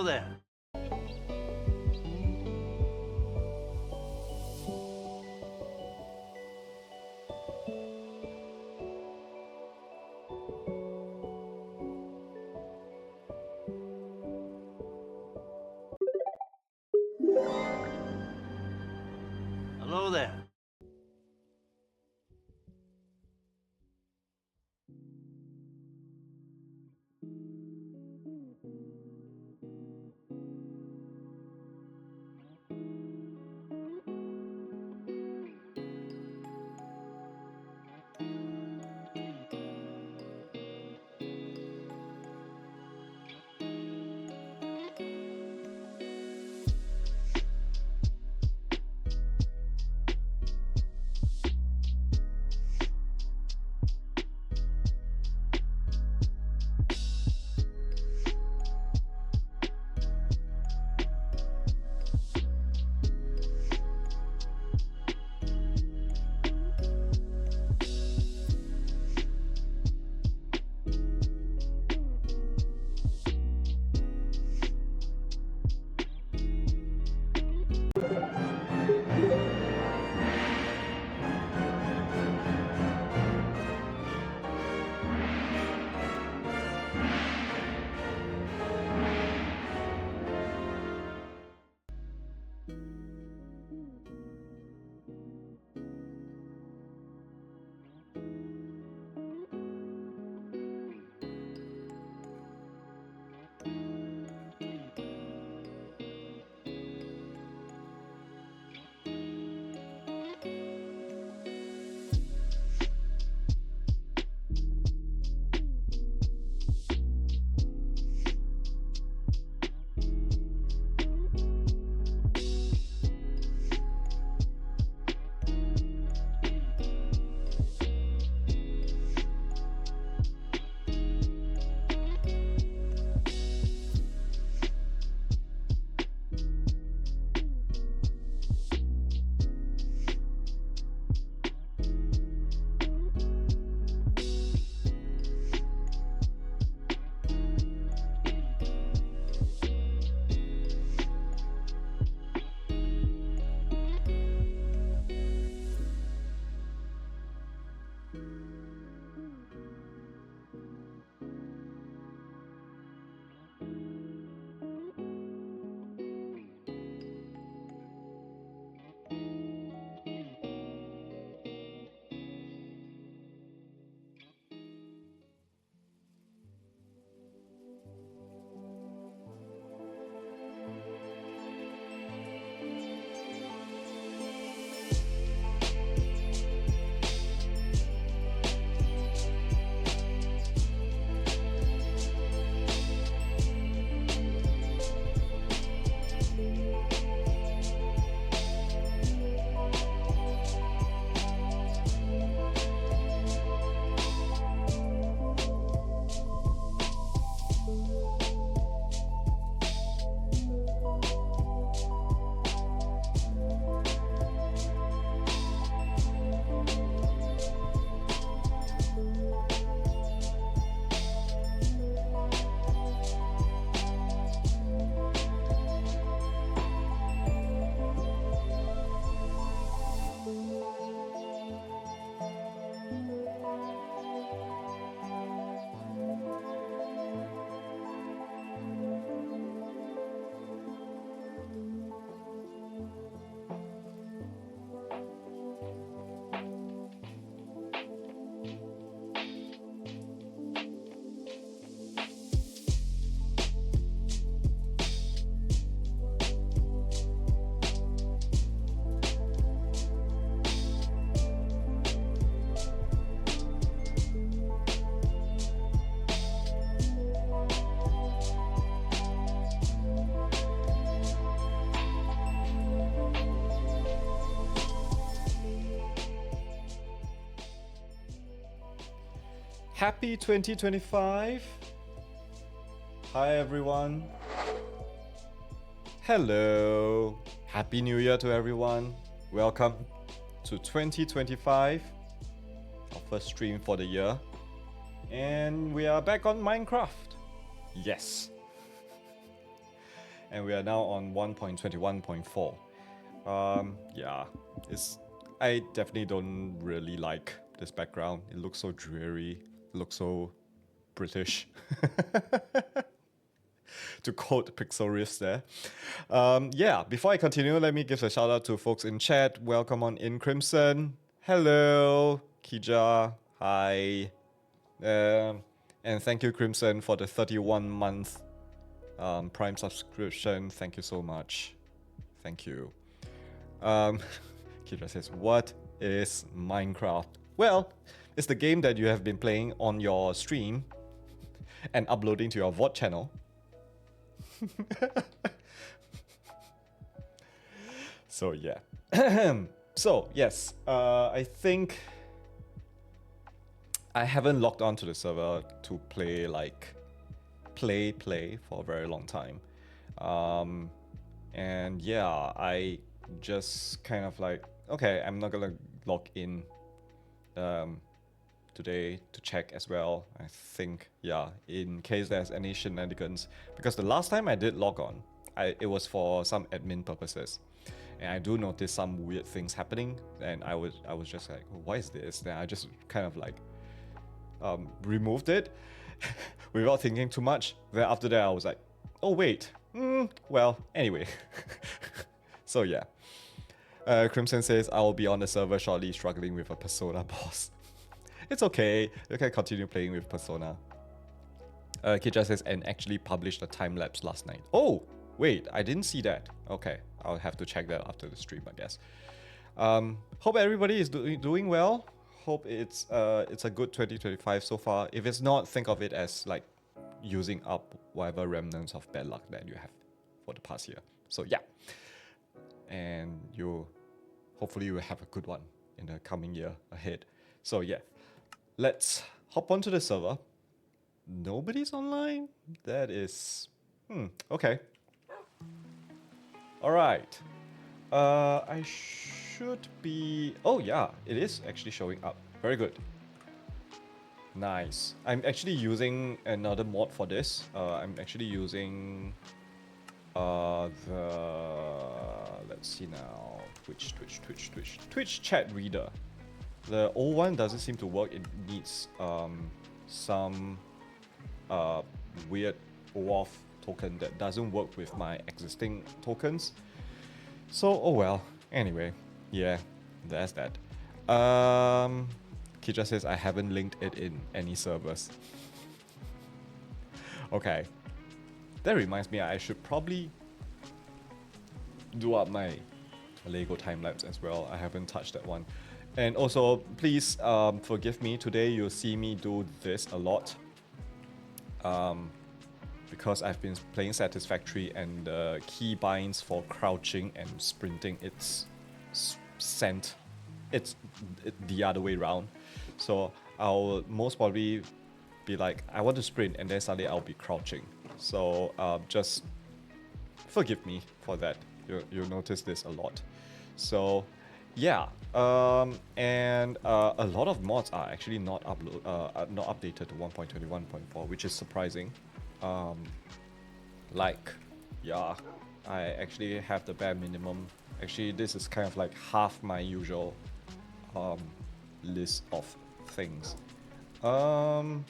there. Hello there. Happy 2025. Hi everyone. Hello. Happy New Year to everyone. Welcome to 2025. Our first stream for the year. And we are back on Minecraft. Yes. and we are now on 1.21.4. Yeah, I definitely don't really like this background. It looks so dreary. It looks so British. To quote Pixel Riffs there. Yeah, before I continue, let me give a shout out to folks in chat. Welcome on in, Crimson. Hello, Kija. Hi. And thank you, Crimson, for the 31-month Prime subscription. Thank you so much. Thank you. Kidra says, what is Minecraft? Well, it's the game that you have been playing on your stream and uploading to your VOD channel. So yeah. So yes, I think I haven't logged on to the server to play play for a very long time. And yeah, I just kind of like, okay, I'm not gonna log in today to check as well. I think, yeah, in case there's any shenanigans, because the last time I did log on, it was for some admin purposes, and I do notice some weird things happening, and I was just like, oh, what is this? Then I just kind of like removed it without thinking too much. Then after that I was like, oh wait, well, anyway. So yeah, Crimson says, I will be on the server shortly struggling with a Persona boss. It's okay, you can continue playing with Persona. Kija says, and actually published a time-lapse last night. Oh, wait, I didn't see that. Okay, I'll have to check that after the stream, I guess. Hope everybody is doing well. Hope it's a good 2025 so far. If it's not, think of it as like using up whatever remnants of bad luck that you have for the past year. So yeah, and hopefully you will have a good one in the coming year ahead. So yeah, let's hop onto the server. Nobody's online? That is okay. All right. I should be... Oh yeah, it is actually showing up. Very good. Nice. I'm actually using another mod for this. I'm actually using let's see now. Twitch chat reader. The old one doesn't seem to work. It needs some weird OAuth token that doesn't work with my existing tokens. So, oh well. Anyway, yeah, there's that. Kija says I haven't linked it in any servers. Okay. That reminds me, I should probably do up my Lego time-lapse as well. I haven't touched that one. And also, please forgive me. Today you'll see me do this a lot. Because I've been playing Satisfactory and the key binds for crouching and sprinting, it's sent. It's the other way around. So I'll most probably be like, I want to sprint, and then suddenly I'll be crouching. So just forgive me for that. You'll notice this a lot. So yeah, and a lot of mods are actually not updated to 1.21.4, which is surprising. Like, yeah, I actually have the bare minimum. Actually, this is kind of like half my usual list of things. Camera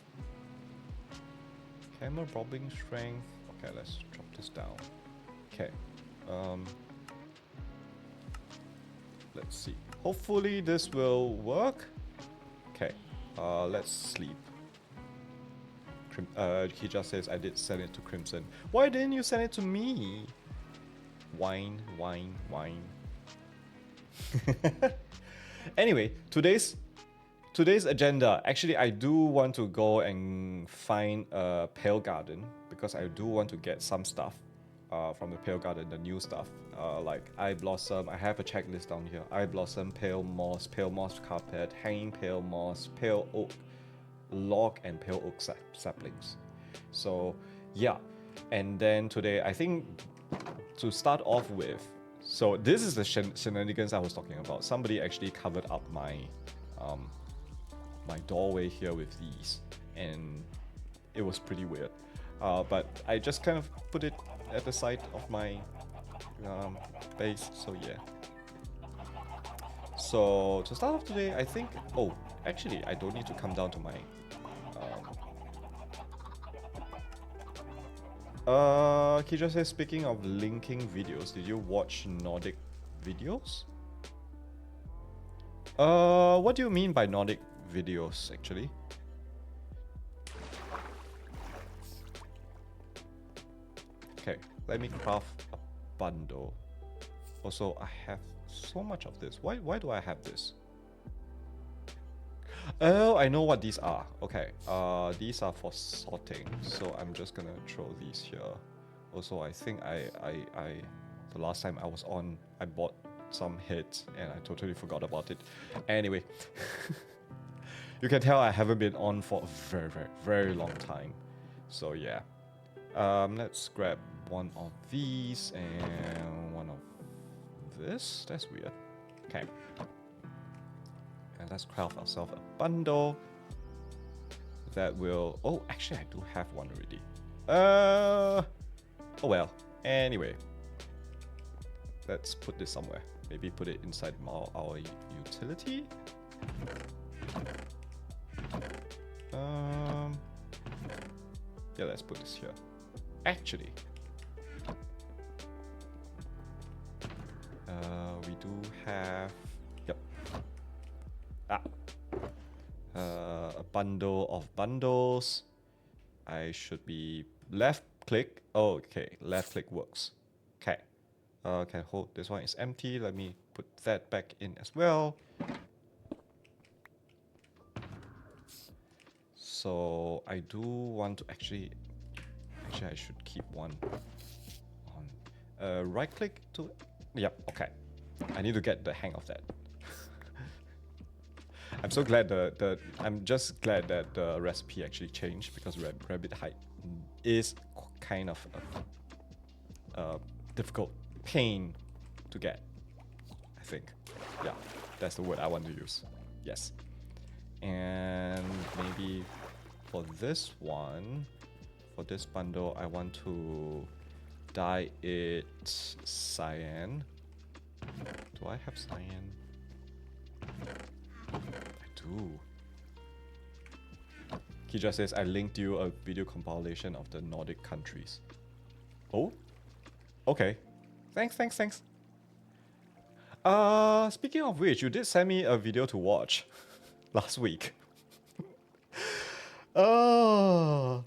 bobbing strength. Okay, let's drop this down. Okay. Let's see. Hopefully this will work. Okay. Let's sleep. He just says I did send it to Crimson. Why didn't you send it to me? Wine. Anyway, today's agenda. Actually, I do want to go and find a Pale Garden because I do want to get some stuff from the Pale Garden, the new stuff. Like Eye Blossom. I have a checklist down here. Eye Blossom, Pale Moss Carpet, Hanging Pale Moss, Pale Oak Log, and Pale Oak saplings. So yeah, and then today I think to start off with, so this is the shenanigans I was talking about. Somebody actually covered up my my doorway here with these, and it was pretty weird. But I just kind of put it at the side of my base. So yeah. So to start off today, I think. Oh, actually, I don't need to come down to my. Kija says, speaking of linking videos, did you watch Nordic videos? What do you mean by Nordic videos, actually? Okay, let me craft a bundle. Also, I have so much of this. Why do I have this? Oh, I know what these are. Okay, these are for sorting. So I'm just gonna throw these here. Also, I think the last time I was on, I bought some hits and I totally forgot about it. Anyway, you can tell I haven't been on for a very, very, very long time. So yeah, let's grab one of these and one of this. That's weird. Okay. And let's craft ourselves a bundle that will... Oh, actually, I do have one already. Oh well. Anyway, let's put this somewhere. Maybe put it inside our utility. Yeah, let's put this here. Actually, we do have... Yep. A bundle of bundles. I should be left click. Oh, okay, left click works. Okay. Okay, hold. This one is empty. Let me put that back in as well. So I do want to actually I should keep one on. Right click to. Yep. Okay. I need to get the hang of that. I'm so glad I'm just glad that the recipe actually changed, because rabbit hide is kind of a difficult pain to get, I think. Yeah, that's the word I want to use. Yes. And maybe for this one, for this bundle, I want to dye it cyan. Do I have cyan? I do. Kija says, I linked you a video compilation of the Nordic countries. Oh? Okay. Thanks. Speaking of which, you did send me a video to watch last week. Oh.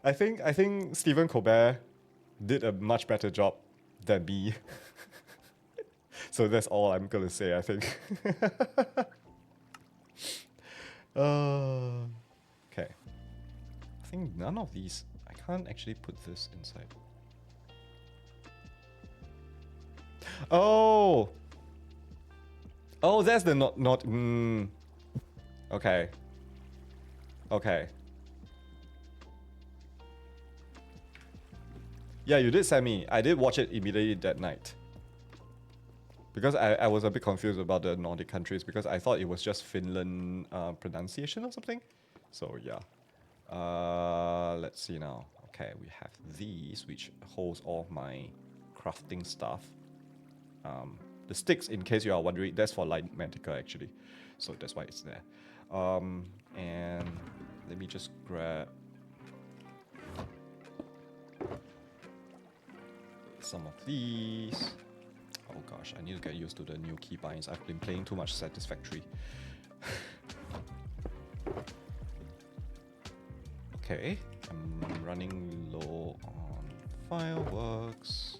I think Stephen Colbert did a much better job than me. So that's all I'm gonna say, I think. Okay. I think none of these... I can't actually put this inside. Oh! Oh, that's the not... Okay. Okay. Yeah, you did send me. I did watch it immediately that night. Because I was a bit confused about the Nordic countries, because I thought it was just Finland pronunciation or something. So yeah. Let's see now. Okay, we have these, which holds all my crafting stuff. The sticks, in case you are wondering, that's for light mantica actually. So that's why it's there. And let me just grab some of these. Oh gosh, I need to get used to the new keybinds. I've been playing too much Satisfactory. Okay, I'm running low on fireworks.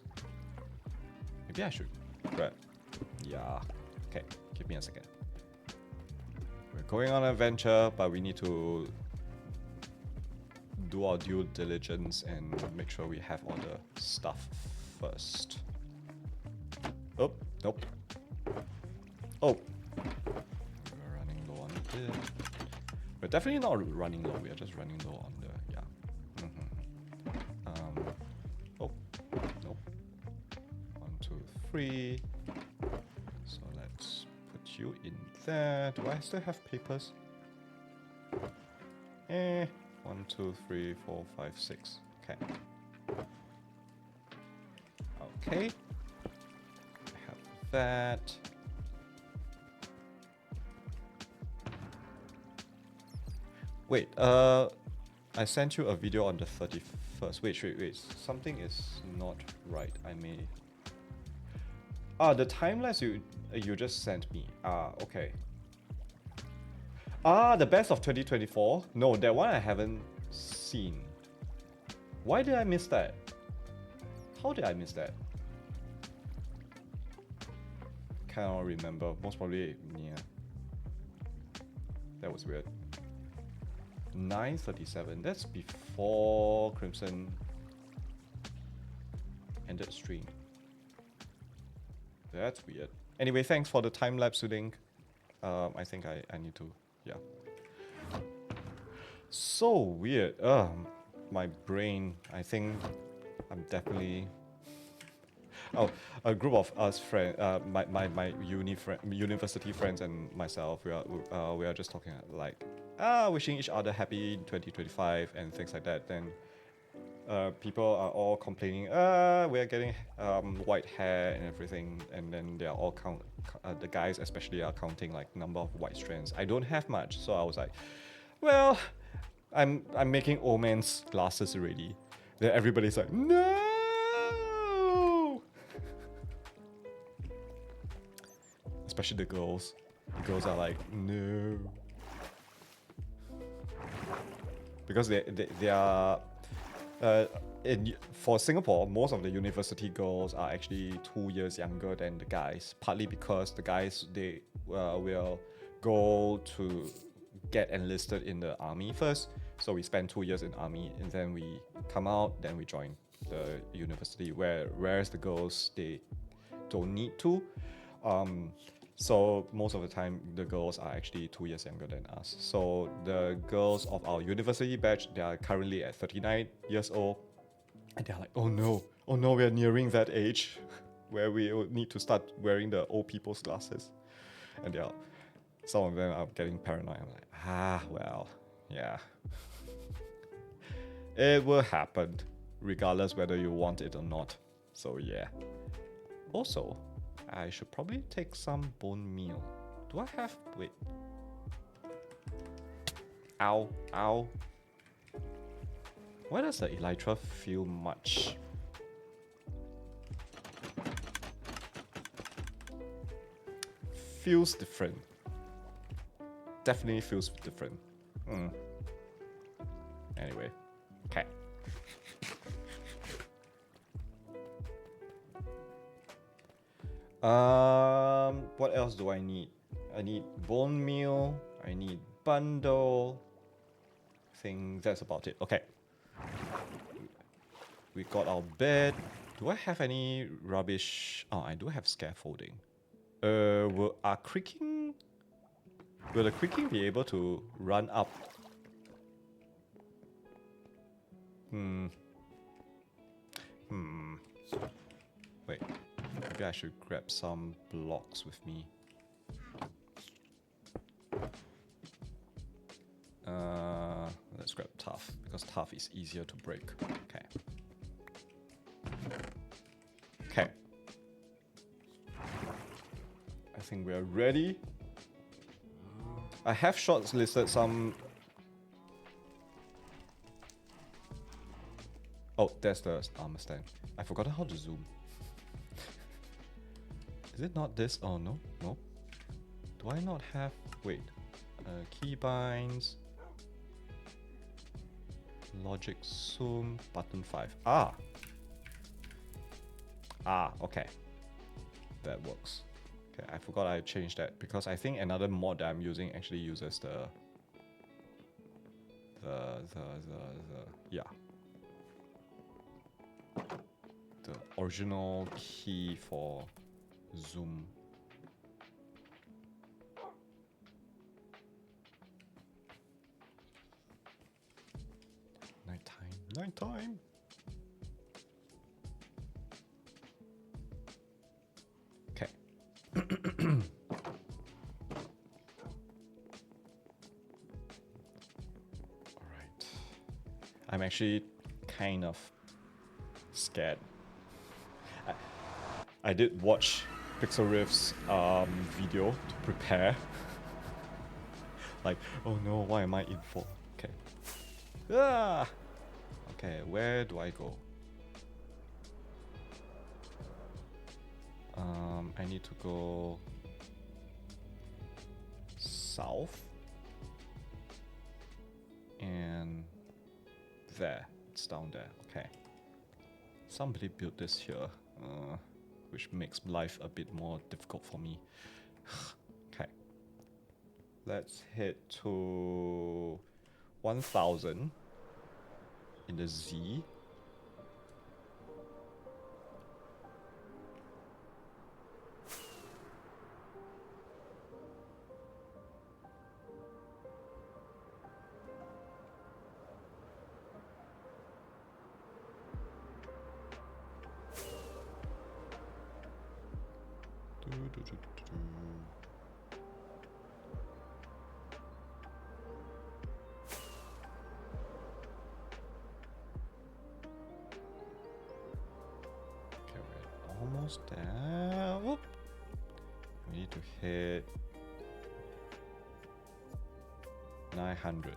Maybe I should grab... Yeah, okay, give me a second. We're going on an adventure, but we need to do our due diligence and make sure we have all the stuff first. Oh, nope. Oh. We're running low on this. We're definitely not running low, we are just running low on the... Yeah. Oh, nope. 1, 2, 3. So let's put you in there. Do I still have papers? 1, 2, 3, 4, 5, 6. Okay. Okay. I have that. Wait, I sent you a video on the 31st. Wait. Something is not right. I may... Ah, the time lapse you just sent me. Ah, okay. Ah, the best of 2024? No, that one I haven't seen. Why did I miss that? How did I miss that? Cannot remember. Most probably, yeah. That was weird. 9:37. That's before Crimson ended stream. That's weird. Anyway, thanks for the time lapse, Suding. I think I need to, yeah. So weird. My brain. I think I'm definitely. Oh, a group of us friends, my university friends and myself, we are just talking like, wishing each other happy 2025 and things like that. Then people are all complaining, we're getting white hair and everything, and then they are all the guys especially are counting like number of white strands. I don't have much, so I was like, well, I'm making old man's glasses already. Then everybody's like, no. Especially the girls. The girls are like, no. Because they are... for Singapore, most of the university girls are actually 2 years younger than the guys. Partly because the guys, they will go to get enlisted in the army first. So we spend 2 years in army and then we come out, then we join the university. Whereas the girls, they don't need to. So most of the time, the girls are actually 2 years younger than us. So the girls of our university batch, they are currently at 39 years old. And they're like, oh no, we're nearing that age where we need to start wearing the old people's glasses. And some of them are getting paranoid. I'm like, well, yeah. It will happen, regardless whether you want it or not. So yeah. Also, I should probably take some bone meal. Do I have... Wait. Ow. Ow. Why does the elytra feel much? Feels different. Definitely feels different. Anyway. Okay. What else do I need? I need bone meal. I need bundle. I think that's about it. Okay. We got our bed. Do I have any rubbish? Oh, I do have scaffolding. Will the creaking be able to run up? Wait. Maybe I should grab some blocks with me. Let's grab tough, because tough is easier to break. Okay. Okay. I think we are ready. I have shortlisted some... Oh, there's the armor stand. I forgot how to zoom. Is it not this? Oh, no. No. Do I not have... Wait. Keybinds. Logic zoom. Button 5. Okay. That works. Okay, I forgot I changed that because I think another mod that I'm using actually uses the original key for zoom. Nighttime. Okay. Alright. I'm actually kind of scared. I did watch Pixel Riff's video to prepare. Like, oh no, why am I in for? Okay. Ah! Okay, where do I go? I need to go south. And there, it's down there. Okay. Somebody built this here, which makes life a bit more difficult for me. Okay. Let's head to 1000 in the Z. Okay, we're almost there. Whoop. We need to hit 900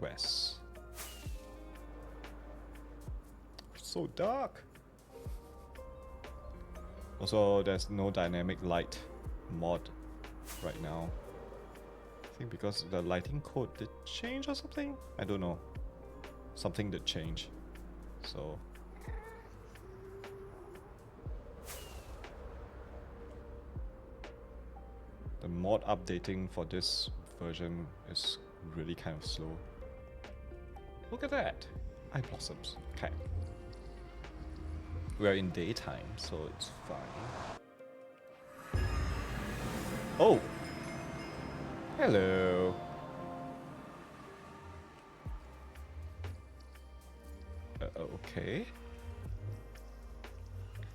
west. It's so dark. Also, there's no dynamic light mod right now. I think because the lighting code did change or something? I don't know. Something did change. So the mod updating for this version is really kind of slow. Look at that! Eye blossoms. Okay. We're in daytime, so it's fine. Oh! Hello! Okay.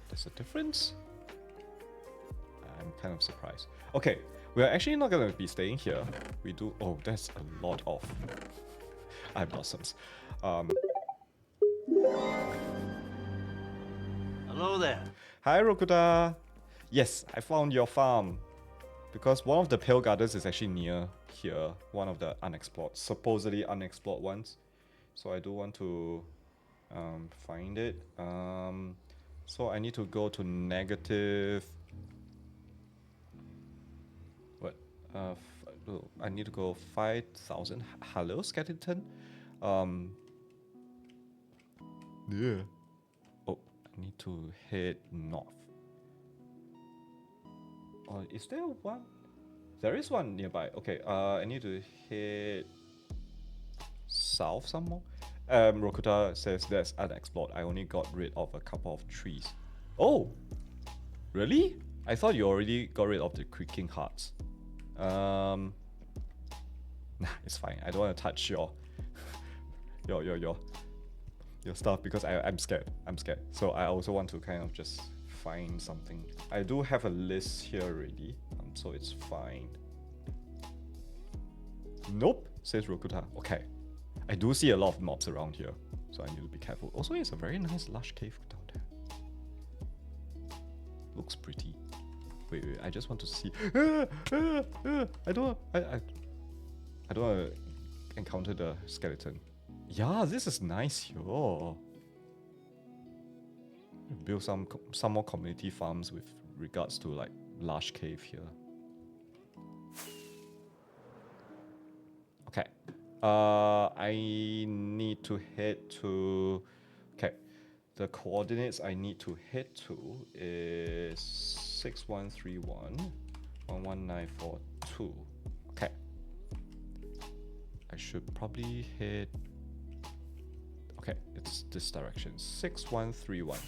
There's a difference? I'm kind of surprised. Okay, we're actually not gonna be staying here. We do... Oh, that's a lot of eye blossoms. Hello there. Hi, Rokuta! Yes, I found your farm. Because one of the Pale Gardens is actually near here. One of the unexplored, supposedly unexplored ones. So I do want to find it. So I need to go to negative... What? I need to go 5,000. Hello, Skeleton? Yeah. Oh, I need to head north. Oh, is there one? There is one nearby. Okay, I need to head south some more. Rokuta says that's unexplored. I only got rid of a couple of trees. Oh! Really? I thought you already got rid of the creaking hearts. Nah, it's fine. I don't want to touch your stuff because I'm scared. I'm scared. So I also want to kind of just find something. I do have a list here already, so it's fine. Nope, says Rokuta. Okay. I do see a lot of mobs around here, so I need to be careful. Also, it's a very nice lush cave down there. Looks pretty. Wait, I just want to see. I don't want to encounter the skeleton. Yeah, this is nice here. Build some more community farms with regards to like lush cave here. Okay. I need to head to... Okay. The coordinates I need to head to is 6131 11942. Okay. I should probably head... Okay, it's this direction. 6131.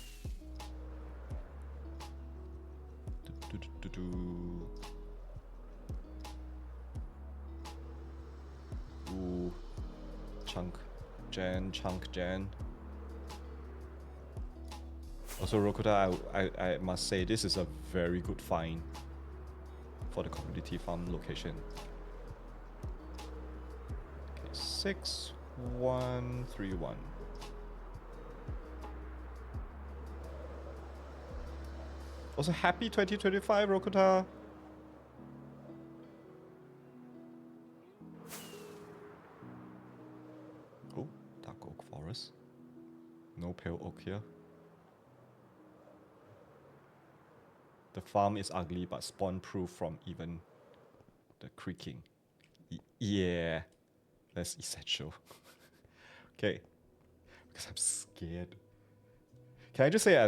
Ooh, chunk Jan. Also, Rokuta, I must say this is a very good find for the community farm location. Okay, 6131. Also, happy 2025, Rokuta. Oh, dark oak forest. No pale oak here. The farm is ugly, but spawn-proof from even the creaking. Yeah, that's essential. Okay, because I'm scared. Can I just say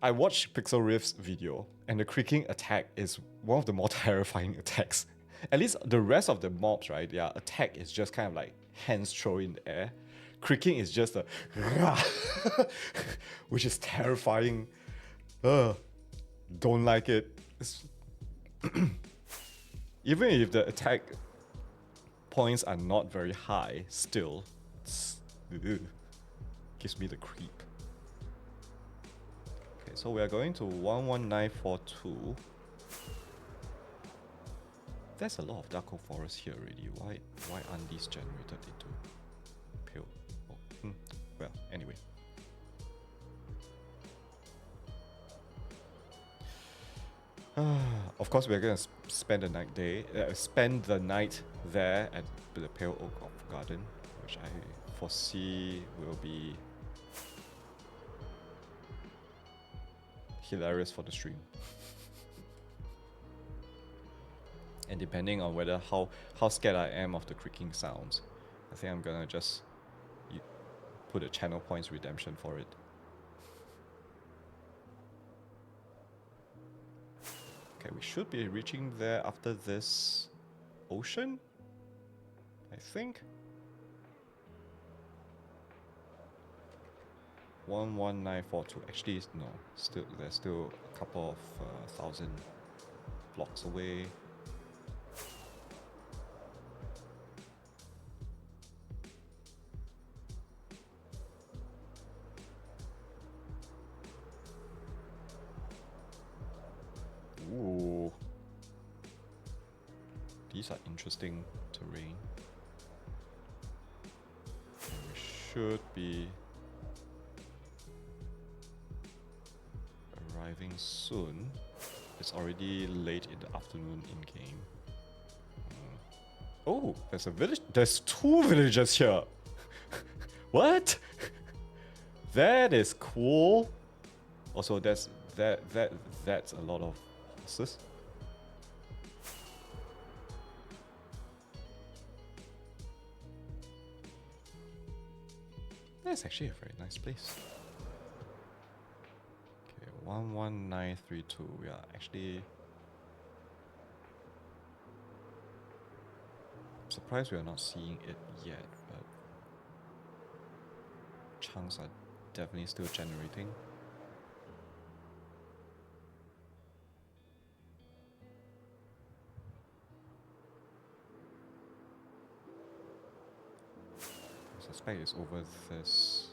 I watched Pixel Rift's video, and the creaking attack is one of the more terrifying attacks. At least the rest of the mobs, right? Their attack is just kind of like hands thrown in the air. Creaking is just a which is terrifying. Don't like it. Even if the attack points are not very high, still, gives me the creep. Okay, so we are going to 11942. There's a lot of Dark Oak Forest here already. Why aren't these generated into pale? Oh, well, anyway. Of course, we're gonna spend the night there at the Pale Oak Garden, which I foresee will be hilarious for the stream. And depending on whether how scared I am of the creaking sounds, I think I'm gonna just put a channel points redemption for it. Okay, we should be reaching there after this ocean, I think. 11942. Actually, no. There's still a couple of thousand blocks away. Ooh. These are interesting terrain. And we should be arriving soon. It's already late in the afternoon in game. Oh, there's a village. There's 2 villagers here. What? That is cool. Also, that's a lot of horses. That's actually a very nice place. Okay, 11932. We are actually... I'm surprised we are not seeing it yet, but chunks are definitely still generating. I suspect it's over this.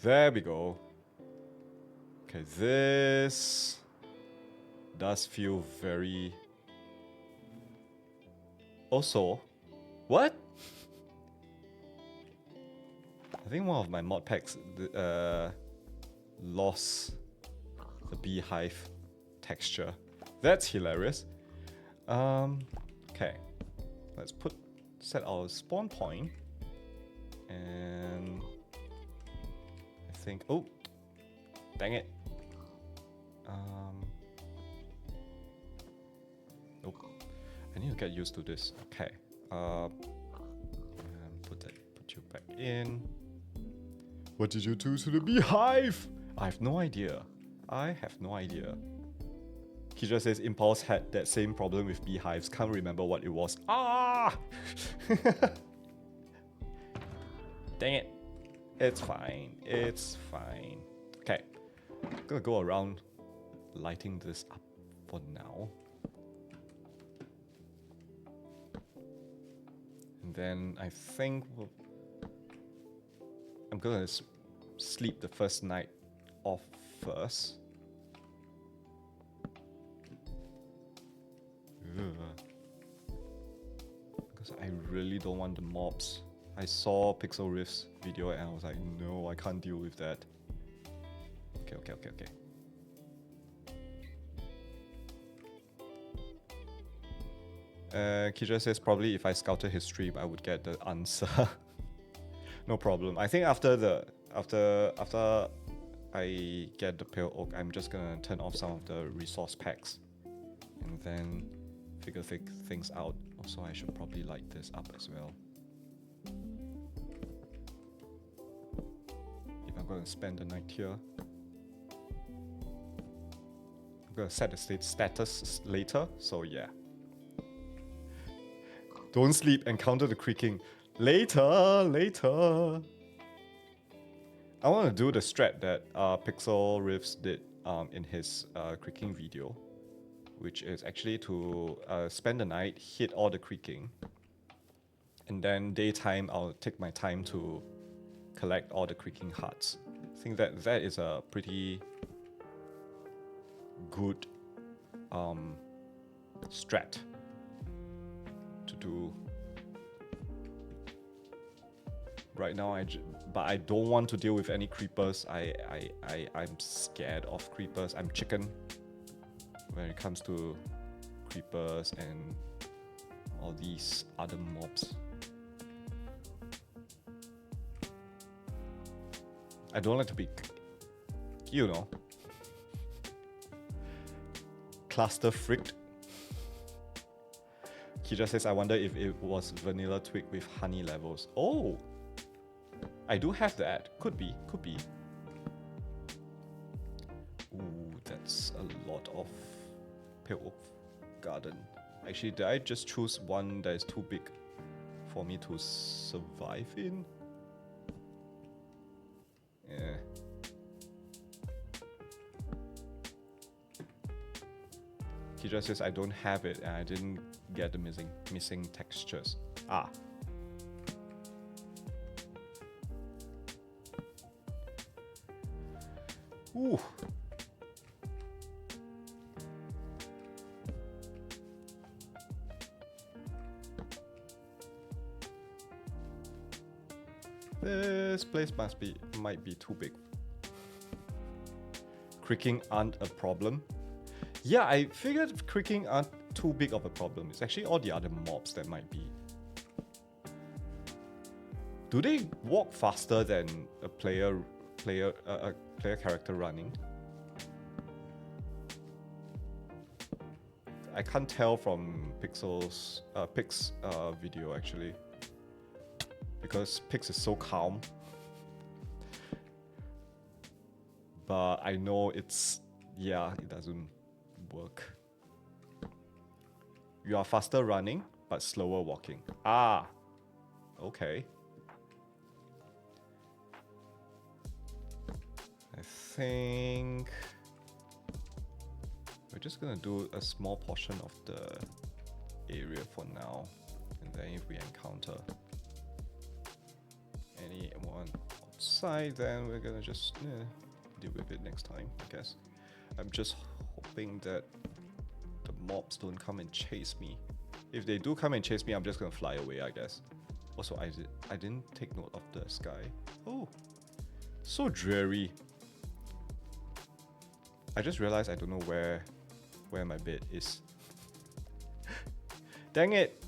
There we go. Okay, this does feel very... Also, what? I think one of my mod packs lost the beehive texture. That's hilarious. Okay, let's set our spawn point, and I think, oh, dang it. Nope. I need to get used to this. Okay. And put you back in. What did you do to the beehive? I have no idea. He just says Impulse had that same problem with beehives. Can't remember what it was. Ah! Dang it. It's fine. Okay. I'm gonna go around lighting this up for now. And then I think I'm gonna sleep the first night off first. Because I really don't want the mobs. I saw Pixel Rift's video and I was like, no, I can't deal with that. Okay. Kija says probably if I scouted his stream, I would get the answer. No problem. I think after I get the pale oak, I'm just gonna turn off some of the resource packs and then figure things out. Also, I should probably light this up as well. If I'm gonna spend the night here, I'm gonna set the status later. So yeah. Don't sleep, encounter the creaking. Later. I want to do the strat that Pixel Riffs did in his creaking video, which is actually to spend the night, hit all the creaking, and then daytime I'll take my time to collect all the creaking hearts. I think that is a pretty good strat to do. Right now, but I don't want to deal with any creepers. I'm scared of creepers. I'm chicken when it comes to creepers and all these other mobs. I don't like to be, you know, cluster freaked. Kija says, I wonder if it was vanilla twig with honey levels. Oh! I do have that. Could be. Ooh, that's a lot of pale oak garden. Actually, did I just choose one that is too big for me to survive in? Yeah. Kija says I don't have it and I didn't get the missing textures. Ah. Ooh. This place might be too big. Creaking aren't a problem. Yeah, I figured creaking aren't too big of a problem. It's actually all the other mobs that might be. Do they walk faster than a player character running? I can't tell from Pix's video actually, because Pix is so calm. But I know it doesn't work. You are faster running, but slower walking. Ah, okay. I think we're just gonna do a small portion of the area for now, and then if we encounter anyone outside, then we're gonna just deal with it next time, I guess. I'm just hoping that the mobs don't come and chase me. If they do come and chase me, I'm just gonna fly away, I guess. Also, I didn't take note of the sky. Oh, so dreary. I just realized I don't know where my bed is. Dang it!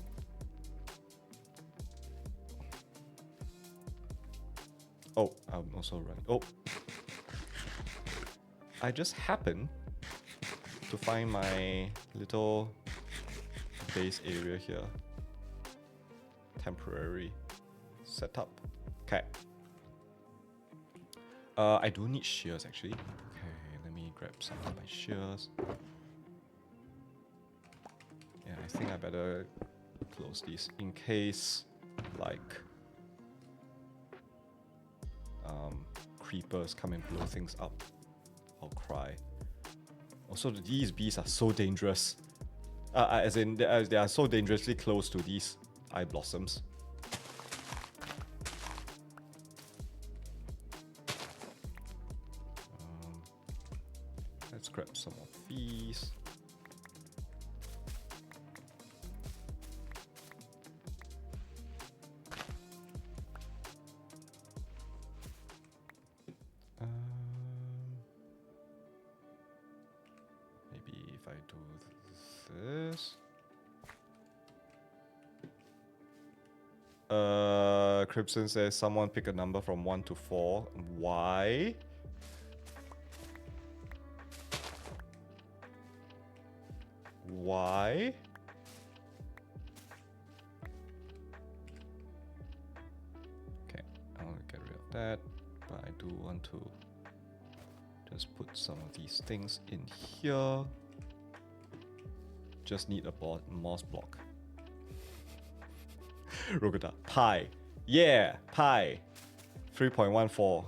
Oh, I'm also running. Oh, I just happened to find my little base area here. Temporary setup. Okay. I do need shears actually. Okay, let me grab some of my shears. Yeah, I think I better close these in case like creepers come and blow things up. I'll cry. Also, these bees are so dangerous. As in, they are so dangerously close to these eye blossoms. Let's grab some of these. Crimson says someone pick a number from 1 to 4. Why? Why? Okay, I want to get rid of that, but I do want to just put some of these things in here. Just need a moss block. Rogata, pi. Yeah, pi. 3.14.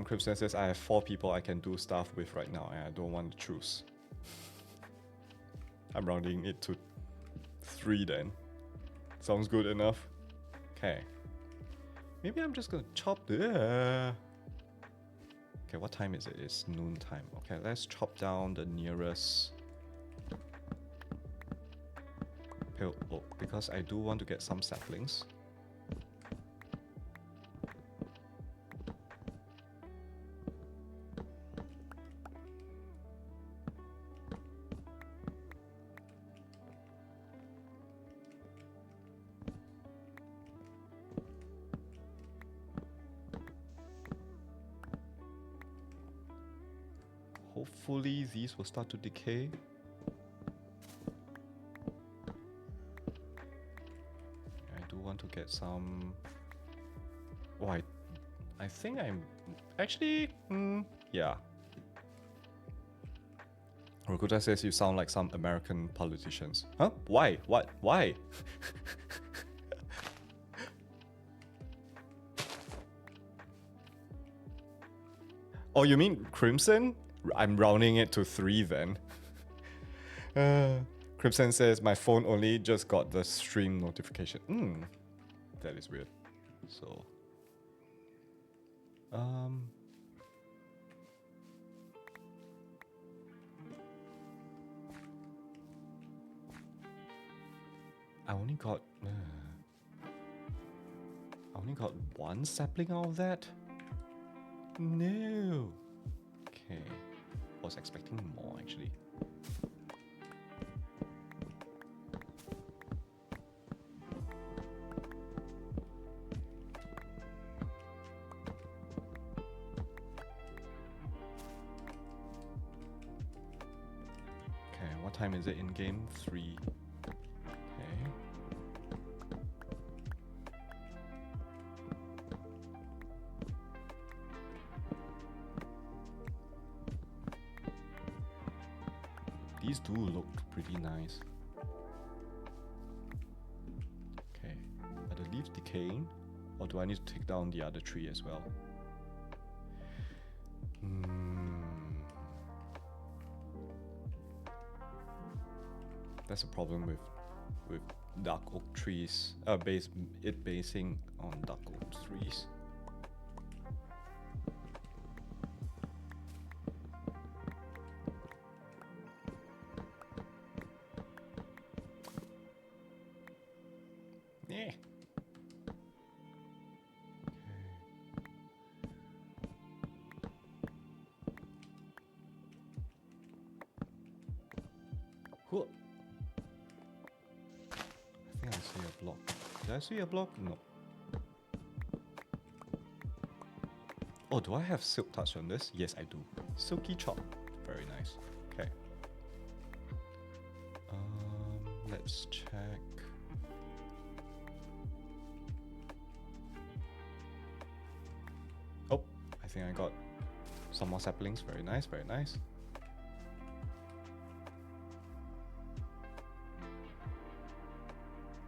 Crimson says I have 4 people I can do stuff with right now and I don't want to choose. I'm rounding it to 3 then. Sounds good enough. Okay. Maybe I'm just gonna chop the. Okay, what time is it? It's noon time. Okay, let's chop down the nearest pale oak because I do want to get some saplings. Hopefully these will start to decay. I do want to get some. Oh, I think I'm actually yeah. Rokuta says you sound like some American politicians. Huh? Why? What? Why? Oh, you mean Crimson? I'm rounding it to 3 then. Crimson says my phone only just got the stream notification. That is weird. So, I only got 1 sapling out of that. No. Okay. I was expecting more actually. Okay, what time is it in game? 3. Okay. These do look pretty nice. Okay, are the leaves decaying? Or do I need to take down the other tree as well? That's a problem with dark oak trees. Basing on dark oak trees. Yeah. Cool. I think I see a block. Did I see a block? No. Oh, do I have silk touch on this? Yes, I do. Silky chop. Very nice. Okay. Let's check. Oh, I think I got some more saplings. Very nice, very nice.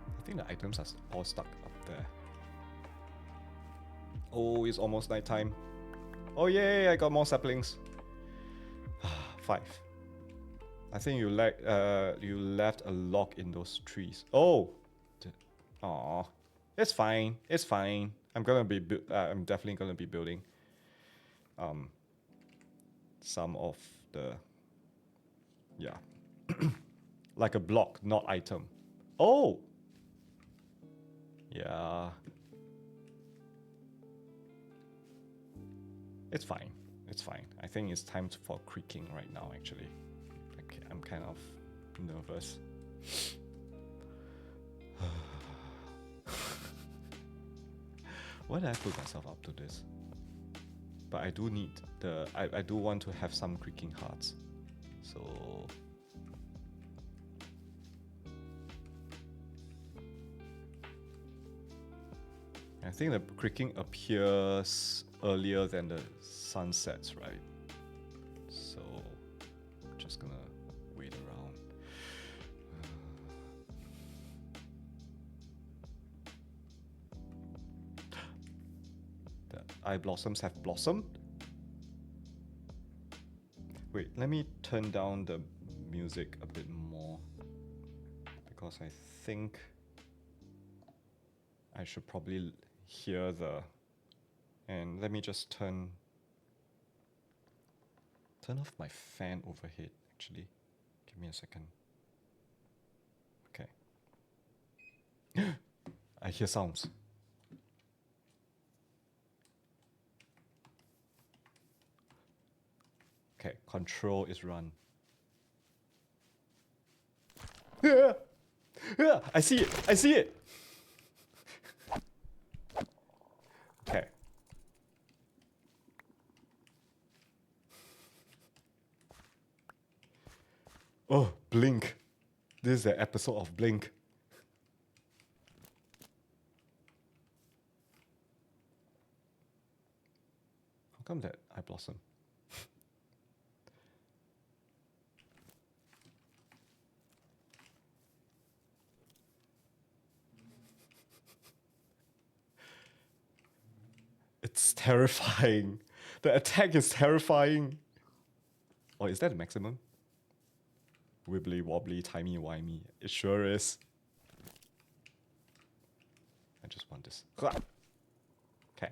I think the items are all stuck up there. Oh, it's almost nighttime. Oh yay, I got more saplings. 5. I think you left a log in those trees. Oh, aw, it's fine. It's fine. I'm definitely gonna be building some of the like a block, not item. Oh, yeah. It's fine. It's fine. I think it's time for creaking right now, actually. Like I'm kind of nervous. Why did I put myself up to this? But I do need the... I do want to have some creaking hearts. So... I think the creaking appears earlier than the sunsets, right? So... I'm just gonna wait around. The eye blossoms have blossomed. Wait, let me turn down the music a bit more, because I think I should probably hear the... And let me just turn off my fan overhead, actually. Give me a second. Okay. I hear sounds. Okay, control is run. Yeah! Yeah! I see it! I see it! Okay. Oh, Blink. This is the episode of Blink. How come that eye blossom? It's terrifying. The attack is terrifying. Oh, is that the maximum? Wibbly wobbly, timey wimey. It sure is. I just want this. Okay. I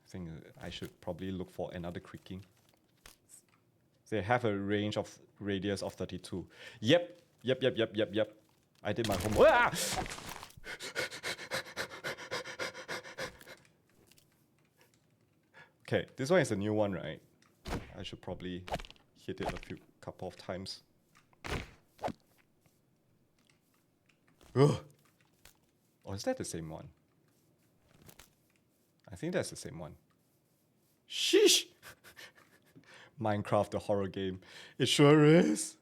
think I should probably look for another creaking. They have a range of radius of 32. Yep. I did my homework. Ah! Okay, this one is a new one, right? I should probably hit it a couple of times. Ugh. Or is that the same one? I think that's the same one. Sheesh! Minecraft, the horror game. It sure is.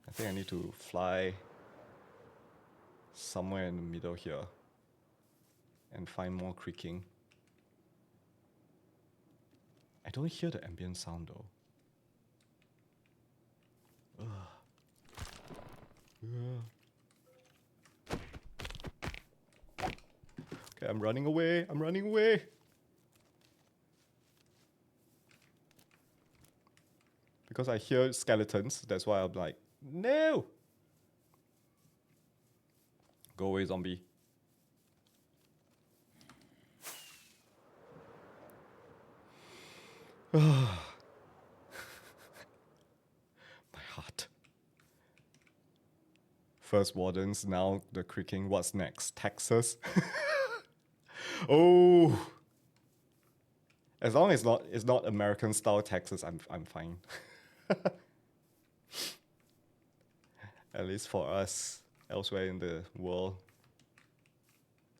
I think I need to fly somewhere in the middle here and find more creaking. I don't hear the ambient sound though. Ugh. Ugh. Okay, I'm running away. I'm running away. Because I hear skeletons, that's why I'm like, no! Go away, zombie. My heart. First wardens, now the creaking. What's next? Texas? Oh! As long as it's not American style Texas, I'm fine. At least for us, elsewhere in the world,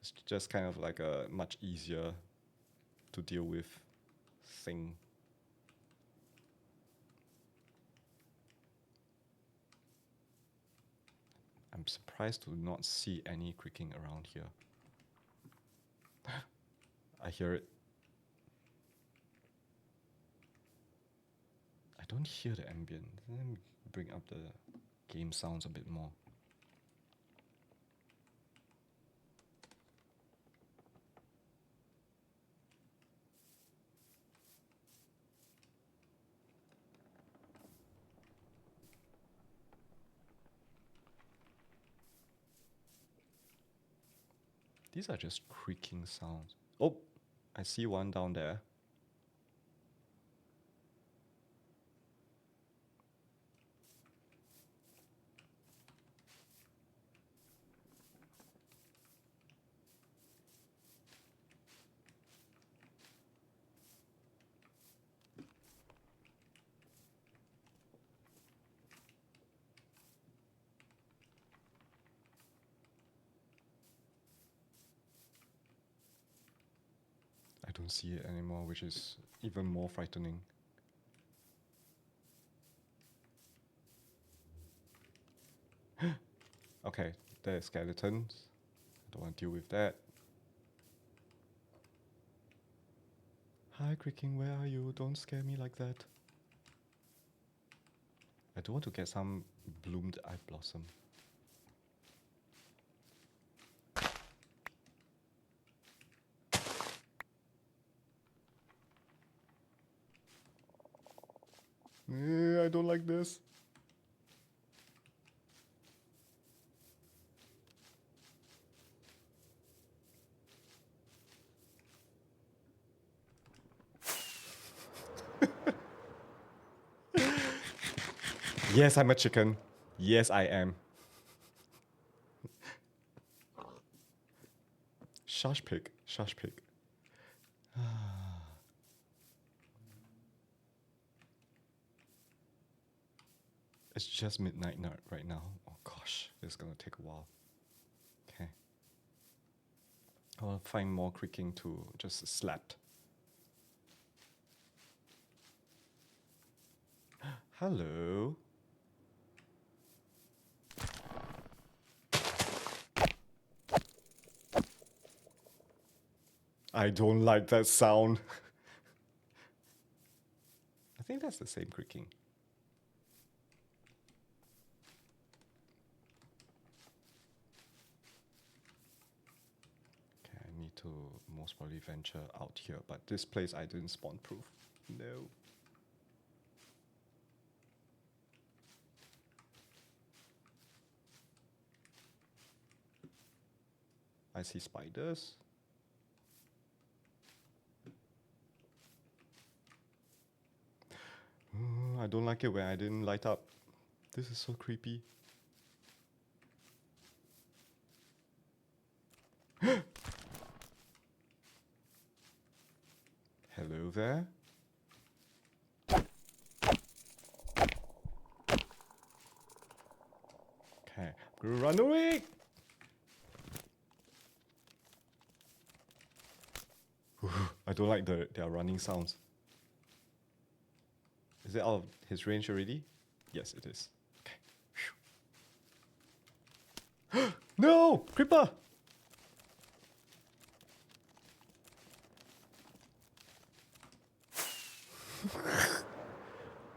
it's just kind of like a much easier to deal with thing. I'm surprised to not see any creaking around here. I hear it. I don't hear the ambient. Let me bring up the game sounds a bit more. These are just creaking sounds. Oh, I see one down there. don't see it anymore, which is even more frightening. Okay, there's skeletons. I don't want to deal with that. Hi, Cricking, where are you? Don't scare me like that. I do want to get some bloomed eye blossom. I don't like this. Yes, I'm a chicken. Yes, I am. Shush pig. Shush pig. It's just midnight right now. Oh gosh, it's gonna take a while. Okay. I'll find more creaking to just slap. Hello. I don't like that sound. I think that's the same creaking. Okay, I need to most probably venture out here, but this place I didn't spawn proof. No. I see spiders. I don't like it when I didn't light up. This is so creepy. Hello there. Okay, I'm gonna run away. I don't like their running sounds. Is it out of his range already? Yes, it is. Okay. No! Creeper!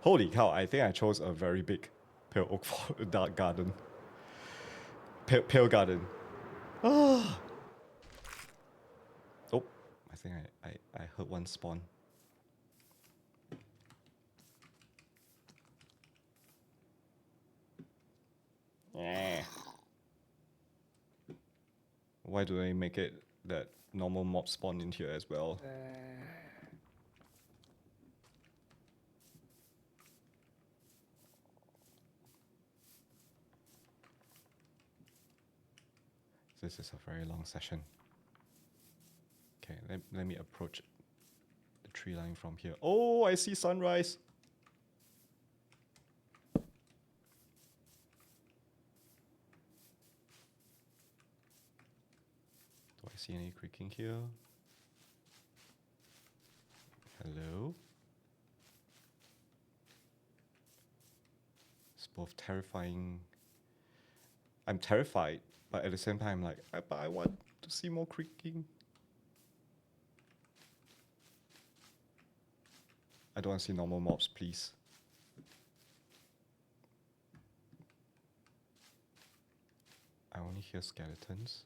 Holy cow, I think I chose a very big pale oak for a dark garden. Pale garden. Oh, I think I heard one spawn. Why do they make it that normal mob spawn in here as well? This is a very long session. Okay, let me approach the tree line from here. Oh, I see sunrise. Do I see any creaking here? Hello? It's both terrifying. I'm terrified, but at the same time, like, but I want to see more creaking. I don't want to see normal mobs, please. I only hear skeletons.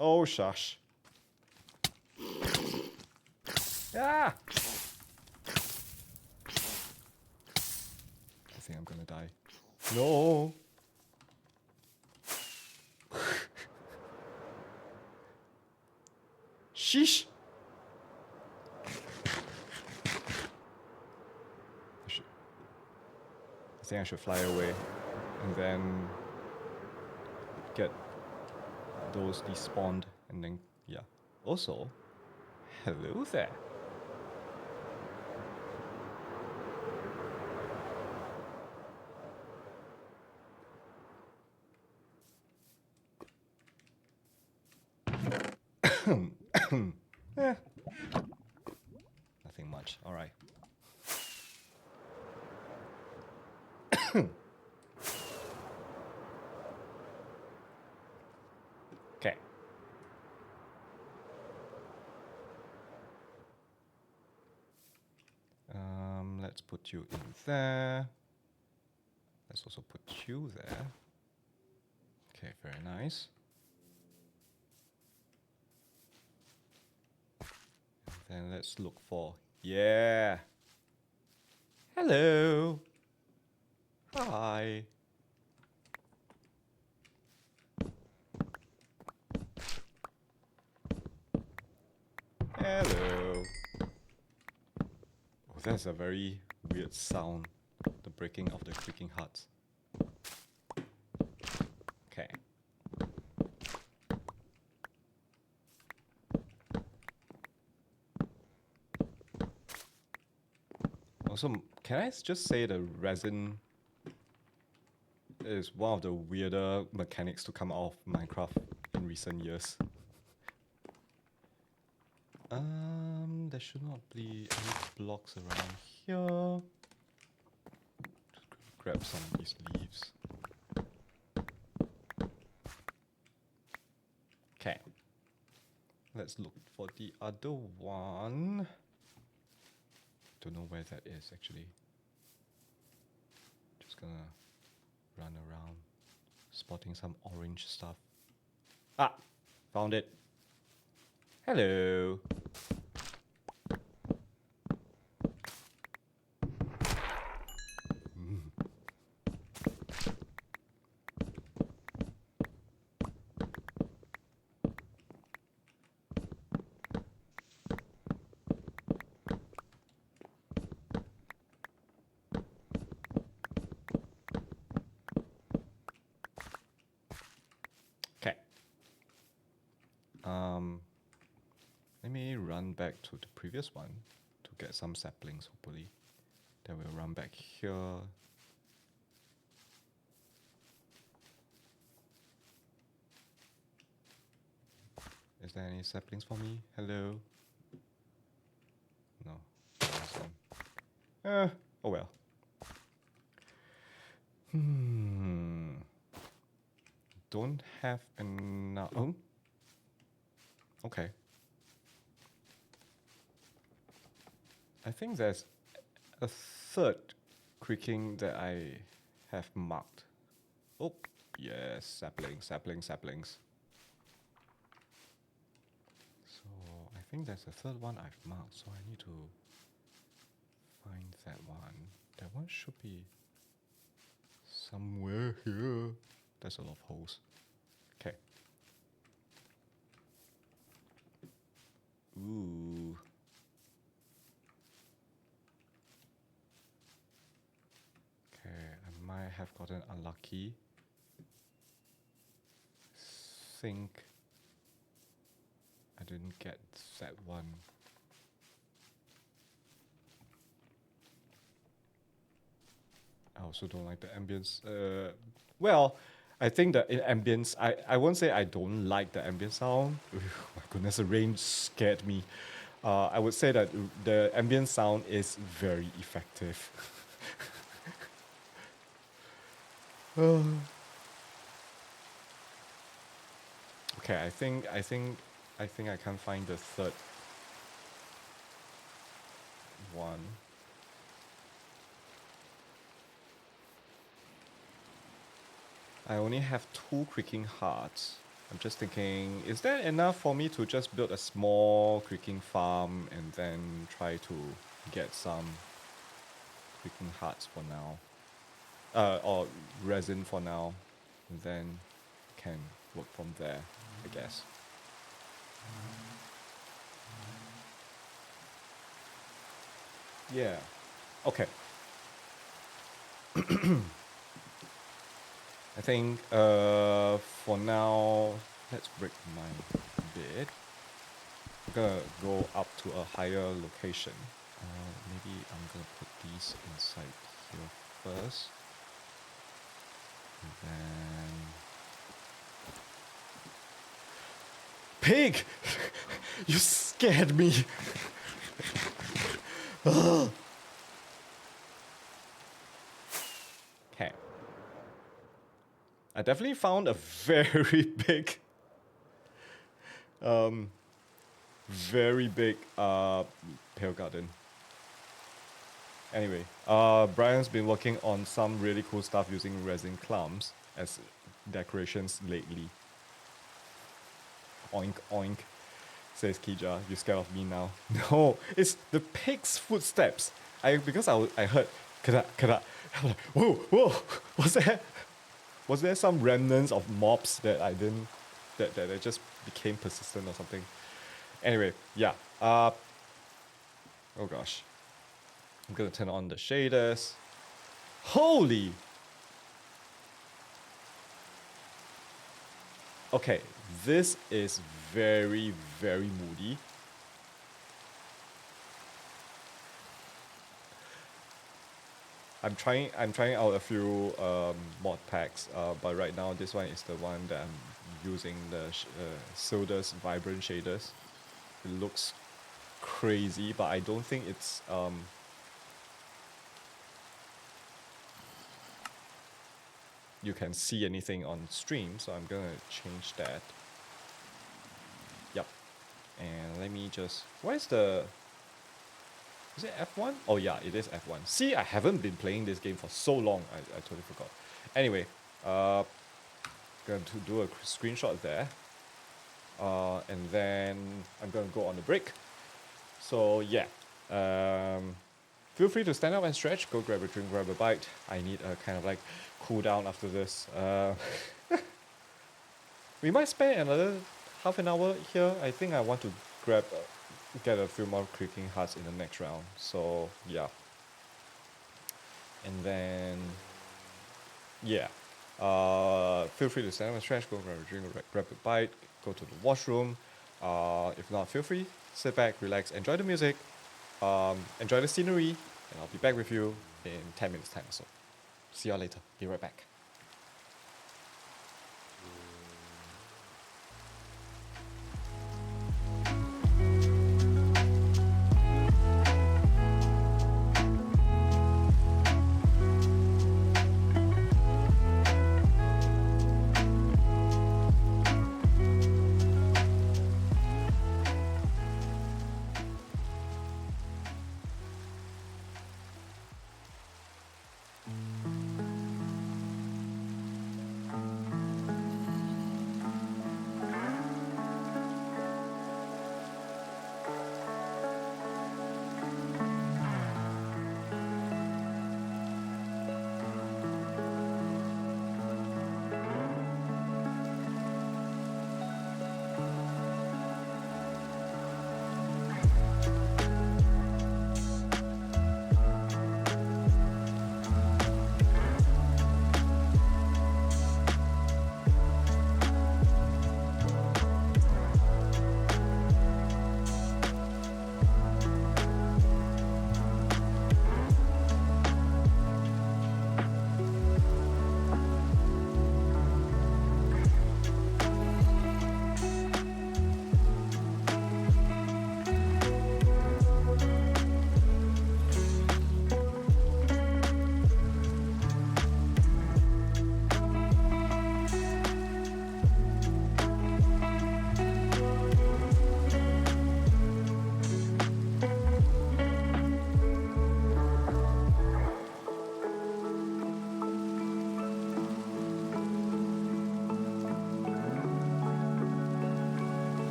Oh, shush. Ah! I think I'm gonna die. No! Sheesh! I think I should fly away and then get those despawned and then, yeah. Also, hello there. Okay. Let's put you in there. Let's also put you there. Okay, very nice. And then let's look for, yeah. Hello. Hi. Hello. Oh, that's a very weird sound. The breaking of the creaking huts. Okay. Also, can I just say the resin is one of the weirder mechanics to come out of Minecraft in recent years. There should not be any blocks around here. Just grab some of these leaves. Okay. Let's look for the other one. Don't know where that is actually. Just gonna run around, spotting some orange stuff. Ah! Found it. Hello. Okay. Let me run back to the previous one to get some saplings, hopefully. Then we'll run back here. Is there any saplings for me? Hello? No. Oh well. Don't have enough. Oh. Okay. I think there's a third creaking that I have marked. Oh, yes, saplings. So I think there's a third one I've marked, so I need to find that one. That one should be somewhere here. There's a lot of holes. Okay. Ooh. Okay, I might have gotten unlucky. Think I didn't get that one. I also don't like the ambience. Well, I think the ambience, I won't say I don't like the ambient sound. Oh my goodness, the rain scared me. I would say that the ambient sound is very effective. Okay, I think I can't find the third one. I only have 2 creaking hearts. I'm just thinking, is that enough for me to just build a small creaking farm and then try to get some creaking hearts for now? Or resin for now. And then can work from there, I guess. Yeah. Okay. I think for now, let's break my bed. I'm gonna go up to a higher location. Maybe I'm gonna put these inside here first. And then... Pig! You scared me! Okay. I definitely found a very big, pale garden. Anyway, Brian's been working on some really cool stuff using resin clumps as decorations lately. Oink oink, says Kija. You scared of me now? No, it's the pig's footsteps. Because I heard kada kada. I'm like, whoa whoa, what's that? Was there some remnants of mobs that I didn't that just became persistent or something? Anyway, yeah. Oh gosh. I'm gonna turn on the shaders. Holy! Okay, this is very, very moody. I'm trying out a few mod packs, but right now this one is the one that I'm using, the Soda's Vibrant Shaders. It looks crazy, but I don't think it's you can see anything on stream, so I'm gonna change that. Yep. And let me just, is it F1? Oh yeah, it is F1. See, I haven't been playing this game for so long, I totally forgot. Anyway, going to do a screenshot there. And then I'm gonna go on a break. So yeah, feel free to stand up and stretch, go grab a drink, grab a bite. I need a kind of like cool down after this. We might spend another half an hour here. I think I want to get a few more creaking hearts in the next round. So yeah. And then yeah. Feel free to stand up and stretch, go grab a drink, grab a bite, go to the washroom. If not, feel free, sit back, relax, enjoy the music, enjoy the scenery, and I'll be back with you in 10 minutes time or so. See y'all later. Be right back.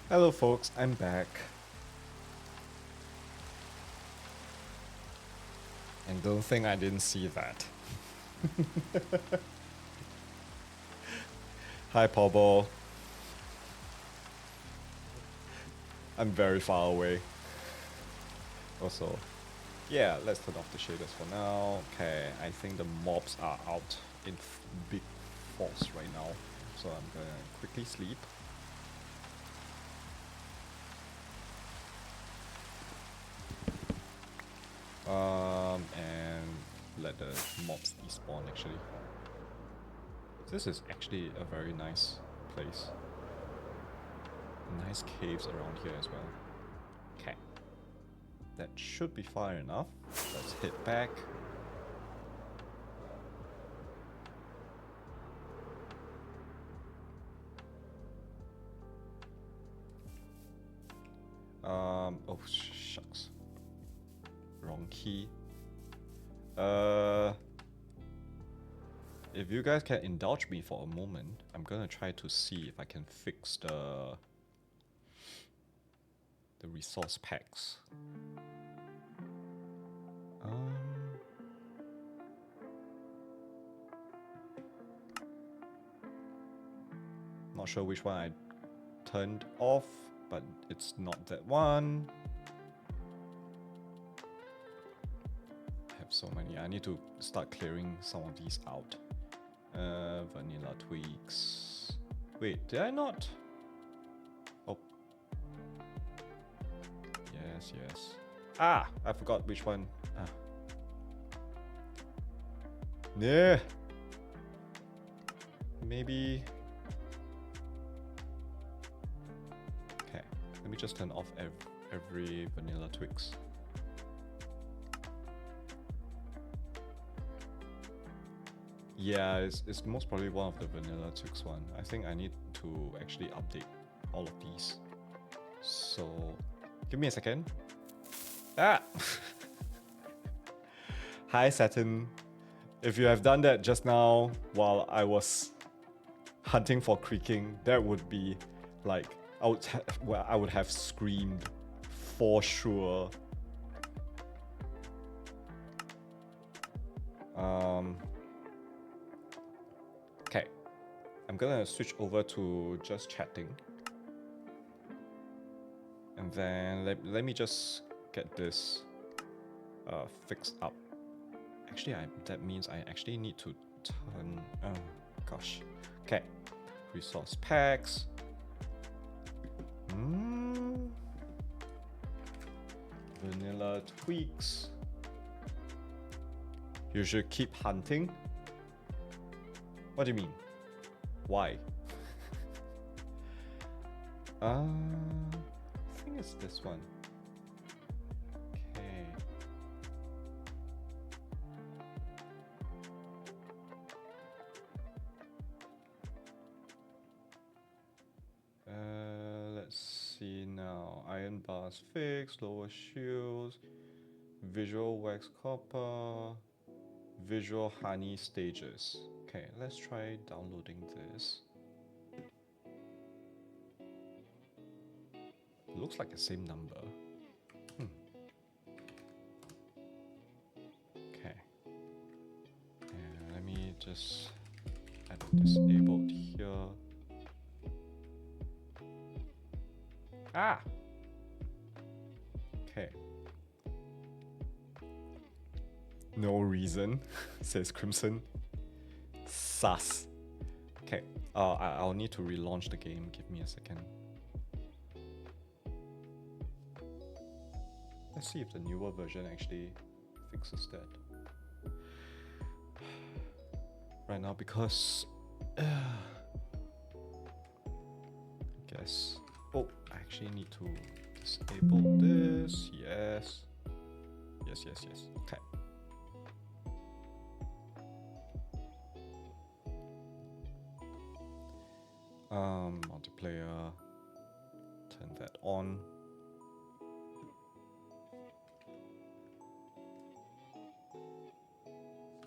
Hello folks, I'm back. And don't think I didn't see that. Hi Pobble. I'm very far away. Also, yeah, let's turn off the shaders for now. Okay, I think the mobs are out in big force right now. So I'm gonna quickly sleep. And let the mobs despawn actually. This is actually a very nice place. Nice caves around here as well. Okay. That should be far enough. Let's head back. Oh shucks. Wrong key. If you guys can indulge me for a moment, I'm gonna try to see if I can fix the resource packs. Not sure which one I turned off, but it's not that one. I have so many. I need to start clearing some of these out. Vanilla tweaks. Wait, did I not? Oh. Yes, yes. Ah, I forgot which one. Ah. Yeah. Maybe. Okay, let me just turn off every vanilla twigs. Yeah, it's most probably one of the vanilla twigs one. I think I need to actually update all of these. So, give me a second. Ah! Hi Saturn. If you have done that just now while I was hunting for creaking, that would be like I would have screamed for sure. Okay, I'm gonna switch over to just chatting, and then let me just get this fixed up. Actually, that means I actually need to turn. Oh gosh. Okay, resource packs. Vanilla tweaks. You should keep hunting. What do you mean? Why? I think it's this one. Okay. Let's see now. Iron bars fixed, lower shields, visual wax copper, visual honey stages. Okay, let's try downloading this. Looks like the same number. Okay. And let me just add disabled here. Ah! Okay. No reason, says Crimson. Sus. Okay, I'll need to relaunch the game. Give me a second. Let's see if the newer version actually fixes that. Right now, because I guess. Oh, I actually need to disable this. Yes. Yes, yes, yes. Okay. Multiplayer. Turn that on.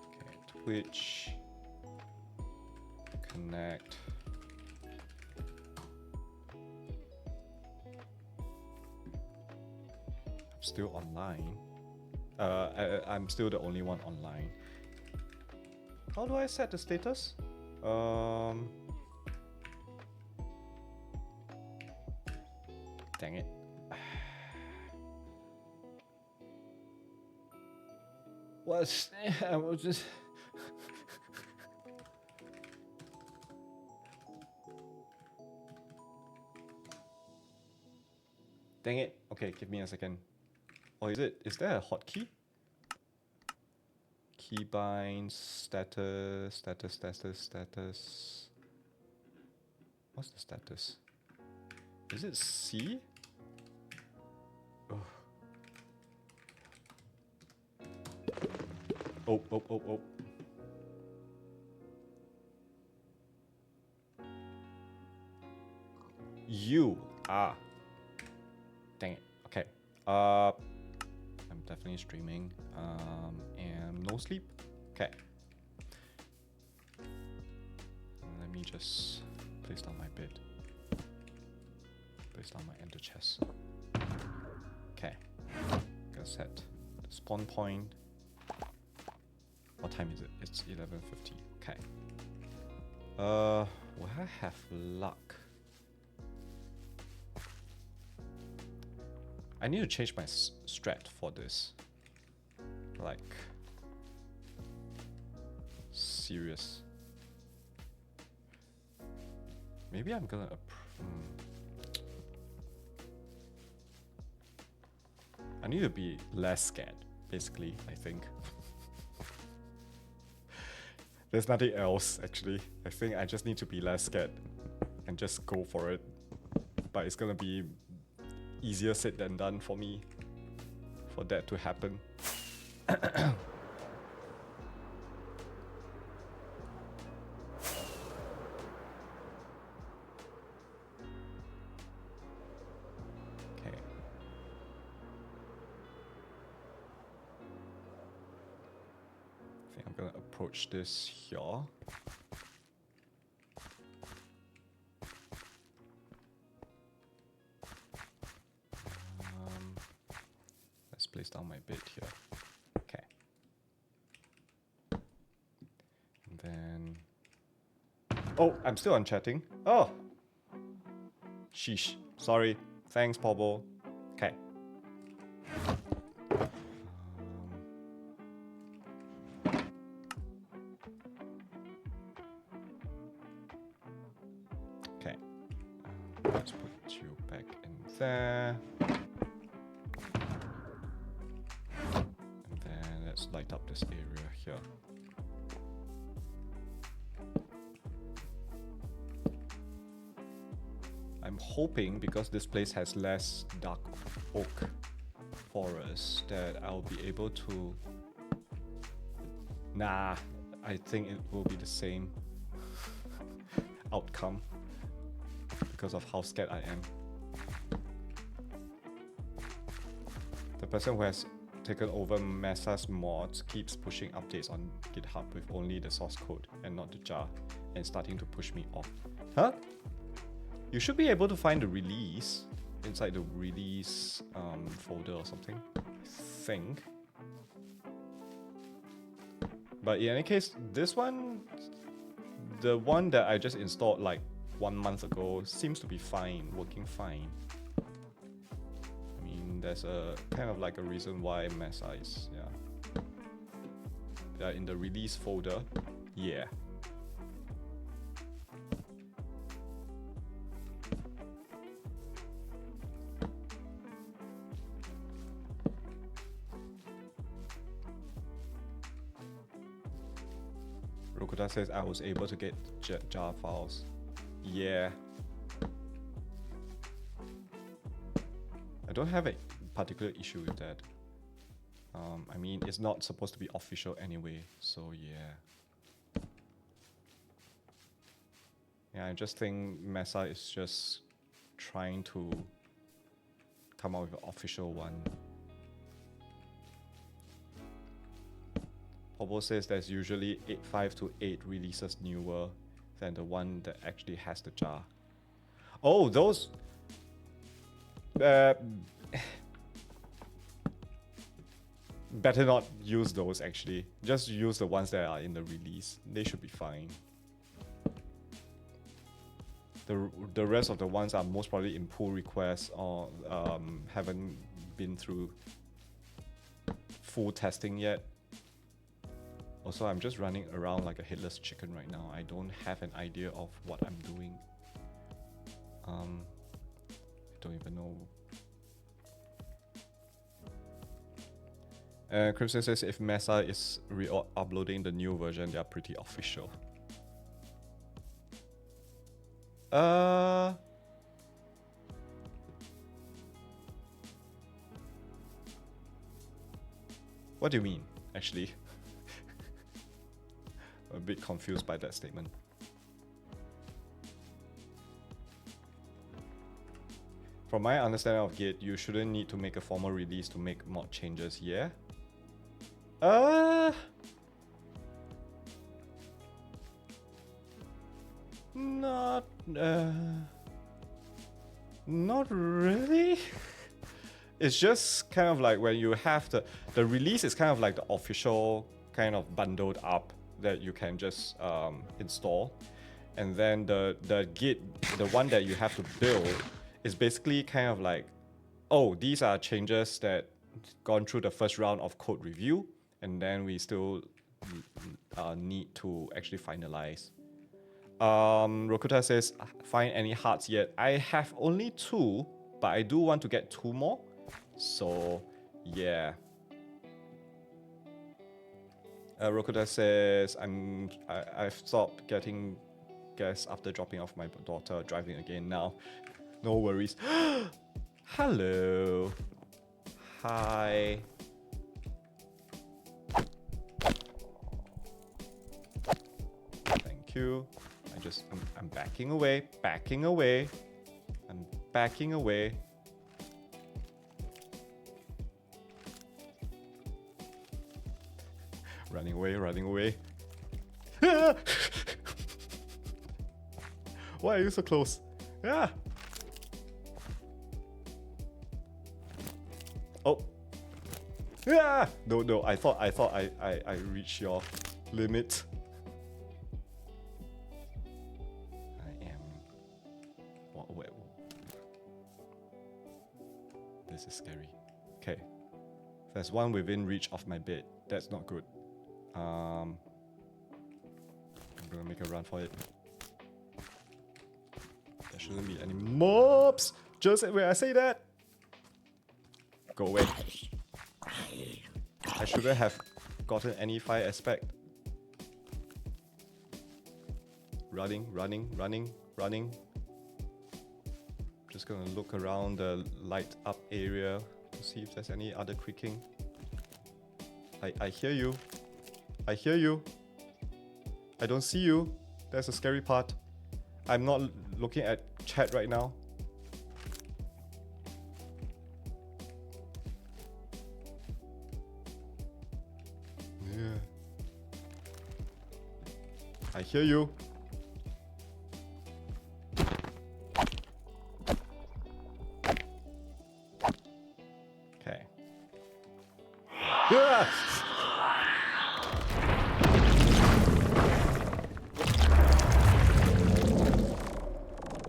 Okay, Twitch. Connect. I'm still online. I'm still the only one online. How do I set the status? Dang it. What's I was just Dang it. Okay, give me a second. Or is there a hotkey? Keybind, status. What's the status? Is it C? Ugh. Oh. U. Ah. Dang it. Okay. I'm definitely streaming. And no sleep. Okay. Let me just place down my bed. Place down my ender chest. Okay. Gonna set the spawn point. What time is it? It's 11:50. Okay. Will I have luck? I need to change my strat for this. Like, serious. Maybe I'm gonna I need to be less scared, basically, I think. There's nothing else, actually. I think I just need to be less scared and just go for it. But it's gonna be easier said than done for me for that to happen. Okay. I think I'm gonna approach this here. Place down my bed here. Okay. And then... Oh, I'm still on chatting. Oh! Sheesh. Sorry. Thanks, Pobo. Okay. Okay. Let's put you back in there. Light up this area here. I'm hoping, because this place has less dark oak forest, that I'll be able to... Nah, I think it will be the same outcome because of how scared I am. The person who has taken over Mesa's mods keeps pushing updates on GitHub with only the source code and not the jar, and starting to push me off. Huh? You should be able to find the release inside the release folder or something, I think. But in any case, this one, the one that I just installed like 1 month ago, seems to be fine, working fine. There's a kind of like a reason why Mesa is, yeah. in the release folder. Yeah. Rokuta says I was able to get jar files. Yeah. I don't have a particular issue with that. I mean, it's not supposed to be official anyway, so yeah. Yeah, I just think Mesa is just trying to come out with an official one. Pobo says there's usually 5 to 8 releases newer than the one that actually has the jar. Oh, those... better not use those actually. Just use the ones that are in the release. They should be fine. The rest of the ones are most probably in pull requests or haven't been through full testing yet. Also, I'm just running around like a headless chicken right now. I don't have an idea of what I'm doing. I don't even know. Crimson says if Mesa is re-uploading the new version, they are pretty official. What do you mean, actually? I'm a bit confused by that statement. From my understanding of Git, you shouldn't need to make a formal release to make mod changes, yeah? Not really. It's just kind of like when you have the release is kind of like the official kind of bundled up that you can just install, and then the Git, the one that you have to build, is basically kind of like, oh, these are changes that gone through the first round of code review, and then we still need to actually finalize. Rokuta says, find any hearts yet? I have only 2, but I do want to get 2 more. So, yeah. Rokuta says, I've stopped getting gas after dropping off my daughter, driving again now. No worries. Hello. Hi. Thank you. I'm backing away, I'm backing away. Running away. Why are you so close? Yeah. Oh. Yeah. No. I thought I reached your limit. This is scary. Okay. There's one within reach of my bed. That's not good. I'm gonna make a run for it. There shouldn't be any mobs! Just when I say that! Go away. I shouldn't have gotten any fire aspect. Running. Just gonna look around the light up area to see if there's any other creaking. I hear you. I hear you. I don't see you. That's the scary part. I'm not looking at chat right now. Yeah. I hear you. Okay. Yeah!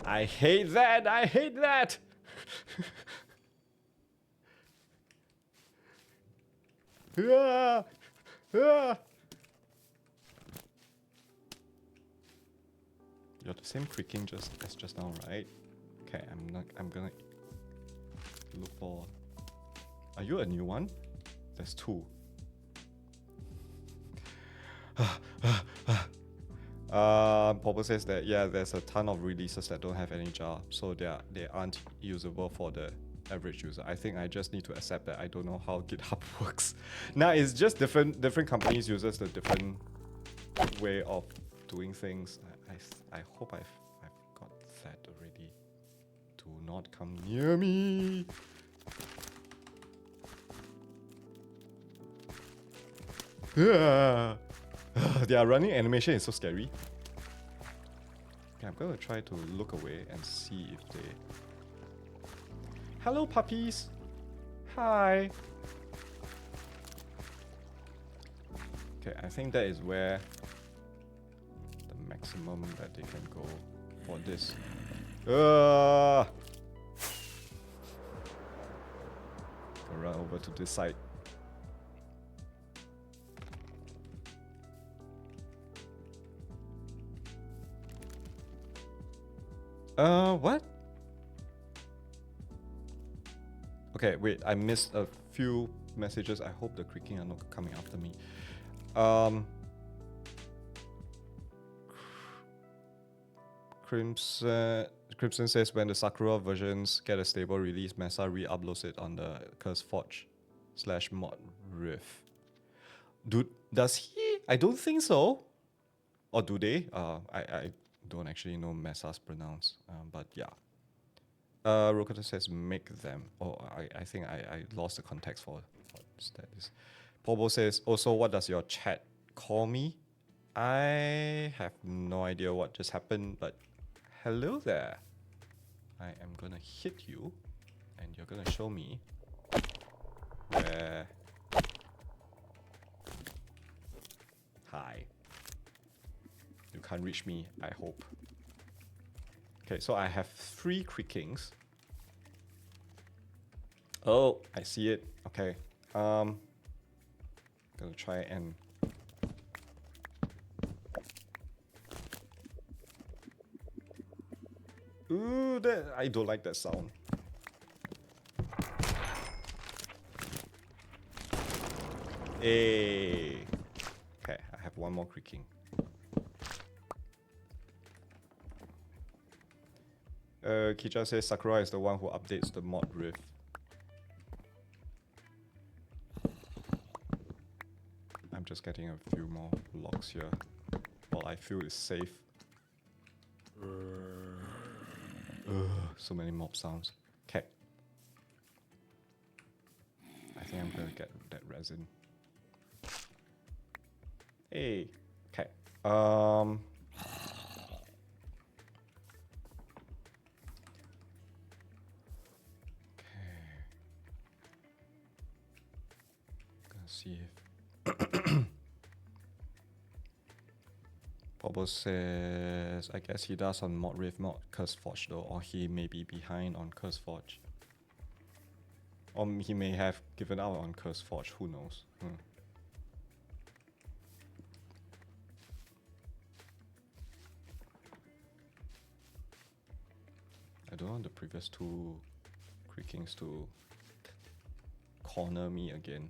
I hate that! I hate that! Same creaking as just now, right? Okay, I'm gonna look for... Are you a new one? There's 2. Popper says that, yeah, there's a ton of releases that don't have any jar, so they aren't usable for the average user. I think I just need to accept that I don't know how GitHub works. Now it's just different companies uses the different way of doing things. I hope I've got that already. Do not come near me. Their running animation is so scary. Okay, I'm gonna try to look away and see if they... Hello puppies! Hi! Okay, I think that is where the maximum that they can go for this. I'll run over to this side. What? Okay, wait, I missed a few messages. I hope the creaking are not coming after me. Crimson says when the Sakura versions get a stable release, Mesa re-uploads it on the CurseForge/mod riff. Does he? I don't think so. Or do they? I don't actually know Mesa's pronounce. But yeah. Rokata says make them. Oh, I think I lost the context for this. Pobo says, also, what does your chat call me? I have no idea what just happened, but hello there. I am gonna hit you, and you're gonna show me where... Hi. You can't reach me, I hope. Okay, so I have 3 creakings. Oh, I see it. Okay. Gonna try and... Ooh, I don't like that sound. Hey. Okay, I have 1 more creaking. Kija says Sakura is the one who updates the mod riff. I'm just getting a few more logs here. Well, I feel it's safe. So many mob sounds. Okay. I think I'm gonna get that resin. Hey. Okay. Okay. Gonna see if Bobo says, I guess he does on mod riff, not CurseForge though, or he may be behind on CurseForge. Or he may have given out on CurseForge, who knows. I don't want the previous 2 creakings to corner me again.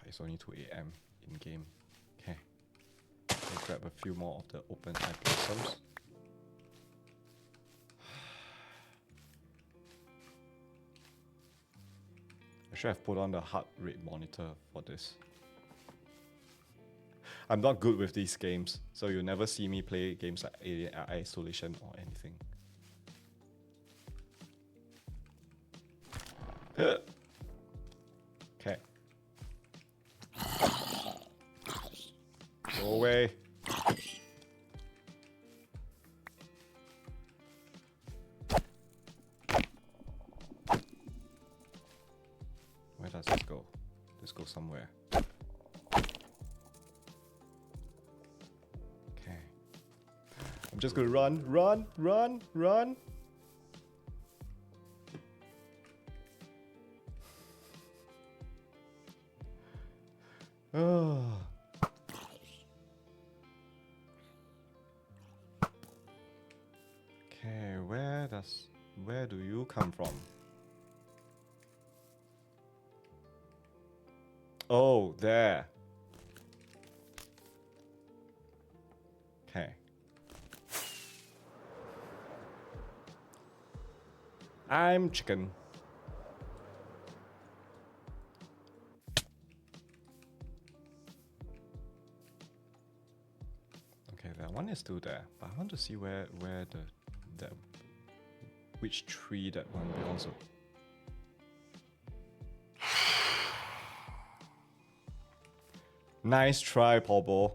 It's only 2 AM in game. Okay. Let's grab a few more of the open eye blossoms. I should have put on the heart rate monitor for this. I'm not good with these games, so you'll never see me play games like Isolation or anything. Okay. Go away. Where does this go? This goes somewhere. Okay. I'm just gonna run. Oh. Where do you come from? Oh, there. Okay. I'm chicken. Okay, that one is still there, but I want to see where the which tree that one belongs to. Nice try, Pobo.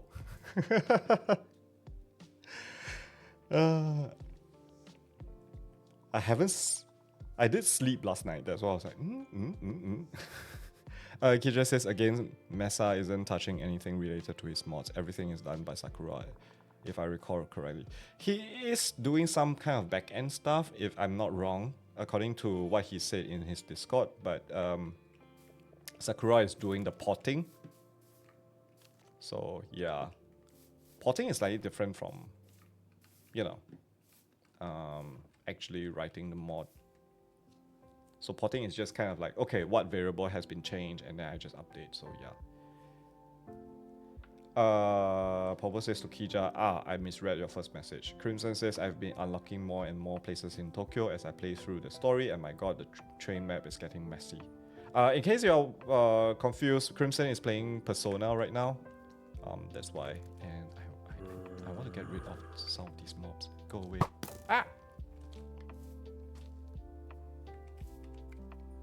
I did sleep last night. That's why I was like, Kija says again, Mesa isn't touching anything related to his mods. Everything is done by Sakura, if I recall correctly. He is doing some kind of back-end stuff, if I'm not wrong, according to what he said in his Discord. But Sakura is doing the porting. So yeah, porting is slightly different from, you know, actually writing the mod. So porting is just kind of like, okay, what variable has been changed, and then I just update. So yeah. Popo says to Kija, I misread your first message. Crimson says, I've been unlocking more and more places in Tokyo as I play through the story, and my god, the train map is getting messy. In case you're confused, Crimson is playing Persona right now. That's why. And I want to get rid of some of these mobs. Go away. Ah!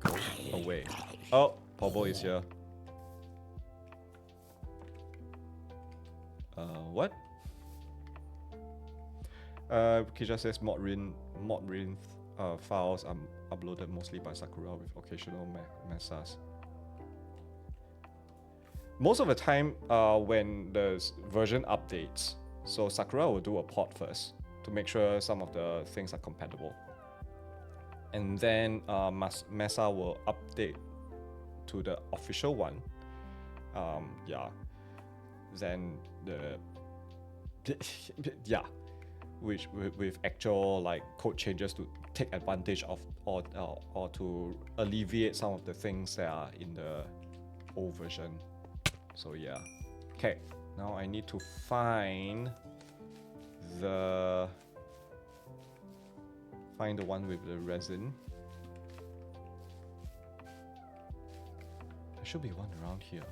Go away. Oh, Pobo is here. What? Kisha says mod files are uploaded mostly by Sakura with occasional mesas. Most of the time, when the version updates, so Sakura will do a port first to make sure some of the things are compatible. And then Mesa will update to the official one. Yeah. Then yeah, which with actual like code changes to take advantage of or to alleviate some of the things that are in the old version. So yeah. Okay, now I need to find the one with the resin. There should be one around here.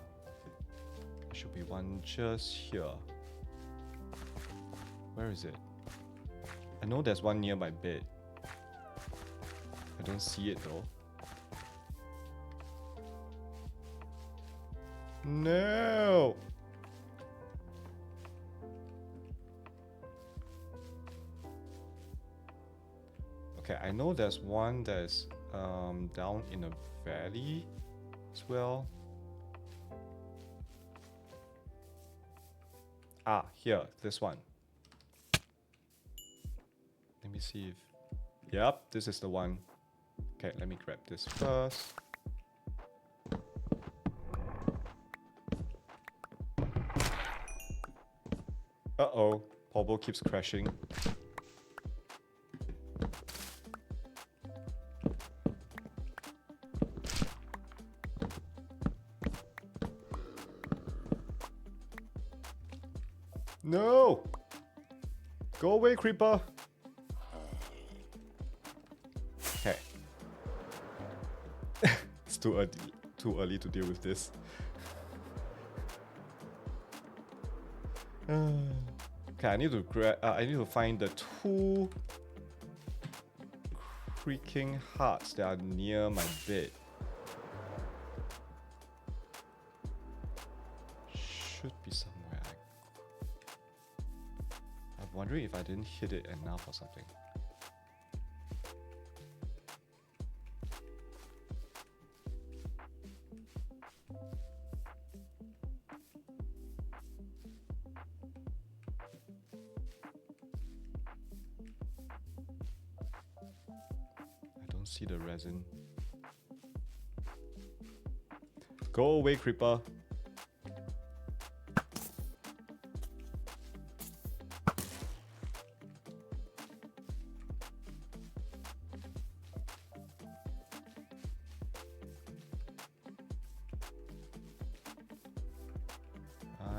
There should be one just here. Where is it? I know there's one near my bed. I don't see it though. No! Okay, I know there's one that's down in a valley as well. Ah, here, this one. Let me see if... Yep, this is the one. Okay, let me grab this first. Uh-oh, Pobo keeps crashing. No! Go away, creeper! Okay. It's too early to deal with this. Okay, I need to find the two creaking hearts that are near my bed. Should be somewhere. I'm wondering if I didn't hit it enough or something. See the resin. Go away, creeper.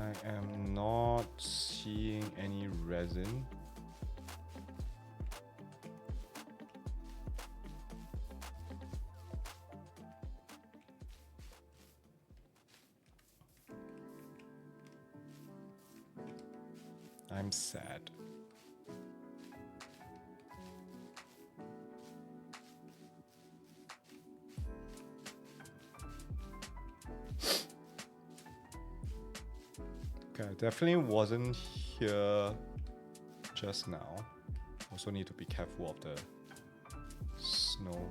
I am not seeing any resin. I'm sad. Okay, I definitely wasn't here just now. Also need to be careful of the snow.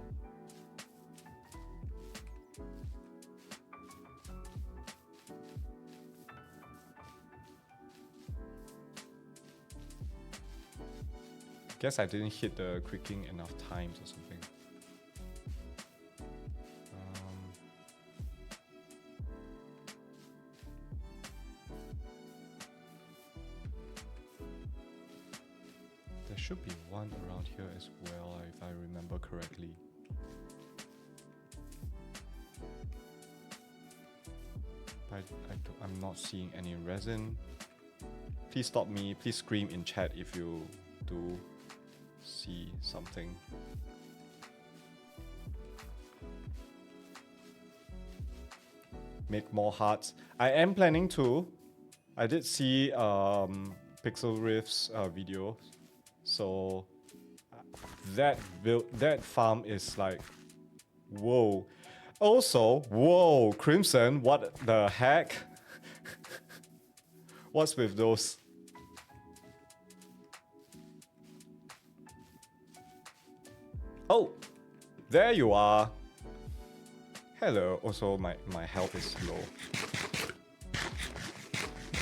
Guess I didn't hit the creaking enough times or something. There should be one around here as well, if I remember correctly. But I'm not seeing any resin. Please stop me. Please scream in chat if you do see something. Make more hearts. I am planning to. I did see Pixel Rift's video, so that farm is like, whoa. Also, whoa, Crimson, what the heck? What's with those? Oh, there you are. Hello. Also, my health is low.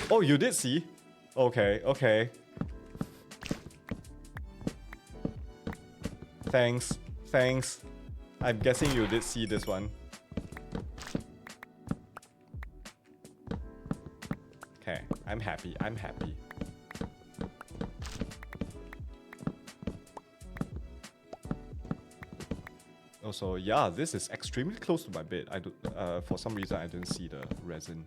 Oh, you did see? Okay, okay. Thanks, thanks. I'm guessing you did see this one. Okay, I'm happy, I'm happy. Also, yeah, this is extremely close to my bed. I do, for some reason, I didn't see the resin.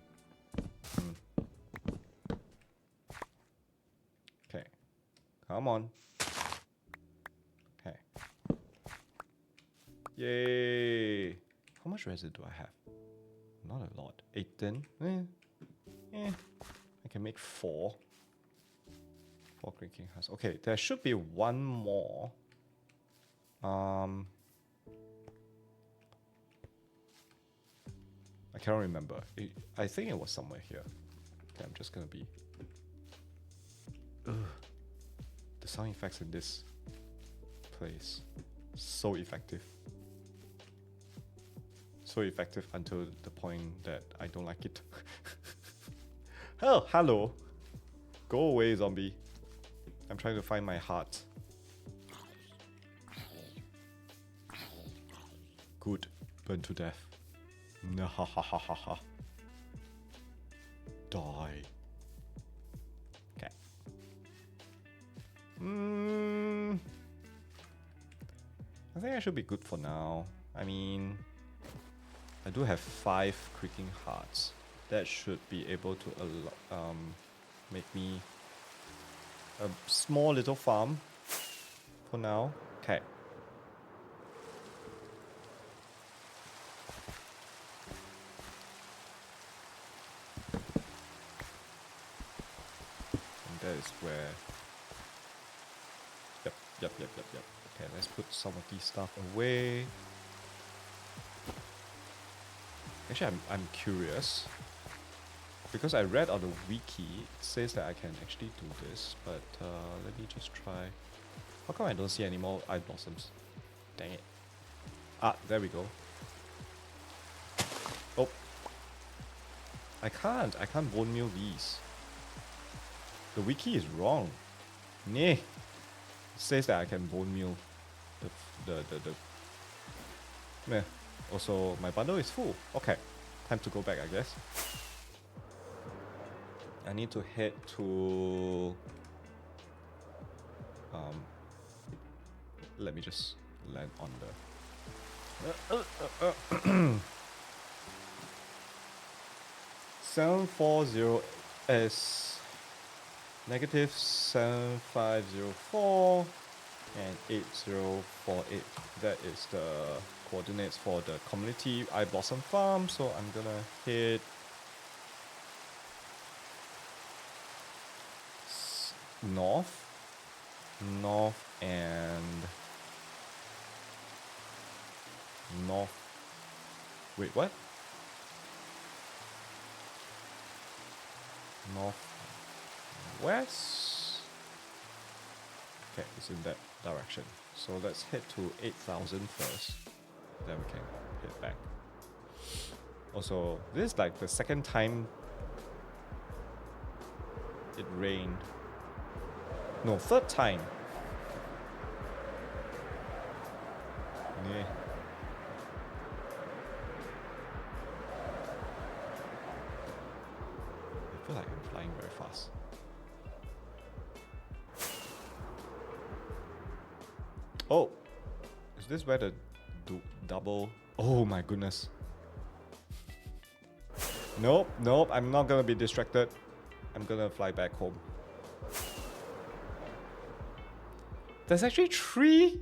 Okay, come on. Okay. Yay! How much resin do I have? Not a lot. 18. I can make 4. 4 creaking huts. Okay, there should be one more. I can't remember. I think it was somewhere here. Okay, I'm just gonna be... Ugh. The sound effects in this place. So effective. So effective until the point that I don't like it. Oh, hello. Go away, zombie. I'm trying to find my heart. Good. Burn to death. No, ha ha ha ha ha. Die. Okay. I think I should be good for now. I mean, I do have 5 creaking hearts. That should be able to make me a small little farm for now. Okay. That is where... Yep. Okay, let's put some of these stuff away. Actually, I'm curious. Because I read on the wiki, it says that I can actually do this. But let me just try. How come I don't see any more eye blossoms? Dang it. Ah, there we go. Oh. I can't bone meal these. The wiki is wrong. Nah. It says that I can bone meal the Meh. Also, my bundle is full. Okay. Time to go back, I guess. I need to head to... let me just land on the... 740 is -7504 and 8048. That is the coordinates for the community eye blossom farm. So I'm gonna hit north and north. Wait, what? Northwest. Okay, it's in that direction. So let's head to 8,000 first. Then we can head back. Also, this is like the second time it rained. No, third time. Yeah. I feel like I'm flying very fast. Oh! Is this where the double... Oh my goodness. Nope, nope, I'm not gonna be distracted. I'm gonna fly back home. There's actually three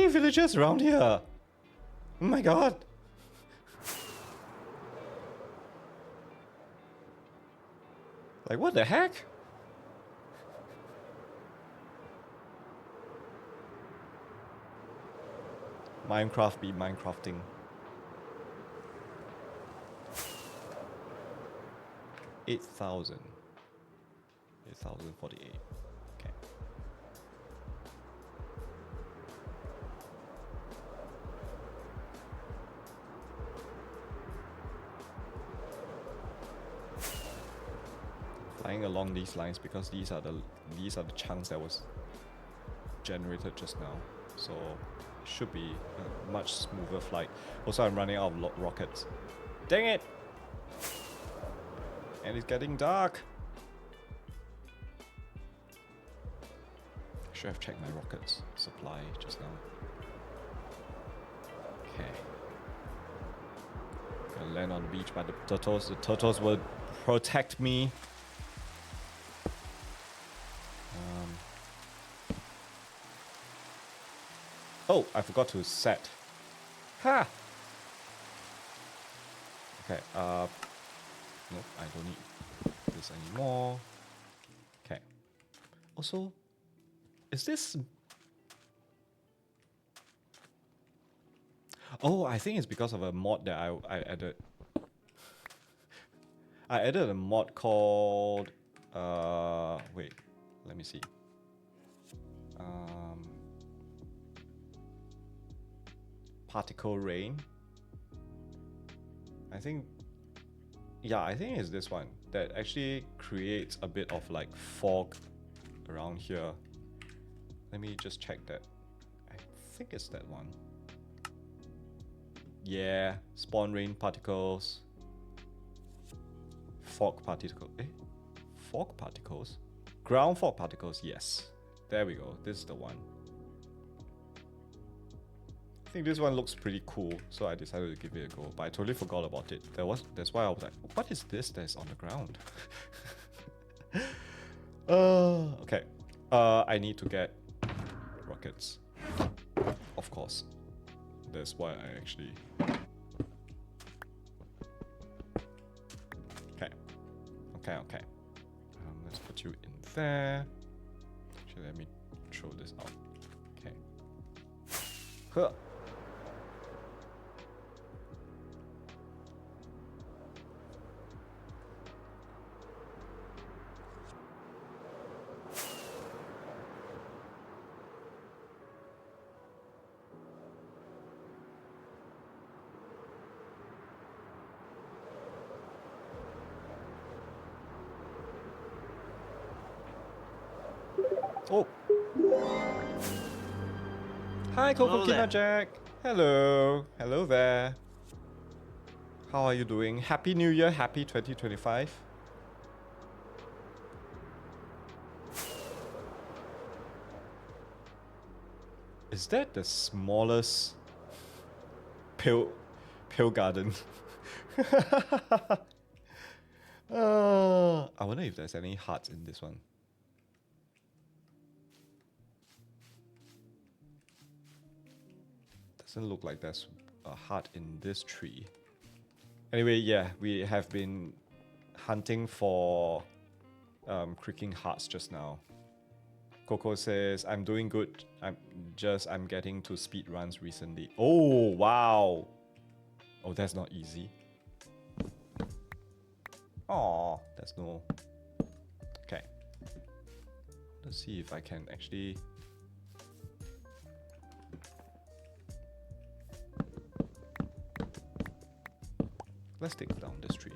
villages around here. Oh my god. Like, what the heck? Minecraft be Minecrafting. $8,048. Okay. Flying along these lines because these are the chunks that was generated just now. So it should be a much smoother flight. Also, I'm running out of rockets. Dang it! And it's getting dark. I should have checked my rockets supply just now. Okay. Gonna land on the beach by the turtles. The turtles will protect me. Oh, I forgot to set. Ha! Okay, nope, I don't need this anymore. Okay. Also, is this... Oh, I think it's because of a mod that I added. I added a mod called... wait, let me see. Particle rain. I think it's this one that actually creates a bit of like fog around here. Let me just check that. I think it's that one. Yeah, spawn rain particles. Fog particles. Fog particles? Ground fog particles, yes. There we go, this is the one. I think this one looks pretty cool, so I decided to give it a go, but I totally forgot about it. That's why I was like, what is this that's on the ground? Okay. I need to get rockets. Of course. That's why I actually... Okay. Let's put you in there. Actually, let me throw this out. Okay. Huh. Oh! Hi, Coco Kina Jack! Hello! Hello there! How are you doing? Happy New Year! Happy 2025! Is that the smallest pale garden? I wonder if there's any hearts in this one. Doesn't look like there's a heart in this tree. Anyway, yeah, we have been hunting for creaking hearts just now. Coco says, I'm doing good. I'm getting to speed runs recently. Oh, wow. Oh, that's not easy. Oh, that's no. Okay. Let's see if I can actually. Let's take down this tree.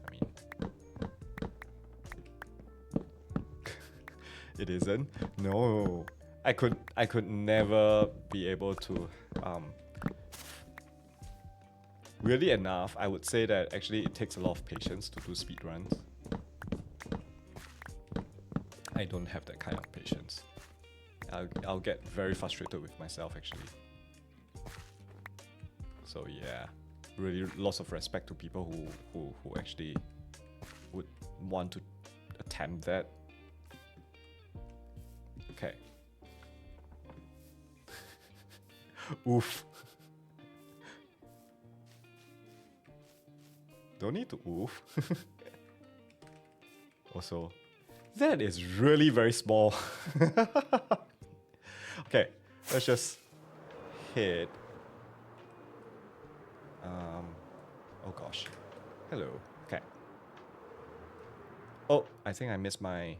I mean, it isn't. No, I could never be able to. Really enough, I would say that actually it takes a lot of patience to do speedruns. I don't have that kind of patience. I'll get very frustrated with myself actually. So yeah, really lots of respect to people who actually would want to attempt that. Okay. Oof. Don't need to oof. Also, that is really very small. Okay, let's just hit. Oh gosh. Hello. Okay. Oh, I think I missed my.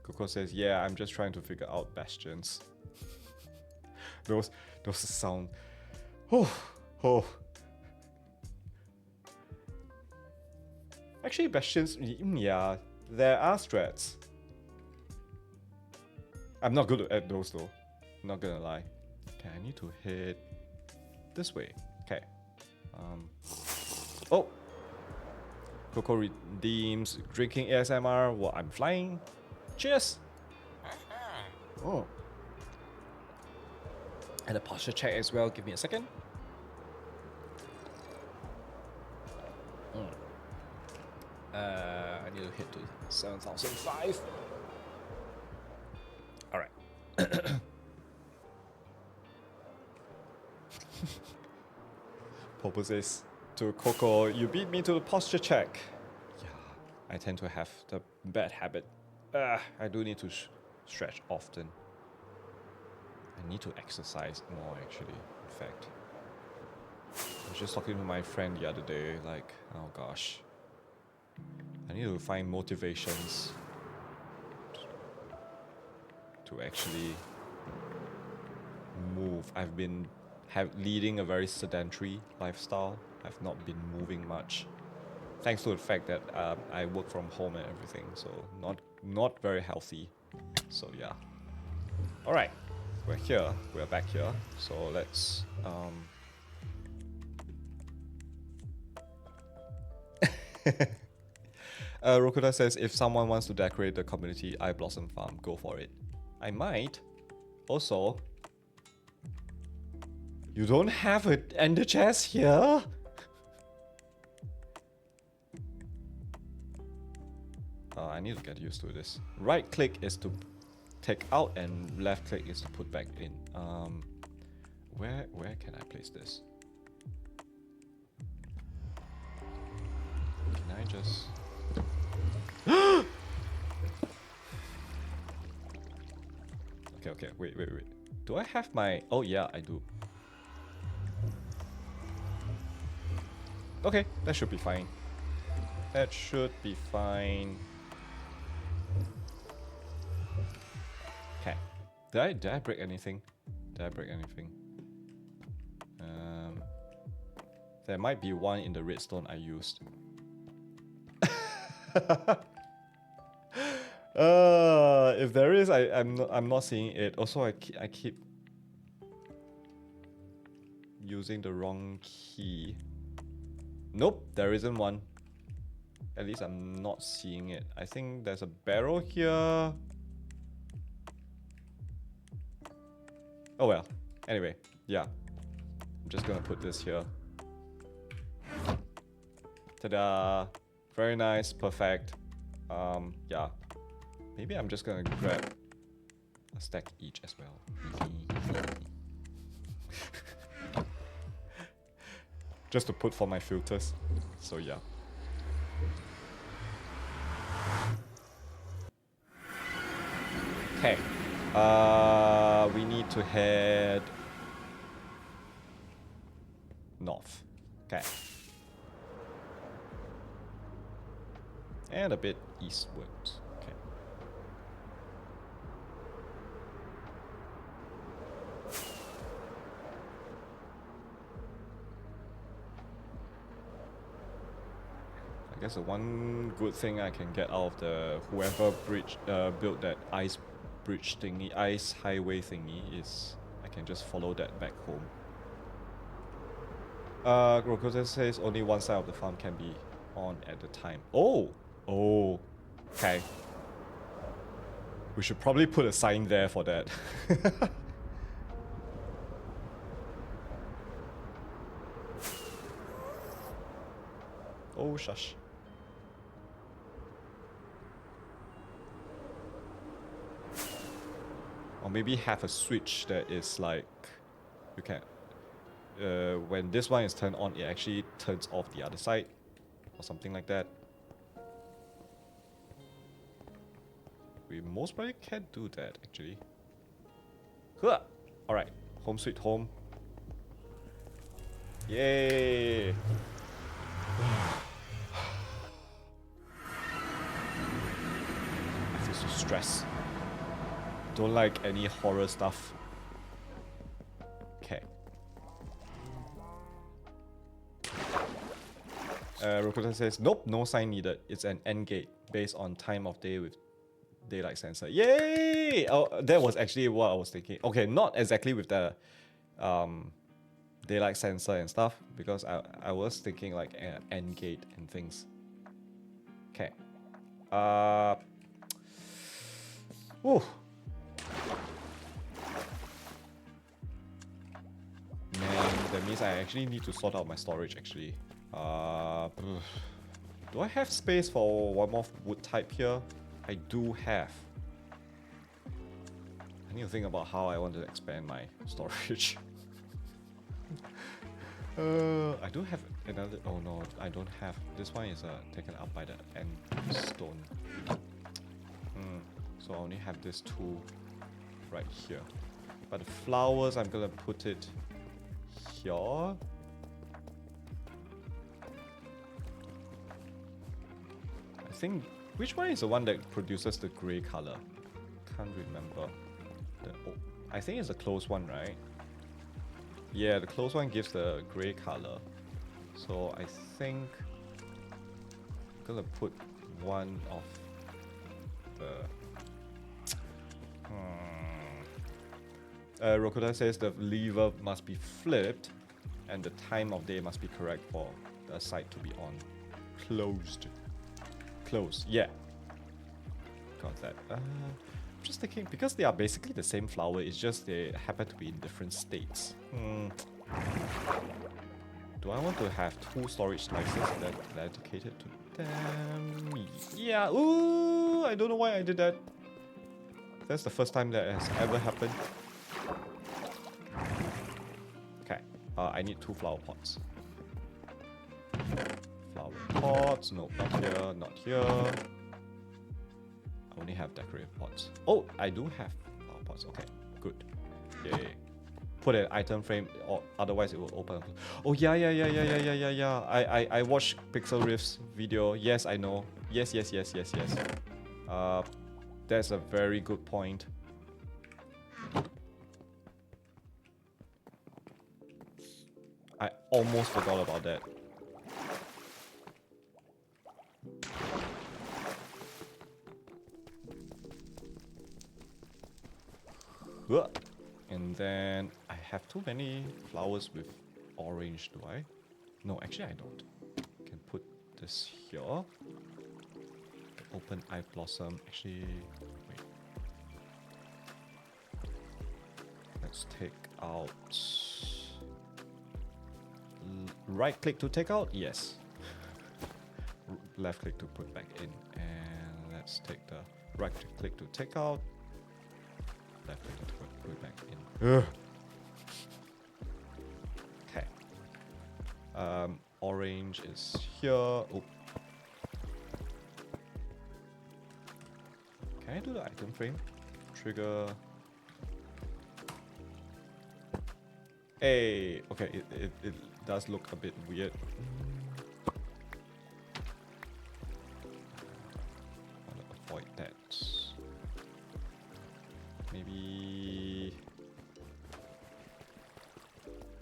Coco says, yeah, I'm just trying to figure out bastions. Those sound. Oh. Actually, bastions, yeah, there are strats. I'm not good at those though. Not gonna lie. Okay, I need to hit this way. Okay. Oh. Coco redeems drinking ASMR while I'm flying. Cheers. Oh. And a posture check as well. Give me a second. I need to hit to 7,005. All right. Popo says to Coco, you beat me to the posture check. Yeah, I tend to have the bad habit. I do need to stretch often. I need to exercise more actually, in fact. I was just talking to my friend the other day, like, oh gosh. I need to find motivations to actually move. I've been leading a very sedentary lifestyle. I've not been moving much. Thanks to the fact that I work from home and everything, so not very healthy. So yeah. All right. We're here. We're back here. So let's. Rokuta says, if someone wants to decorate the community Eye Blossom farm, go for it. I might. Also, you don't have an ender chest here? I need to get used to this. Right click is to take out and left click is to put back in. Where can I place this? Can I just... Okay, wait. Do I have my... Oh yeah, I do. Okay, that should be fine. That should be fine. Okay. Did I break anything? Did I break anything? There might be one in the redstone I used. If there is, I'm not seeing it. Also, I keep using the wrong key. Nope, there isn't one. At least I'm not seeing it. I think there's a barrel here. Oh well. Anyway, yeah. I'm just gonna put this here. Ta-da! Very nice, perfect. Yeah. Maybe I'm just gonna grab a stack each as well. Just to put for my filters. So yeah. Okay. We need to head north. Okay. And a bit eastwards. Okay. I guess the one good thing I can get out of the whoever built that ice bridge thingy, ice highway thingy, is I can just follow that back home. Rokosa says only one side of the farm can be on at the time. Oh! Oh. Okay. We should probably put a sign there for that. Oh, shush. Or maybe have a switch that is like, you can, when this one is turned on, it actually turns off the other side, or something like that. We most probably can't do that, actually. Alright, home sweet home. Yay! I feel so stressed. Don't like any horror stuff. Okay. Rokuta says, nope, no sign needed. It's an end gate based on time of day with daylight sensor. Yay! Oh, that was actually what I was thinking. Okay, not exactly with the daylight sensor and stuff, because I was thinking like an end gate and things. Okay. Ooh. Man, that means I actually need to sort out my storage actually. Do I have space for one more wood type here? I do have. I need to think about how I want to expand my storage. I do have another. Oh no, I don't have. This one is taken up by the end stone. So I only have this two right here. But the flowers, I'm gonna put it here. I think, which one is the one that produces the grey color? Can't remember. I think it's the closed one, right? Yeah, the closed one gives the grey color. So I think I'm gonna put one of the... Rokuta says the lever must be flipped and the time of day must be correct for the site to be on. Closed. Closed, yeah. Got that. I'm just thinking, because they are basically the same flower, it's just they happen to be in different states. Do I want to have two storage slices that are dedicated to them? Yeah, ooh, I don't know why I did that. That's the first time that has ever happened. Okay, I need two flower pots. Flower pots, no, not here, not here. I only have decorative pots. Oh, I do have flower pots, okay, good. Yay. Put an item frame, or otherwise it will open. Oh yeah. I watched Pixel Rift's video. Yes, I know. Yes. That's a very good point. I almost forgot about that. And then I have too many flowers with orange, do I? No, actually I don't. I can put this here. Open eye blossom. Actually, wait. Let's take out Right click to take out? Yes. Left click to put back in. And let's take the right click to take out. Left click to put it back in. Ugh. Okay. Orange is here. Oh. Can I do the item frame? Trigger. Hey, okay, it does look a bit weird. I'll avoid that. Maybe...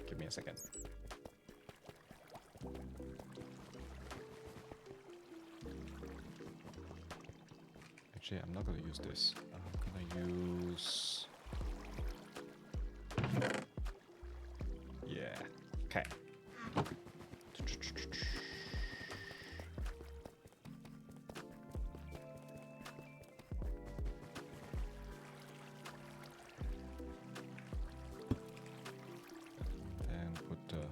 Give me a second. Actually, I'm not going to use this. I'm going to use... Yeah. Okay. Then put the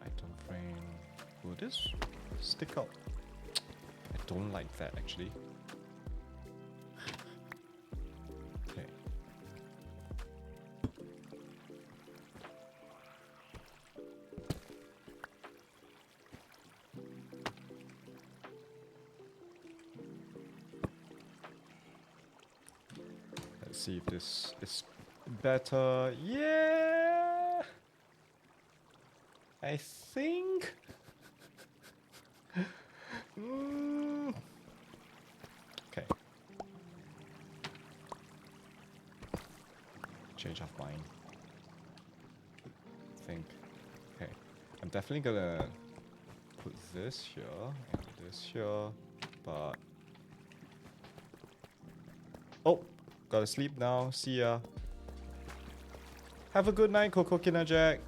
item frame. Will this stick out? I don't like that actually. Okay. Let's see if this is better. Yeah, I think. Okay. Change of mind. Think. Okay. I'm definitely gonna put this here and this here, but oh, gotta sleep now. See ya. Have a good night, Coco Kinajak.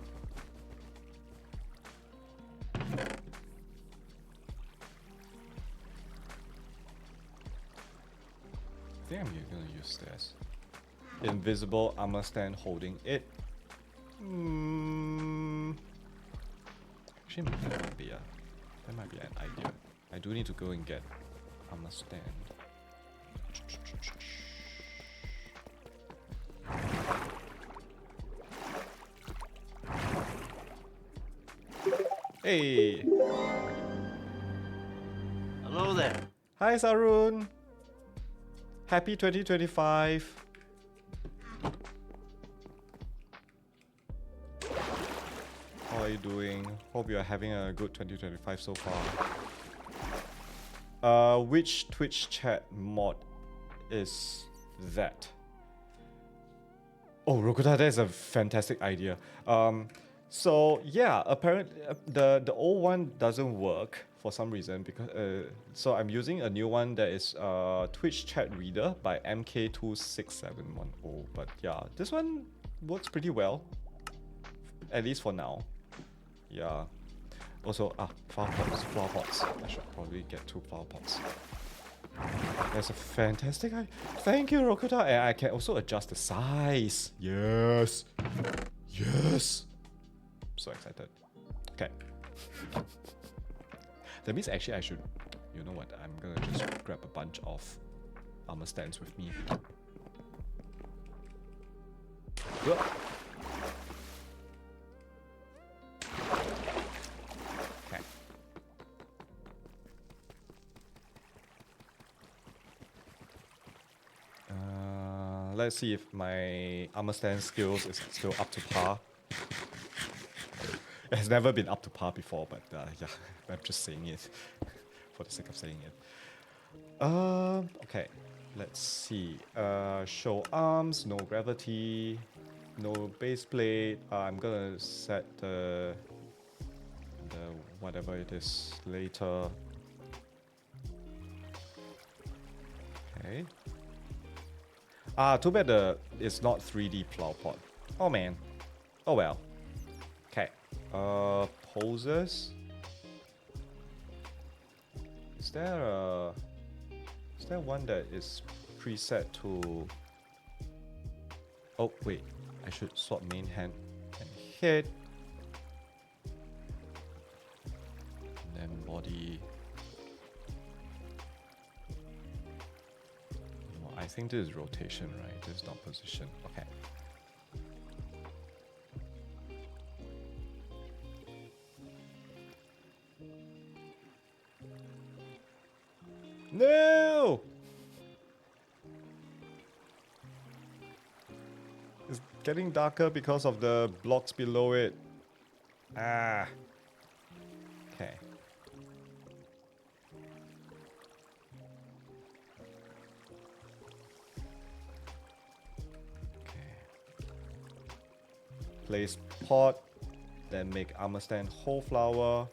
I think I'm gonna use this. Invisible armor stand holding it. Actually, that might be an idea. I do need to go and get armor stand. Hey! Hello there. Hi, Sarun! Happy 2025! How are you doing? Hope you are having a good 2025 so far. Which Twitch chat mod is that? Oh, Rokuta, that is a fantastic idea. So yeah, apparently the old one doesn't work for some reason because so I'm using a new one that is Twitch chat reader by MK26710. But yeah, this one works pretty well, at least for now. Yeah. Also, flower pots. I should probably get 2 flower pots. That's a fantastic idea. Thank you, Rokuta. And I can also adjust the size. Yes. Yes. So excited. Okay. That means actually I should, you know what, I'm gonna just grab a bunch of armor stands with me. Okay. Let's see if my armor stand skills is still up to par. It has never been up to par before, but yeah, I'm just saying it for the sake of saying it. Okay, let's see. Show arms, no gravity, no base plate. I'm gonna set the whatever it is later. Okay. Too bad it's not 3D plow pot. Oh man. Oh well. Okay. Poses. Is there one that is preset to... Oh wait, I should swap main hand and hit. then body. No, I think this is rotation, right? This is not position. Okay. No! It's getting darker because of the blocks below it. Ah. Okay. Place pot, then make armor stand whole flower.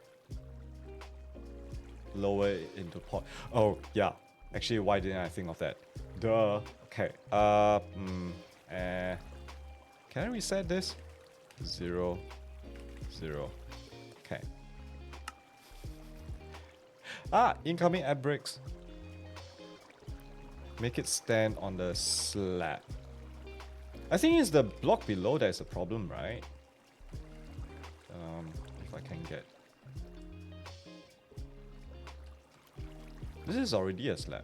Lower it into pot. Oh yeah, actually, why didn't I think of that? Duh. Okay. Can I reset this? 0, 0. Okay. Ah, incoming app bricks. Make it stand on the slab. I think it's the block below that is a problem, right? If I can get. This is already a slab.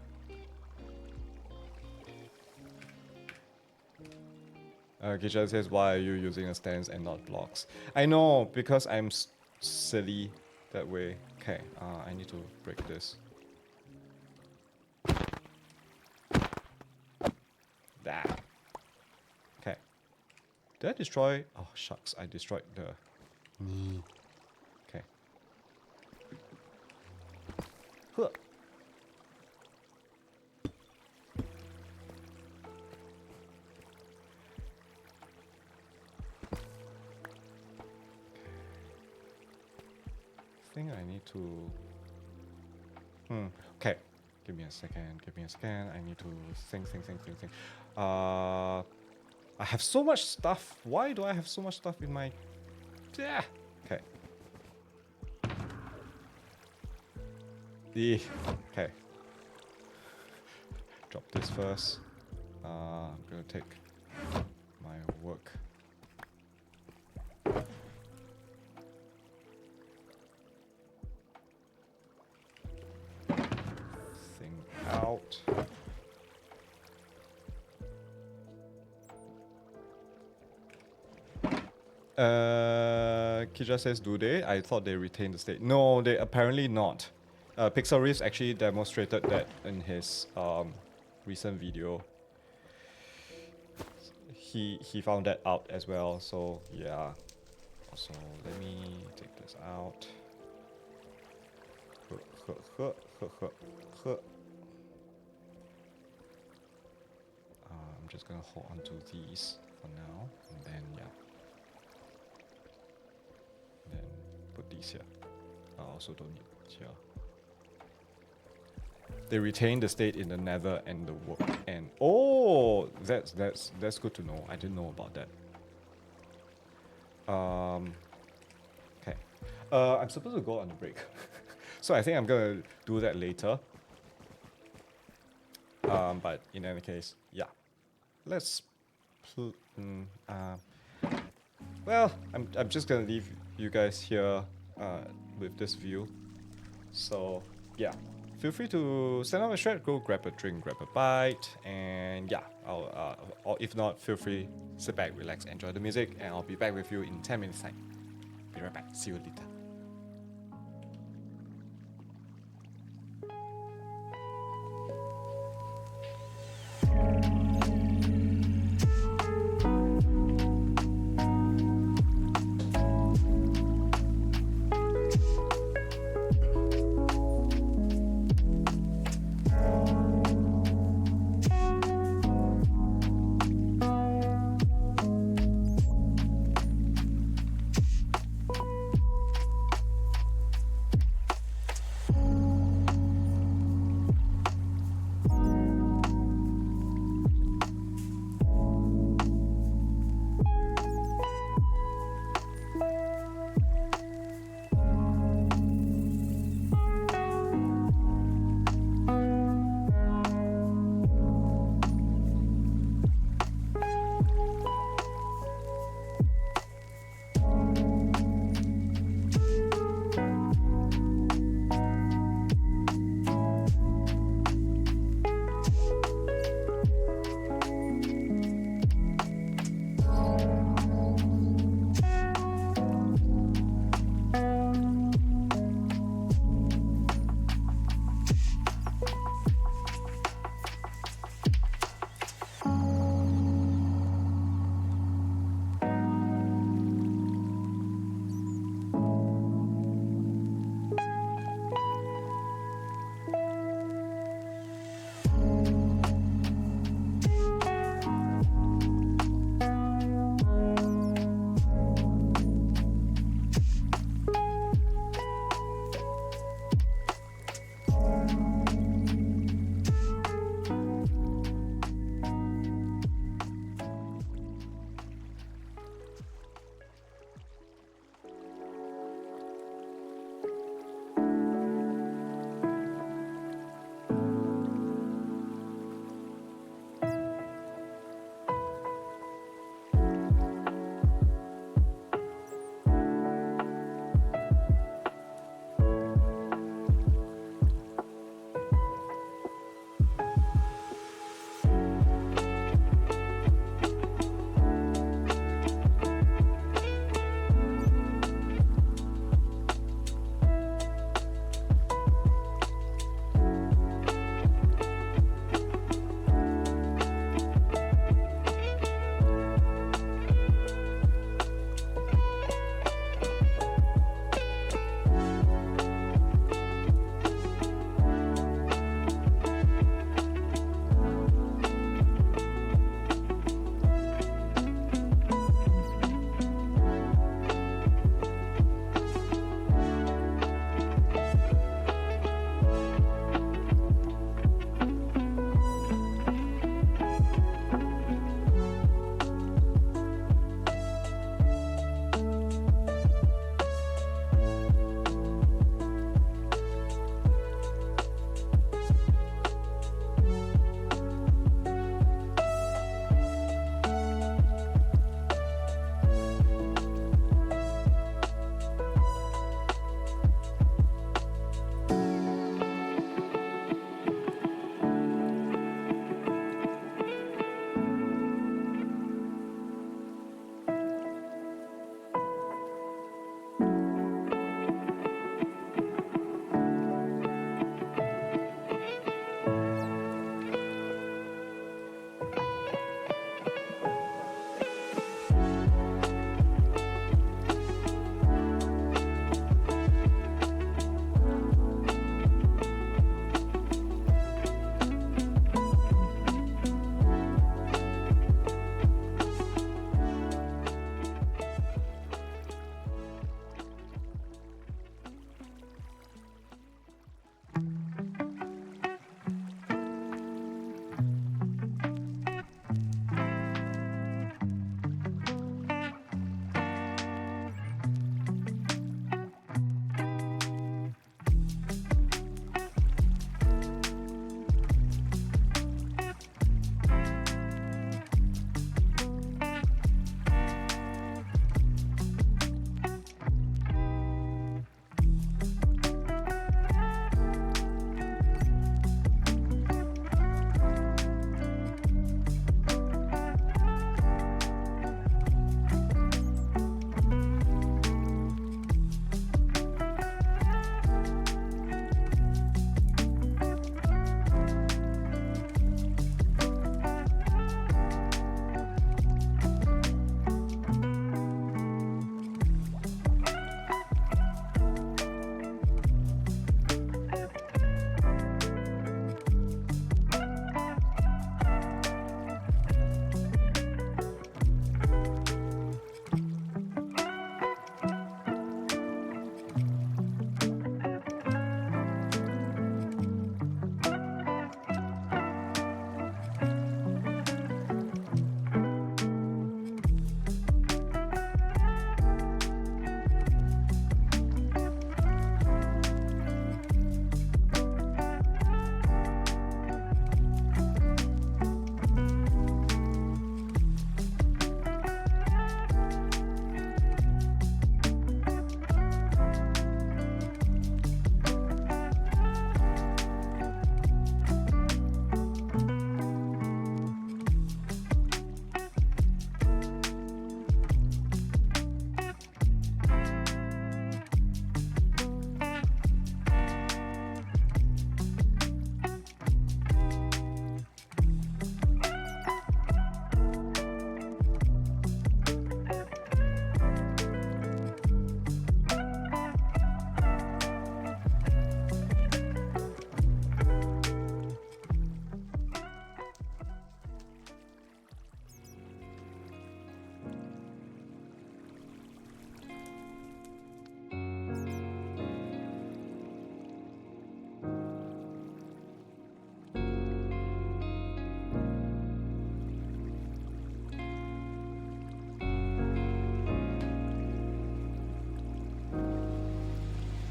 Kisha says, why are you using a stance and not blocks? I know, because I'm silly that way. Okay, I need to break this. That. Okay. Did I destroy? Oh, shucks, I destroyed the... Okay. Huh. I think I need to... Okay. Give me a second. I need to think. I have so much stuff. Why do I have so much stuff in my... Yeah. Okay. Okay. Drop this first. I'm gonna take my work. Thing out. Kija says, do they? I thought they retained the state. No, they apparently not. Pixel Reefs actually demonstrated that in his recent video. He found that out as well, so yeah. So let me take this out. I'm just gonna hold on to these for now, and then yeah. Then put these here. I also don't need here. They retain the state in the nether and the work. And oh, that's good to know. I didn't know about that. Okay. I'm supposed to go on a break, so I think I'm gonna do that later. But in any case, yeah. Let's. Well, I'm just gonna leave you guys here with this view. So yeah. Feel free to send out a shred, go grab a drink, grab a bite, and yeah, or if not, feel free, sit back, relax, enjoy the music, and I'll be back with you in 10 minutes time. Be right back, see you later.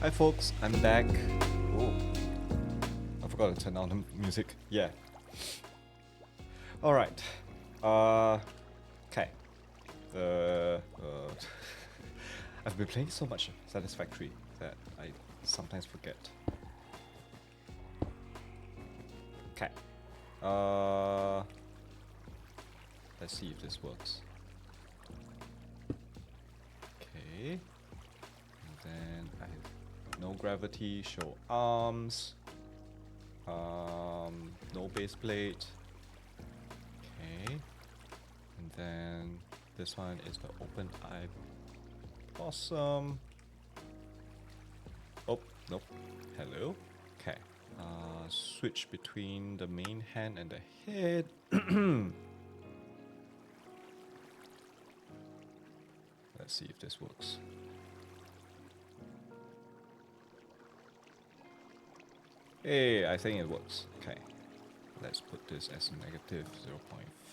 Hi folks, I'm back. Oh, I forgot to turn on the music. Yeah. All right. Okay. I've been playing so much Satisfactory that I sometimes forget. Okay. Let's see if this works. Okay. And then I have no gravity, show arms. No base plate. Okay. And then this one is the open eye blossom. Oh, nope. Hello. Okay. Switch between the main hand and the head. Let's see if this works. Hey, I think it works. Okay. Let's put this as negative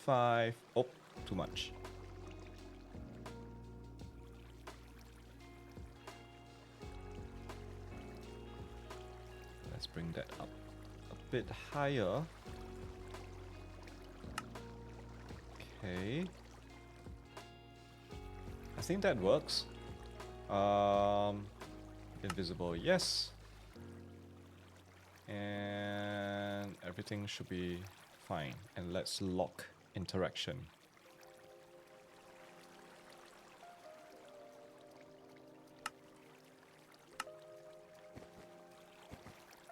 0.5. Oh, too much. Let's bring that up a bit higher. Okay. I think that works. Invisible, yes. And everything should be fine. And let's lock interaction.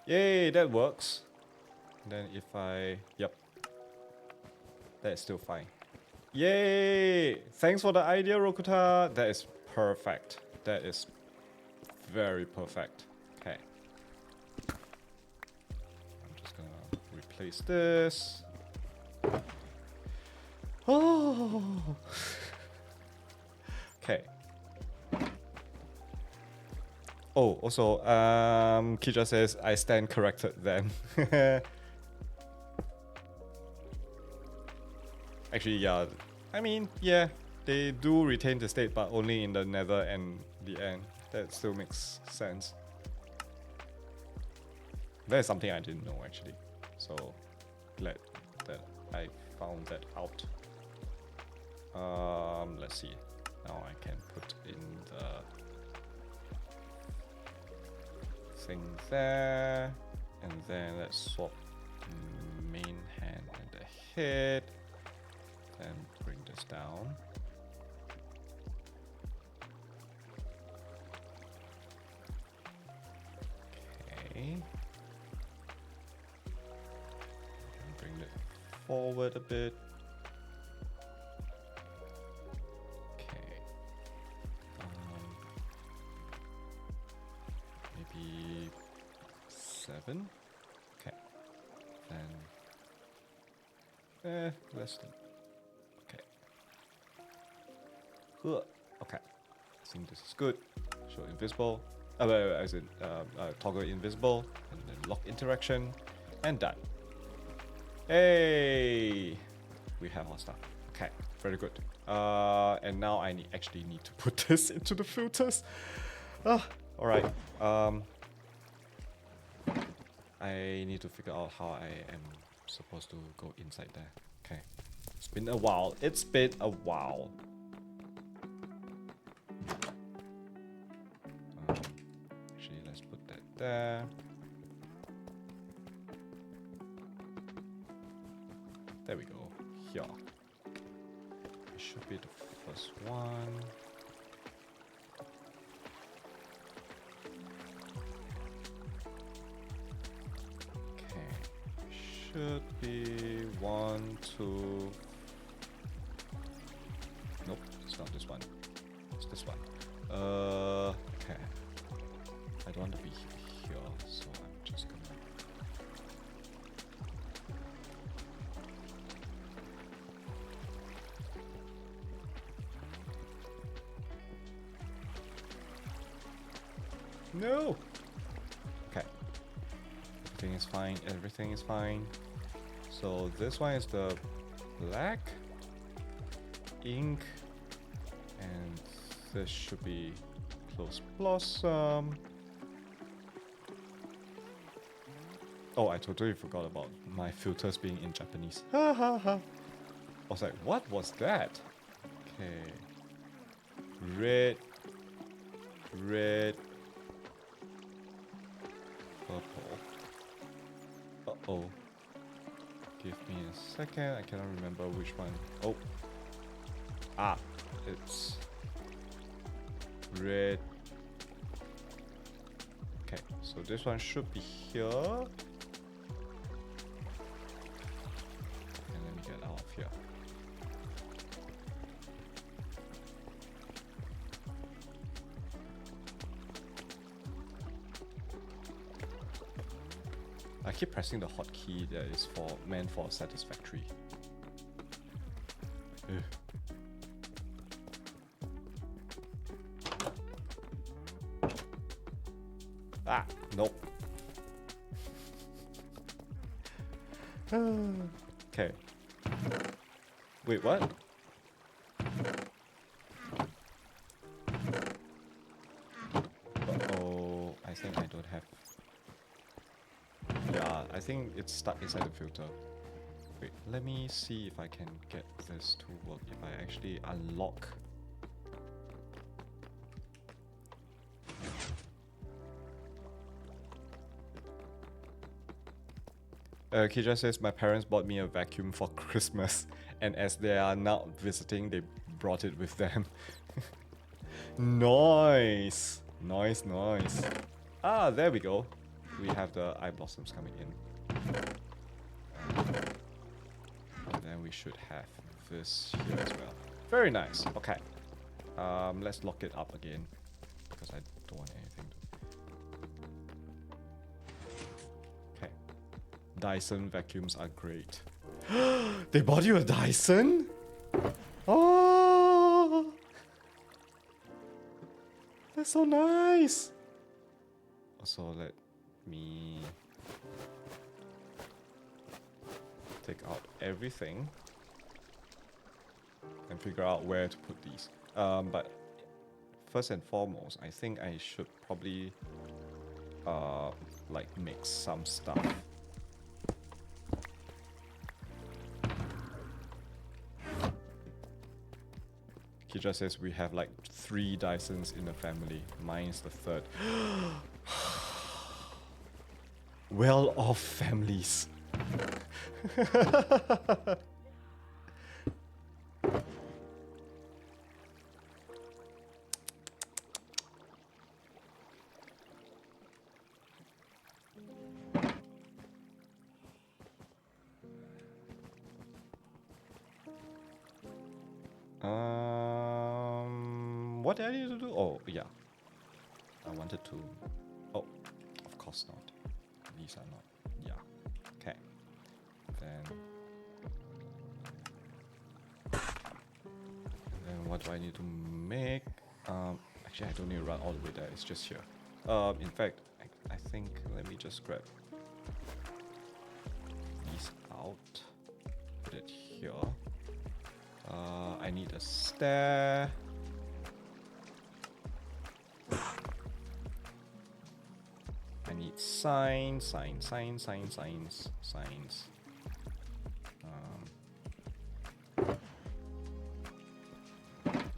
Yay, that works. And then if I... Yep. That's still fine. Yay! Thanks for the idea, Rokuta. That is perfect. That is very perfect. Okay. I'm just gonna replace this. Oh! Okay. Oh, also, Kija says, I stand corrected then. Actually, yeah. I mean, yeah, they do retain the state, but only in the nether and the end. That still makes sense. That is something I didn't know, actually. So, glad that I found that out. Let's see. Now I can put in the thing there. And then let's swap main hand and the head. Then bring this down. Okay. Bring it forward a bit. Okay. Maybe 7. Okay. Then less than. Okay, I think this is good. Show invisible. As in toggle invisible, and then lock interaction, and done. Hey, we have our stuff. Okay, very good. And now I actually need to put this into the filters. All right. I need to figure out how I am supposed to go inside there. Okay, it's been a while. It's been a while. Actually, let's put that there. There we go. Here. It should be the first one. Okay. Should be 1, 2. Nope, it's not this one. It's this one. Okay. I don't want to be here, so I'm just gonna... No! Okay. Everything is fine, everything is fine. So this one is the black ink, and this should be close blossom. Oh, I totally forgot about my filters being in Japanese. Ha ha ha. I was like, what was that? Okay. Red. Red. Purple. Uh-oh. Give me a second. I cannot remember which one. Oh. Ah. It's red. Okay, so this one should be here. And let me get out of here. I keep pressing the hotkey that is meant for satisfactory. Ugh. Ah, nope. Okay. Wait, what? Uh-oh, I think I don't have... Yeah, I think it's stuck inside the filter. Wait, let me see if I can get this to work if I actually unlock. Kija says, my parents bought me a vacuum for Christmas, and as they are now visiting, they brought it with them. Nice! Nice, nice. Ah, there we go. We have the eye blossoms coming in. And then we should have this here as well. Very nice. Okay. Let's lock it up again, because I don't want anything to... Dyson vacuums are great. They bought you a Dyson? Oh, that's so nice. Also, let me take out everything and figure out where to put these. But first and foremost, I think I should probably like mix some stuff. Kija says we have like 3 Dysons in the family. Mine's the 3rd. Well-off families. What did I need to do? Oh, yeah. I wanted to... Oh, of course not. These are not... Yeah. Okay. Then what do I need to make? Actually, I don't need to run all the way there. It's just here. In fact, I think... Let me just grab these out. Put it here. I need a stair. I need signs.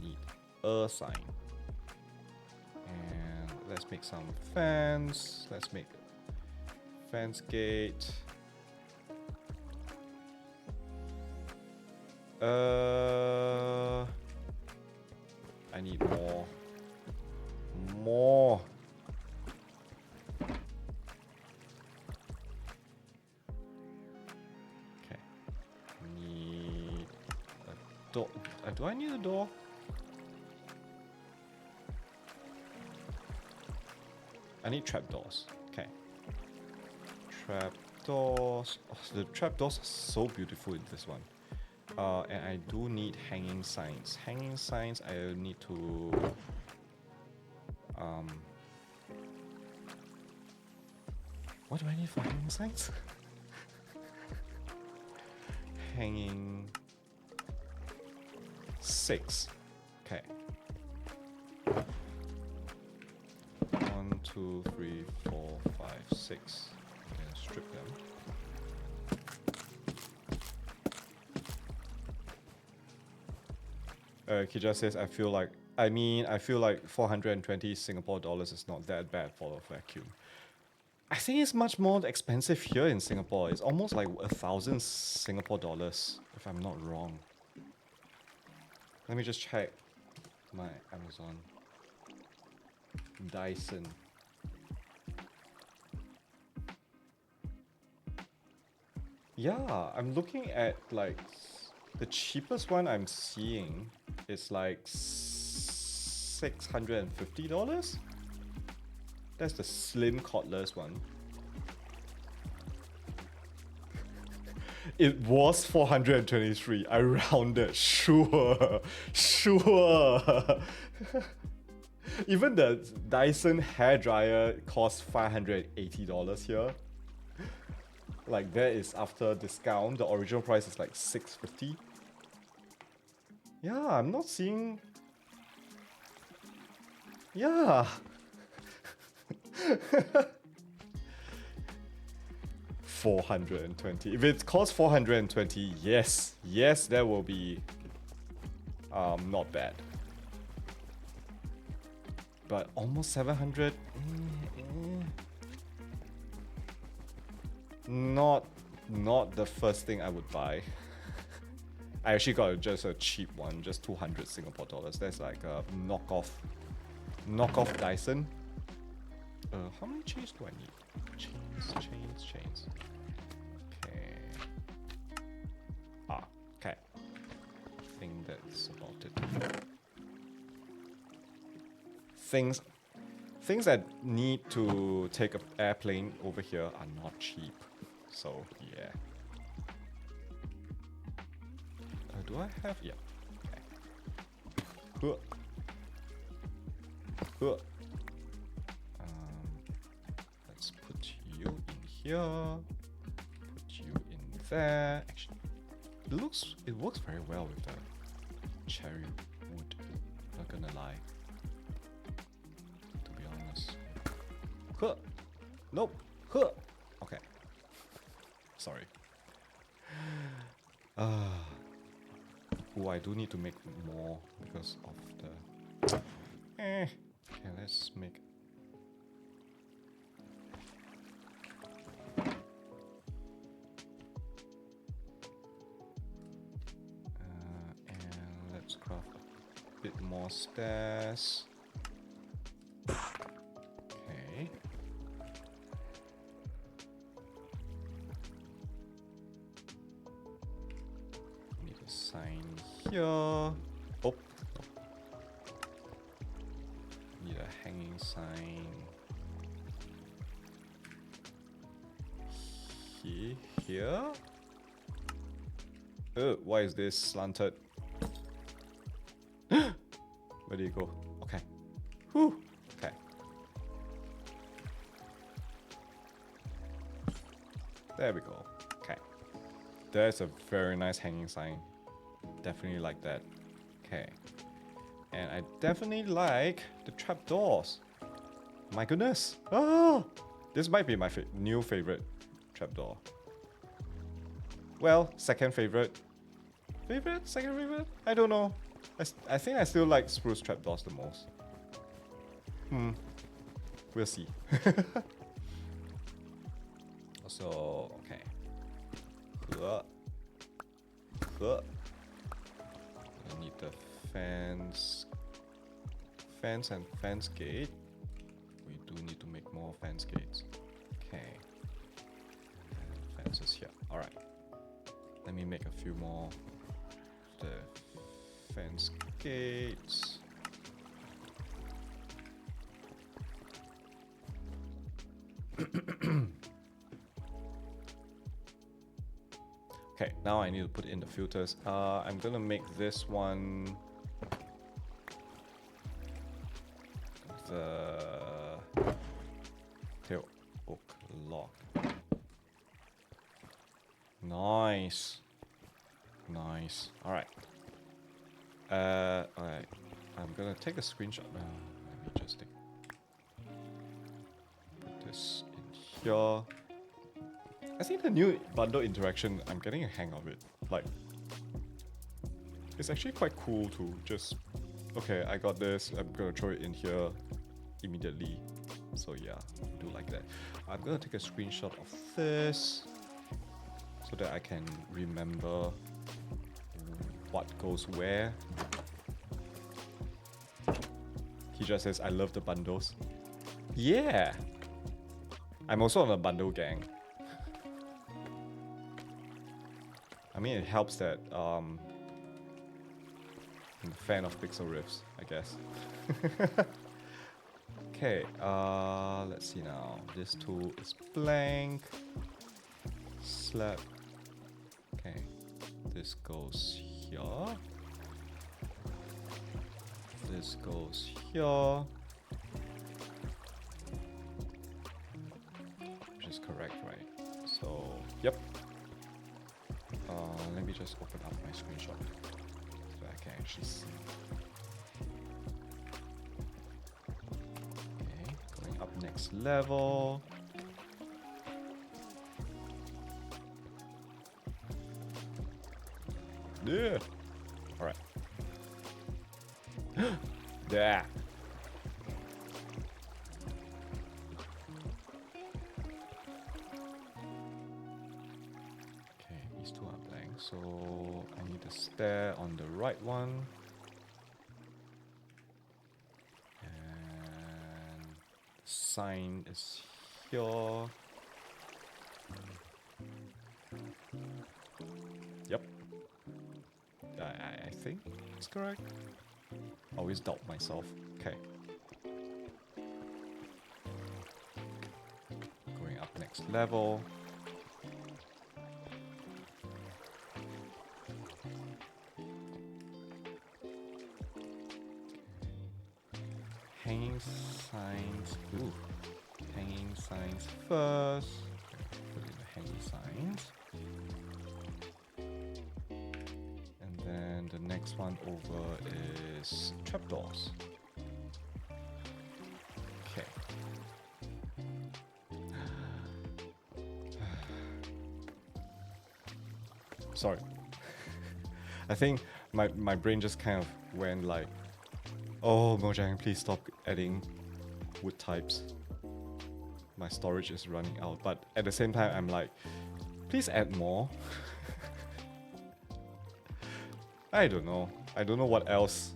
Need a sign. And let's make some fence. Let's make fence gate. I need more. More. Okay. Need a door. Do I need a door? I need trapdoors. Okay. Trapdoors. Oh, the trapdoors are so beautiful in this one. And I do need hanging signs. Hanging signs, I need to... what do I need for hanging signs? Hanging... 6. Okay. 1, 2, 3, 4, 5, 6. I'm gonna strip them. Kija says, I feel like 420 Singapore dollars is not that bad for a vacuum. I think it's much more expensive here in Singapore. It's almost like 1,000 Singapore dollars, if I'm not wrong. Let me just check my Amazon. Dyson. Yeah, I'm looking at like the cheapest one I'm seeing is like $650. That's the slim cordless one. It was 423. I rounded. Sure. Even the Dyson hairdryer costs $580 here. Like that is after discount. The original price is like $650. Yeah, I'm not seeing. Yeah. 420. If it costs 420, yes, that will be not bad. But almost 700. Not the first thing I would buy. I actually got just a cheap one, just 200 Singapore dollars. That's like a knockoff Dyson. How many chains do I need? Chains. Okay. Okay. I think that's about it. Things that need to take an airplane over here are not cheap. So, yeah. Do I have? Yeah. Okay. Let's put you in here. Put you in there. Actually, it works very well with the cherry wood. Not gonna lie. To be honest. Nope. Okay. Sorry. I do need to make more because of the. Okay, let's make. And let's craft a bit more stairs. Okay. Need a sign here. Oh. Need a hanging sign. Here? Oh, why is this slanted? Where do you go? Okay. Whew. Okay. There we go. Okay. There's a very nice hanging sign. Definitely like that. Okay. And I definitely like the trapdoors. My goodness. Oh! This might be my new favorite trapdoor. Well, second favorite. Second favorite? I don't know. I think I still like spruce trapdoors the most. We'll see. So, okay. I need the fence and fence gate. We do need to make more fence gates. Okay. And fences here. Alright. Let me make a few more of the fence gates. Okay, now I need to put in the filters. I'm gonna make this one the tail oak log. Nice. Alright. Alright. I'm gonna take a screenshot. Let me just put this in here. I think the new bundle interaction, I'm getting a hang of it. Like, It's actually quite cool to just, okay, I got this, I'm gonna throw it in here immediately. So yeah, do like that. I'm gonna take a screenshot of this so that I can remember what goes where. He just says, I love the bundles. Yeah! I'm also on a bundle gang. I mean, it helps that I'm a fan of pixel riffs, I guess. Okay, let's see now. This tool is blank. Slap. Okay, this goes here. This goes here. Which is correct, right? So, yep. Let me just open up my screenshot so I can actually see. Okay, going up next level. Yeah. All right. Yeah. Okay, these two are blank, so I need a stair on the right one. And the sign is here. Yep. I think it's correct. Always doubt myself. Okay. Going up next level. Hanging signs. Ooh. Hanging signs first. Put in the hanging signs. And then the next one over is trapdoors. Okay. Sorry. I think my brain just kind of went like, oh Mojang, please stop adding wood types. My storage is running out. But at the same time, I'm like, please add more. I don't know. I don't know what else.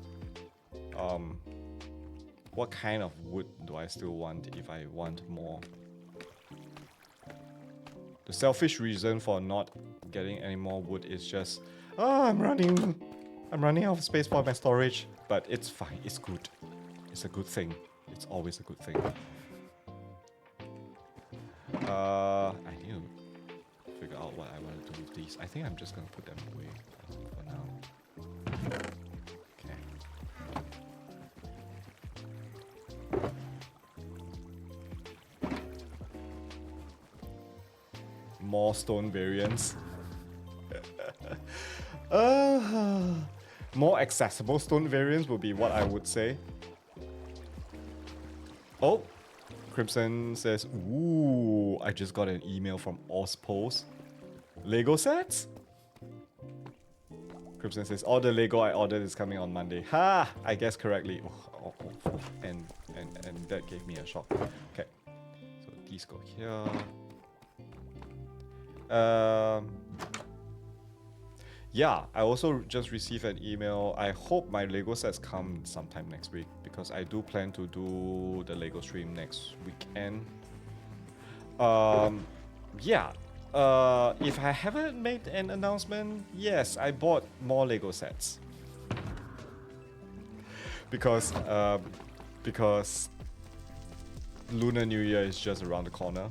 What kind of wood do I still want if I want more? The selfish reason for not getting any more wood is just, oh, I'm running out of space for my storage. But it's fine. It's good. It's a good thing. It's always a good thing. I need to figure out what I want to do with these. I think I'm just gonna put them away for now. Okay. More stone variants. More accessible stone variants would be what I would say. Oh, Crimson says, ooh, I just got an email from Ozpose. Lego sets? Crimson says, all the Lego I ordered is coming on Monday. Ha! I guessed correctly. And that gave me a shock. Okay. So these go here. Yeah, I also just received an email. I hope my Lego sets come sometime next week because I do plan to do the Lego stream next weekend. Yeah. If I haven't made an announcement, yes, I bought more Lego sets. Because Lunar New Year is just around the corner.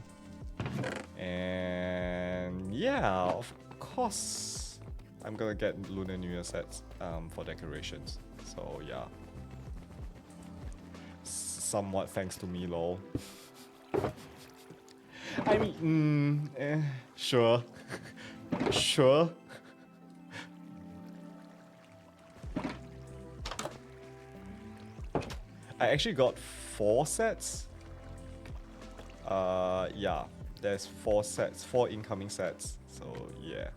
And yeah, of course, I'm gonna get Lunar New Year sets for decorations. So yeah. Somewhat thanks to me, lol. I mean, sure. Sure. I actually got 4 sets. Yeah, there's 4 sets, 4 incoming sets. So yeah.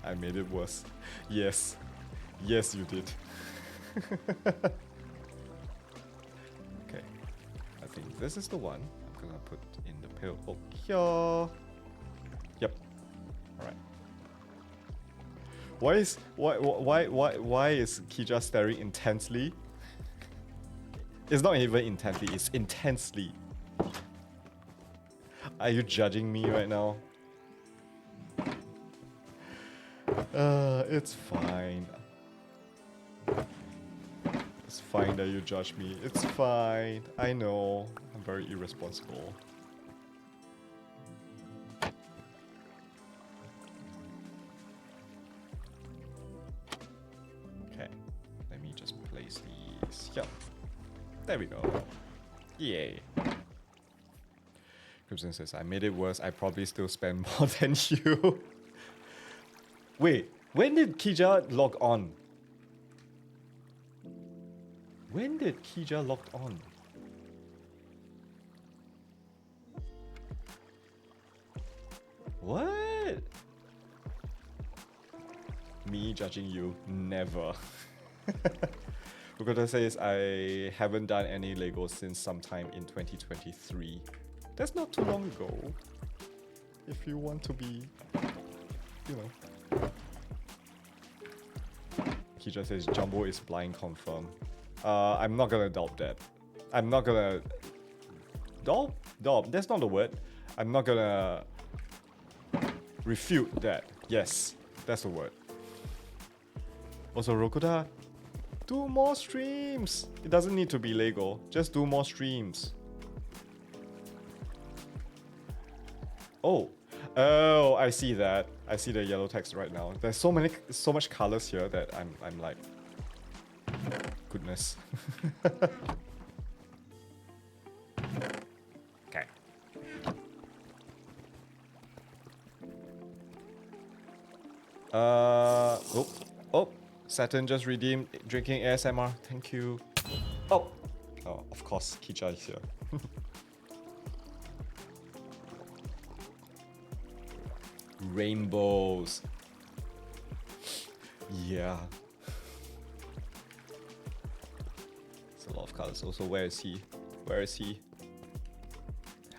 I made it worse. Yes. Yes, you did. Okay. I think this is the one. I'm gonna put in the pill. Oh, here. Yep. Alright. Why is Kija staring intensely? It's not even intensely, it's intensely. Are you judging me right now? It's fine. It's fine that you judge me. It's fine. I know. I'm very irresponsible. Okay. Let me just place these. Yep. There we go. Yay. Crimson says, I made it worse. I probably still spend more than you. Wait, when did Kija log on? When did Kija log on? What? Me judging you? Never. Rukota says, I haven't done any Lego since sometime in 2023. That's not too long ago. If you want to be, you know. Kija says, Jumbo is blind confirm. I'm not gonna doubt that. I'm not gonna... Doubt? That's not the word. I'm not gonna refute that. Yes, that's the word. Also, Rokuda, do more streams. It doesn't need to be Lego. Just do more streams. Oh, I see that. I see the yellow text right now. There's so much colors here that I'm like, goodness. Okay. Oh, Saturn just redeemed drinking ASMR. Thank you. Oh, of course, Kija is here. Rainbows. Yeah. It's a lot of colors. Also, where is he? Where is he?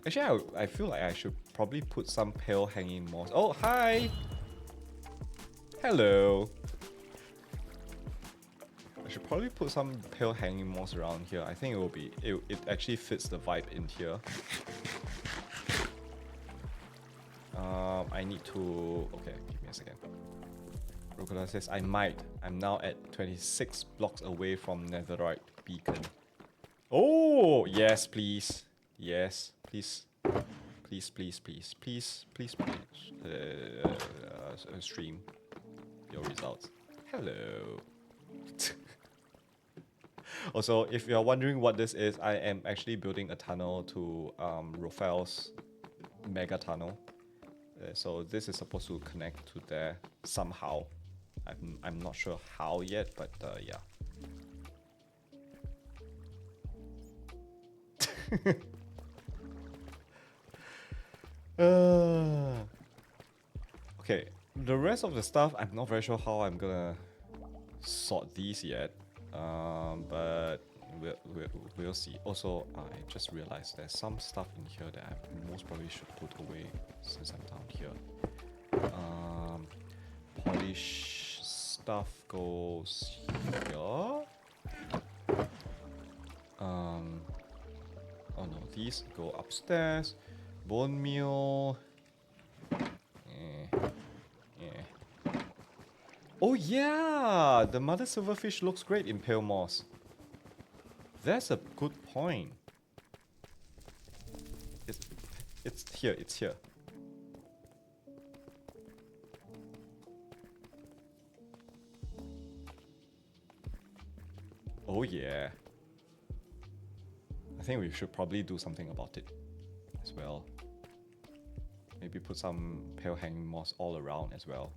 Actually, I feel like I should probably put some pale hanging moss. Oh, hi! Hello. I should probably put some pale hanging moss around here. I think it will be... It actually fits the vibe in here. I need to... Okay, give me a second. Rokola says, I might. I'm now at 26 blocks away from Netherite Beacon. Oh, yes, please. Yes, please. Please, please, please. Please, please, please. Stream your results. Hello. Also, if you're wondering what this is, I am actually building a tunnel to Raphael's mega tunnel. So this is supposed to connect to there somehow. I'm not sure how yet, but yeah. Okay, the rest of the stuff, I'm not very sure how I'm gonna sort these yet. But we'll see. Also, I just realized there's some stuff in here that I most probably should put away since I'm down here. Polish stuff goes here. Oh no, these go upstairs. Bone meal. Oh yeah, the mother silverfish looks great in pale moss. That's a good point. It's here, it's here. Oh yeah. I think we should probably do something about it as well. Maybe put some pale hanging moss all around as well.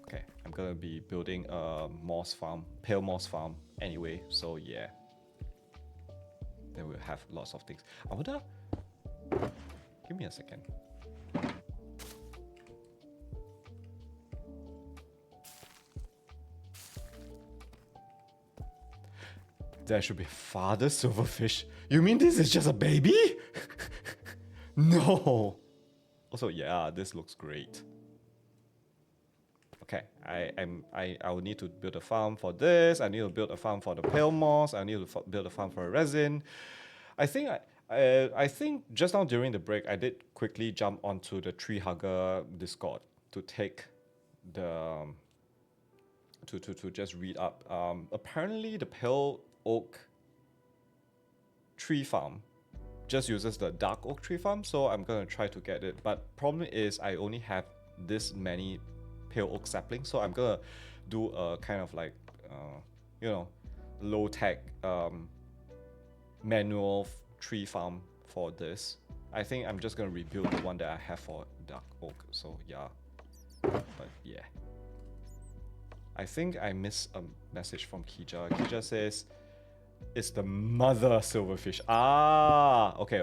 Okay, I'm gonna be building a moss farm, pale moss farm anyway, so yeah. Then we'll have lots of things. I wonder... Give me a second. There should be father silverfish. You mean this is just a baby? No. Also, yeah, this looks great. Okay, I will need to build a farm for this. I need to build a farm for the pale moss. I need to build a farm for a resin. I think just now during the break, I did quickly jump onto the Tree Hugger Discord to take the to just read up. Apparently, the pale oak tree farm just uses the dark oak tree farm, so I'm gonna try to get it. But problem is, I only have this many pale oak saplings, so I'm gonna do a kind of like you know, low tech manual tree farm for this. I think I'm just gonna rebuild the one that I have for dark oak. So yeah, but yeah, I think I missed a message from Kija. Kija says it's the mother silverfish. Ah, okay.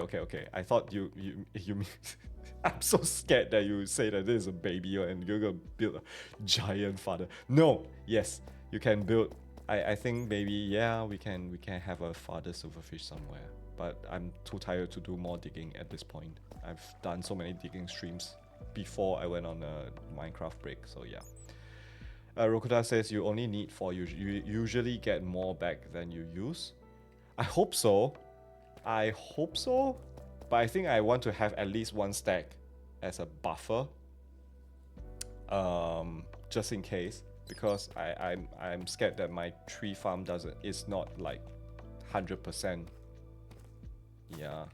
I thought you mean I'm so scared that you say that this is a baby and you're gonna build a giant father. No, yes, you can build. I think maybe, yeah, we can have a father silverfish somewhere. But I'm too tired to do more digging at this point. I've done so many digging streams before I went on a Minecraft break, so yeah. Rokuta says you only need 4. You usually get more back than you use. I hope so. But I think I want to have at least 1 stack as a buffer, just in case, because I'm scared that my tree farm is not like 100%. Yeah.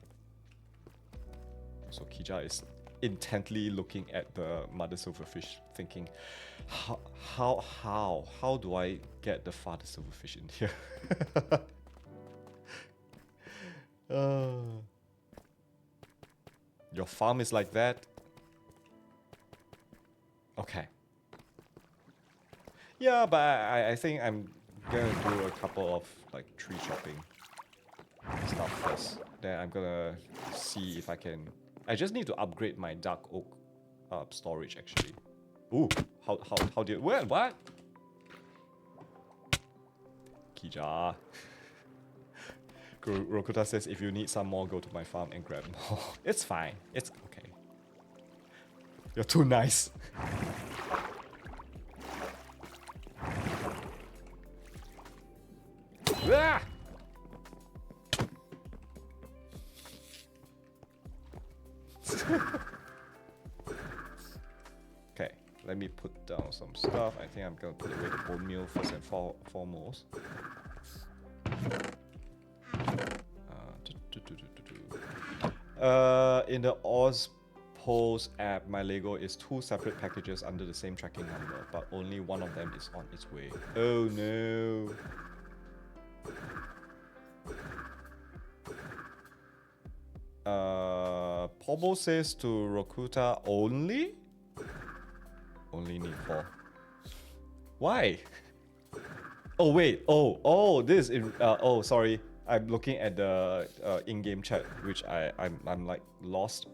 So Kija is intently looking at the mother silverfish, thinking, how do I get the father silverfish in here? Your farm is like that? Okay. Yeah, but I think I'm gonna do a couple of like tree chopping stuff first. Then I'm gonna see if I can. I just need to upgrade my dark oak storage actually. Ooh, how do you, what? Kija. Rokuta says if you need some more, go to my farm and grab more. It's fine. It's okay. You're too nice. Ah! Okay, let me put down some stuff. I think I'm gonna put away the bone meal first and foremost. In the Ozpose app, my Lego is 2 separate packages under the same tracking number, but only one of them is on its way. Oh no. Pobo says to Rokuta only need 4. Why? Oh wait, this is in, sorry, I'm looking at the in-game chat, which I'm like lost.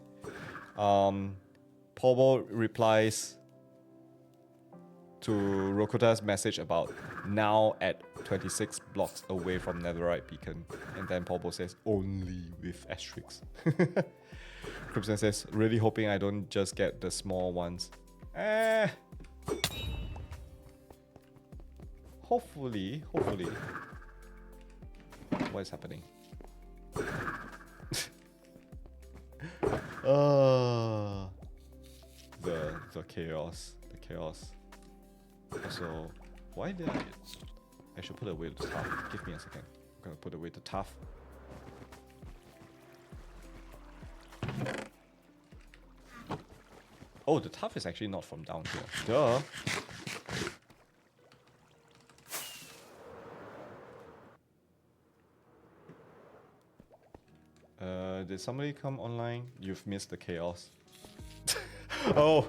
Pobo replies to Rokuta's message about now at 26 blocks away from Netherite Beacon, and then Pobo says only with asterisks. Crimson says really hoping I don't just get the small ones. Hopefully. What is happening? The chaos. Also, why did I should put away the tuff. Give me a second. I'm gonna put away the tuff. Oh, the tuff is actually not from down here. Duh. Did somebody come online? You've missed the chaos. Oh.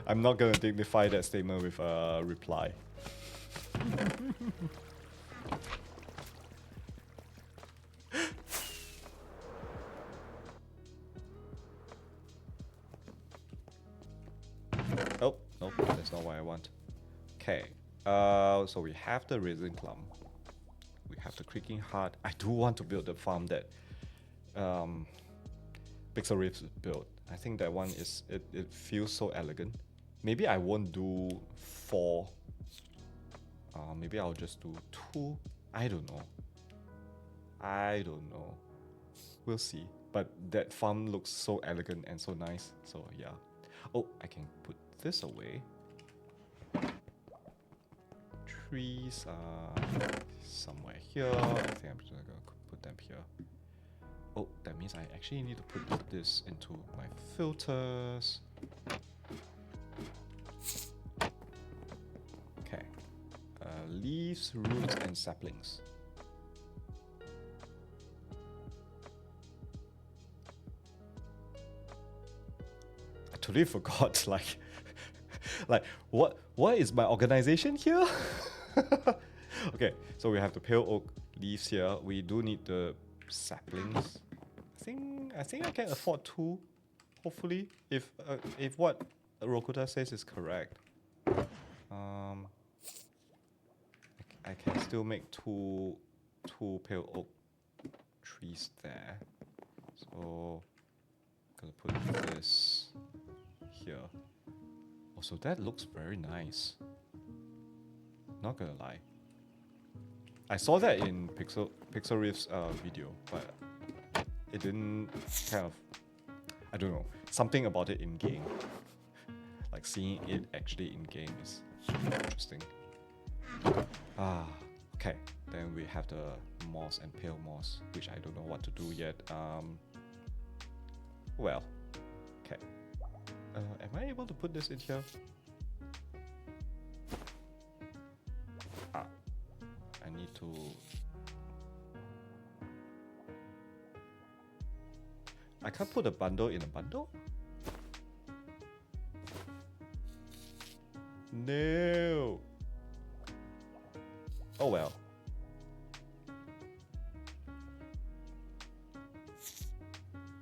I'm not gonna dignify that statement with a reply. Nope, that's not what I want. Okay. So we have the resin clump. We have the creaking heart. I do want to build the farm that Pixel Reefs built. I think that one is it feels so elegant. Maybe I won't do 4. Maybe I'll just do 2. I don't know. We'll see. But that farm looks so elegant and so nice. So yeah. Oh, I can put this away. Trees are somewhere here. I think I'm just gonna put them here. Oh, that means I actually need to put this into my filters. Okay. Leaves, roots, and saplings. I totally forgot, like what is my organization here? Okay, so we have the pale oak leaves here. We do need the saplings. I think I can afford 2. Hopefully, if what Rokuta says is correct. I can still make two pale oak trees there. So I'm gonna put this here. Oh, so that looks very nice. Not gonna lie. I saw that in Pixel Reef's video, but it didn't kind of, I don't know, something about it in game. Like seeing it actually in game is super interesting. Okay. Then we have the moss and pale moss, which I don't know what to do yet. Well, okay. Am I able to put this in here? I need to... I can't put a bundle in a bundle? No! Oh well.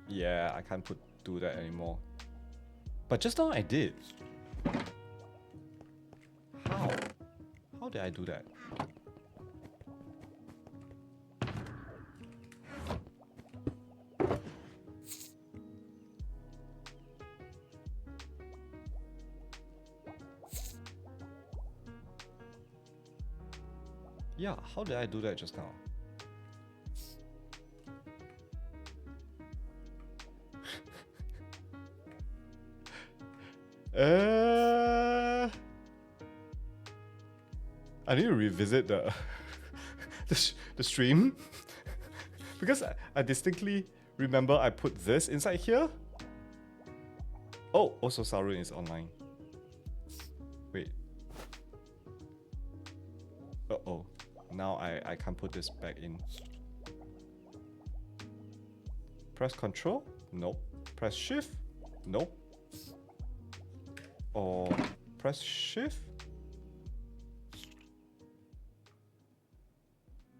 Yeah, I can't do that anymore. But just now I did. How? How did I do that? Yeah, how did I do that just now? I need to revisit the the stream because I distinctly remember I put this inside here. Oh, also Sarun is online. Wait. Uh-oh. Now I can't put this back in. Press Control? Nope. Press Shift? Nope. Or press Shift?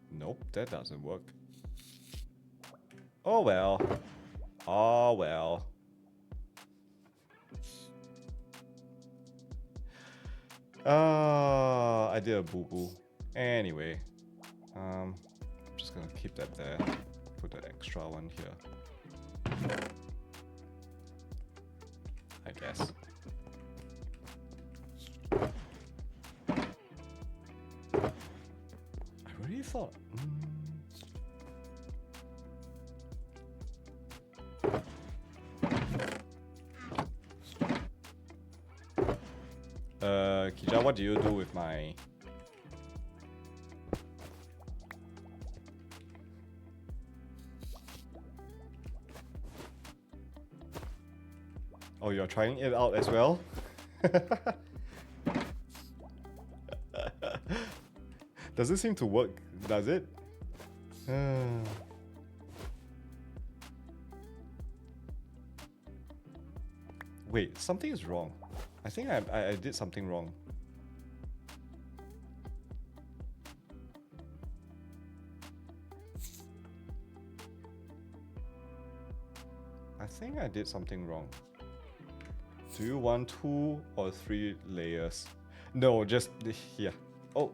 Nope, that doesn't work. Oh well. Oh well. I did a boo-boo. Anyway, I'm just gonna keep that there. Put the extra one here. I guess. I really thought. Kija, what do you do with my... Oh, you're trying it out as well? Doesn't seem to work, does it? Wait, something is wrong. I think I did something wrong. I think I did something wrong. Do you want 2 or 3 layers? No, just here. Oh.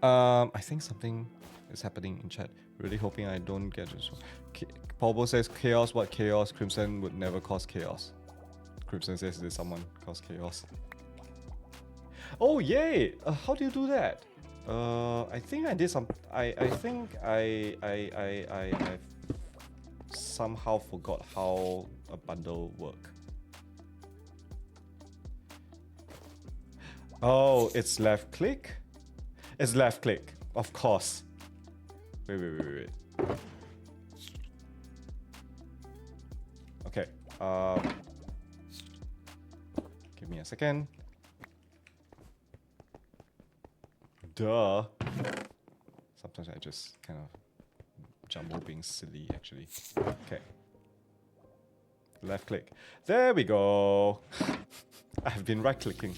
I think something is happening in chat. Really hoping I don't get this one. Paubo says chaos, what chaos? Crimson would never cause chaos. Crimson says did someone cause chaos? Oh yay! How do you do that? I think I did some. I think I somehow forgot how a bundle work. Oh, it's left click. It's left click, of course. Wait. Okay. Give me a second. Duh. Sometimes I just kind of jumble being silly, actually. Okay. Left click. There we go. I've been right clicking.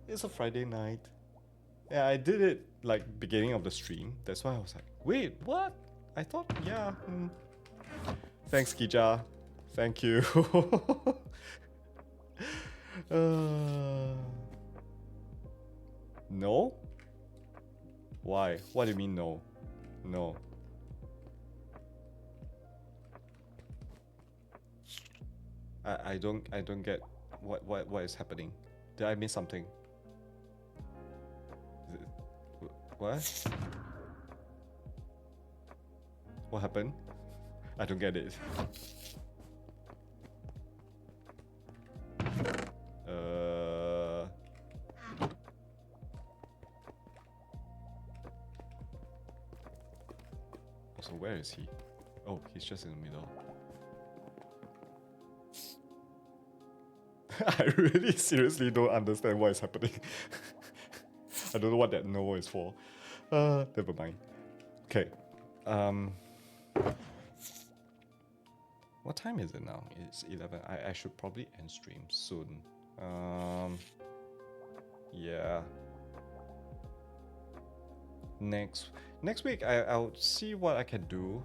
It's a Friday night. Yeah, I did it like beginning of the stream. That's why I was like, wait, what? I thought, yeah. Thanks, Kija. Thank you. No? Why? What do you mean no? No. I don't get what is happening. Did I miss something? What? What happened? I don't get it. So where is he? Oh, he's just in the middle. I really seriously don't understand what is happening. I don't know what that no is for. Never mind. Okay. What time is it now? It's 11. I should probably end stream soon. Yeah. Next week I'll see what I can do.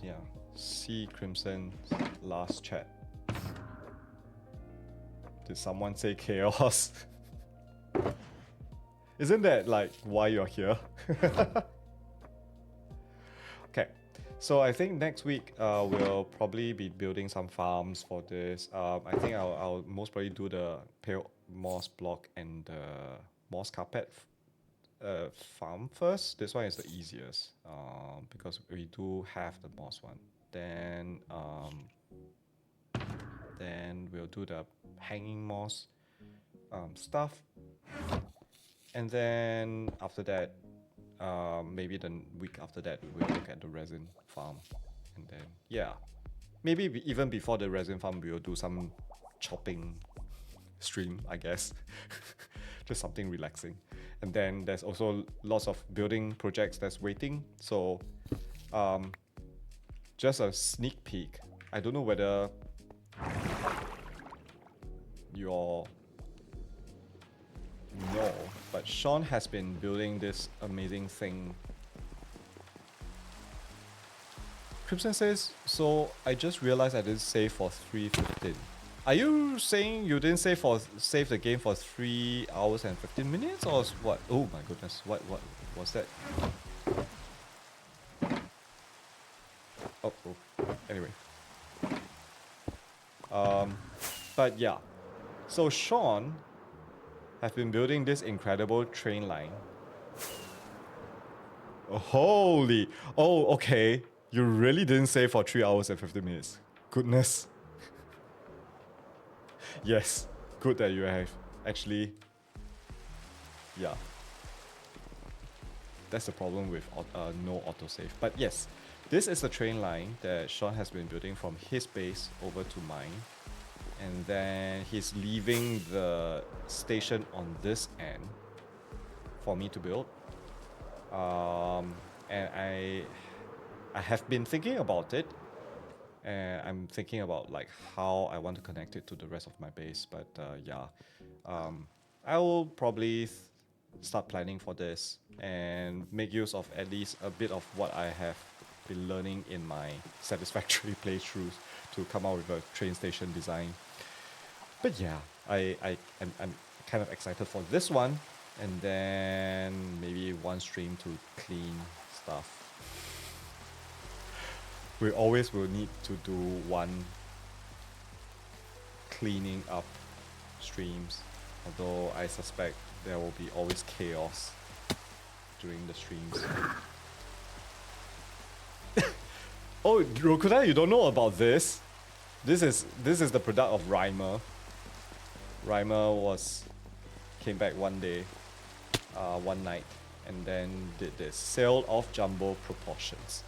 Yeah. See Crimson's last chat. Did someone say chaos? Isn't that like why you're here? Okay, so I think next week we'll probably be building some farms for this. I think I'll most probably do the pale moss block and the moss carpet farm first. This one is the easiest because we do have the moss one. Then we'll do the hanging moss stuff. And then after that, maybe the week after that, we'll look at the resin farm. And then, yeah, maybe even before the resin farm, we'll do some chopping stream, I guess. Just something relaxing. And then there's also lots of building projects that's waiting. So, just a sneak peek. I don't know whether you're no, but Sean has been building this amazing thing. Crimson says, so I just realized I didn't save for 3:15. Are you saying you didn't save the game for 3 hours and 15 minutes or what? Oh my goodness, what was that? Oh, anyway. But yeah, so Sean have been building this incredible train line. Oh, holy! Oh, okay. You really didn't save for 3 hours and 50 minutes. Goodness. Yes, good that you have actually. Yeah. That's the problem with no autosave. But yes, this is the train line that Sean has been building from his base over to mine. And then he's leaving the station on this end for me to build. And I have been thinking about it. And I'm thinking about like how I want to connect it to the rest of my base. But yeah, I will probably start planning for this and make use of at least a bit of what I have been learning in my satisfactory playthroughs to come out with a train station design. But yeah, I'm kind of excited for this one, and then maybe one stream to clean stuff. We always will need to do one cleaning up streams, although I suspect there will be always chaos during the streams. Oh, Rokuda, you don't know about this? This is the product of Rhymer. Rhymer came back one day, one night, and then did this sale of jumbo proportions.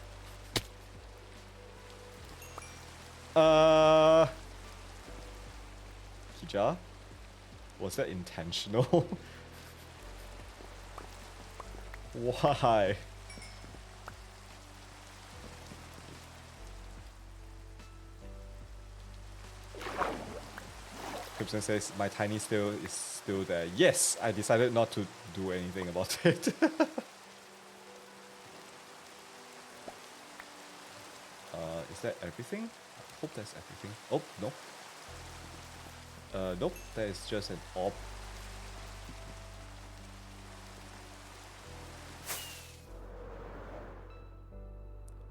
Kija, was that intentional? Why? Gibson says my tiny is still there. Yes, I decided not to do anything about it. Is that everything? I hope that's everything. Oh, no. Nope, that is just an orb.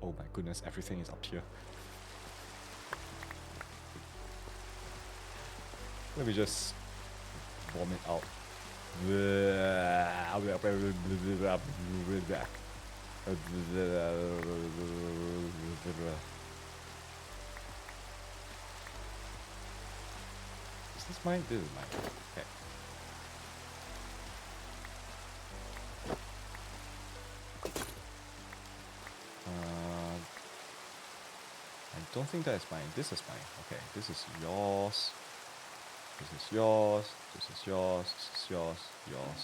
Oh my goodness, everything is up here. Let me just vomit out. Is this mine? This is mine. Okay. I don't think that is mine. This is mine. Okay, this is yours. This is yours. This is yours. This is yours. Yours.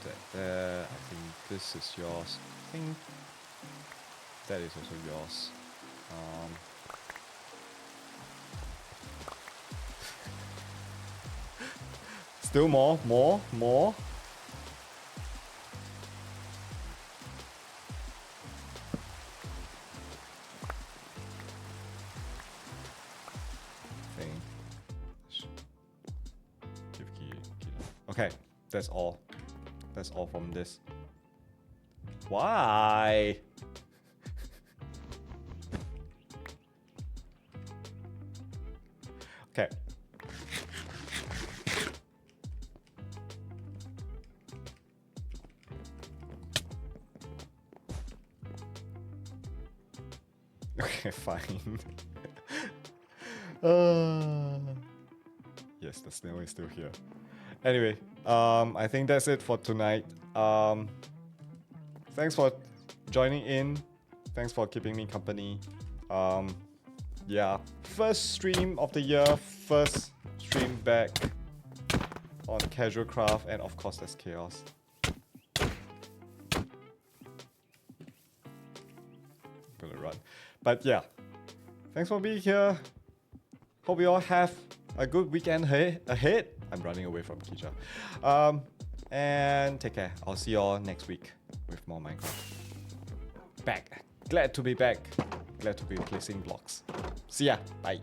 Put that there. I think this is yours. I think that is also yours. Still more. Okay, that's all. That's all from this. Why? Okay. Okay, fine. Yes, the snail is still here. Anyway, I think that's it for tonight. Thanks for joining in. Thanks for keeping me company. Yeah, first stream of the year, first stream back on CasualCraft, and of course there's chaos. I'm gonna run. But yeah, thanks for being here. Hope you all have a good weekend ahead. I'm running away from Kija. And take care. I'll see you all next week with more Minecraft. Back. Glad to be back. Glad to be placing blocks. See ya. Bye.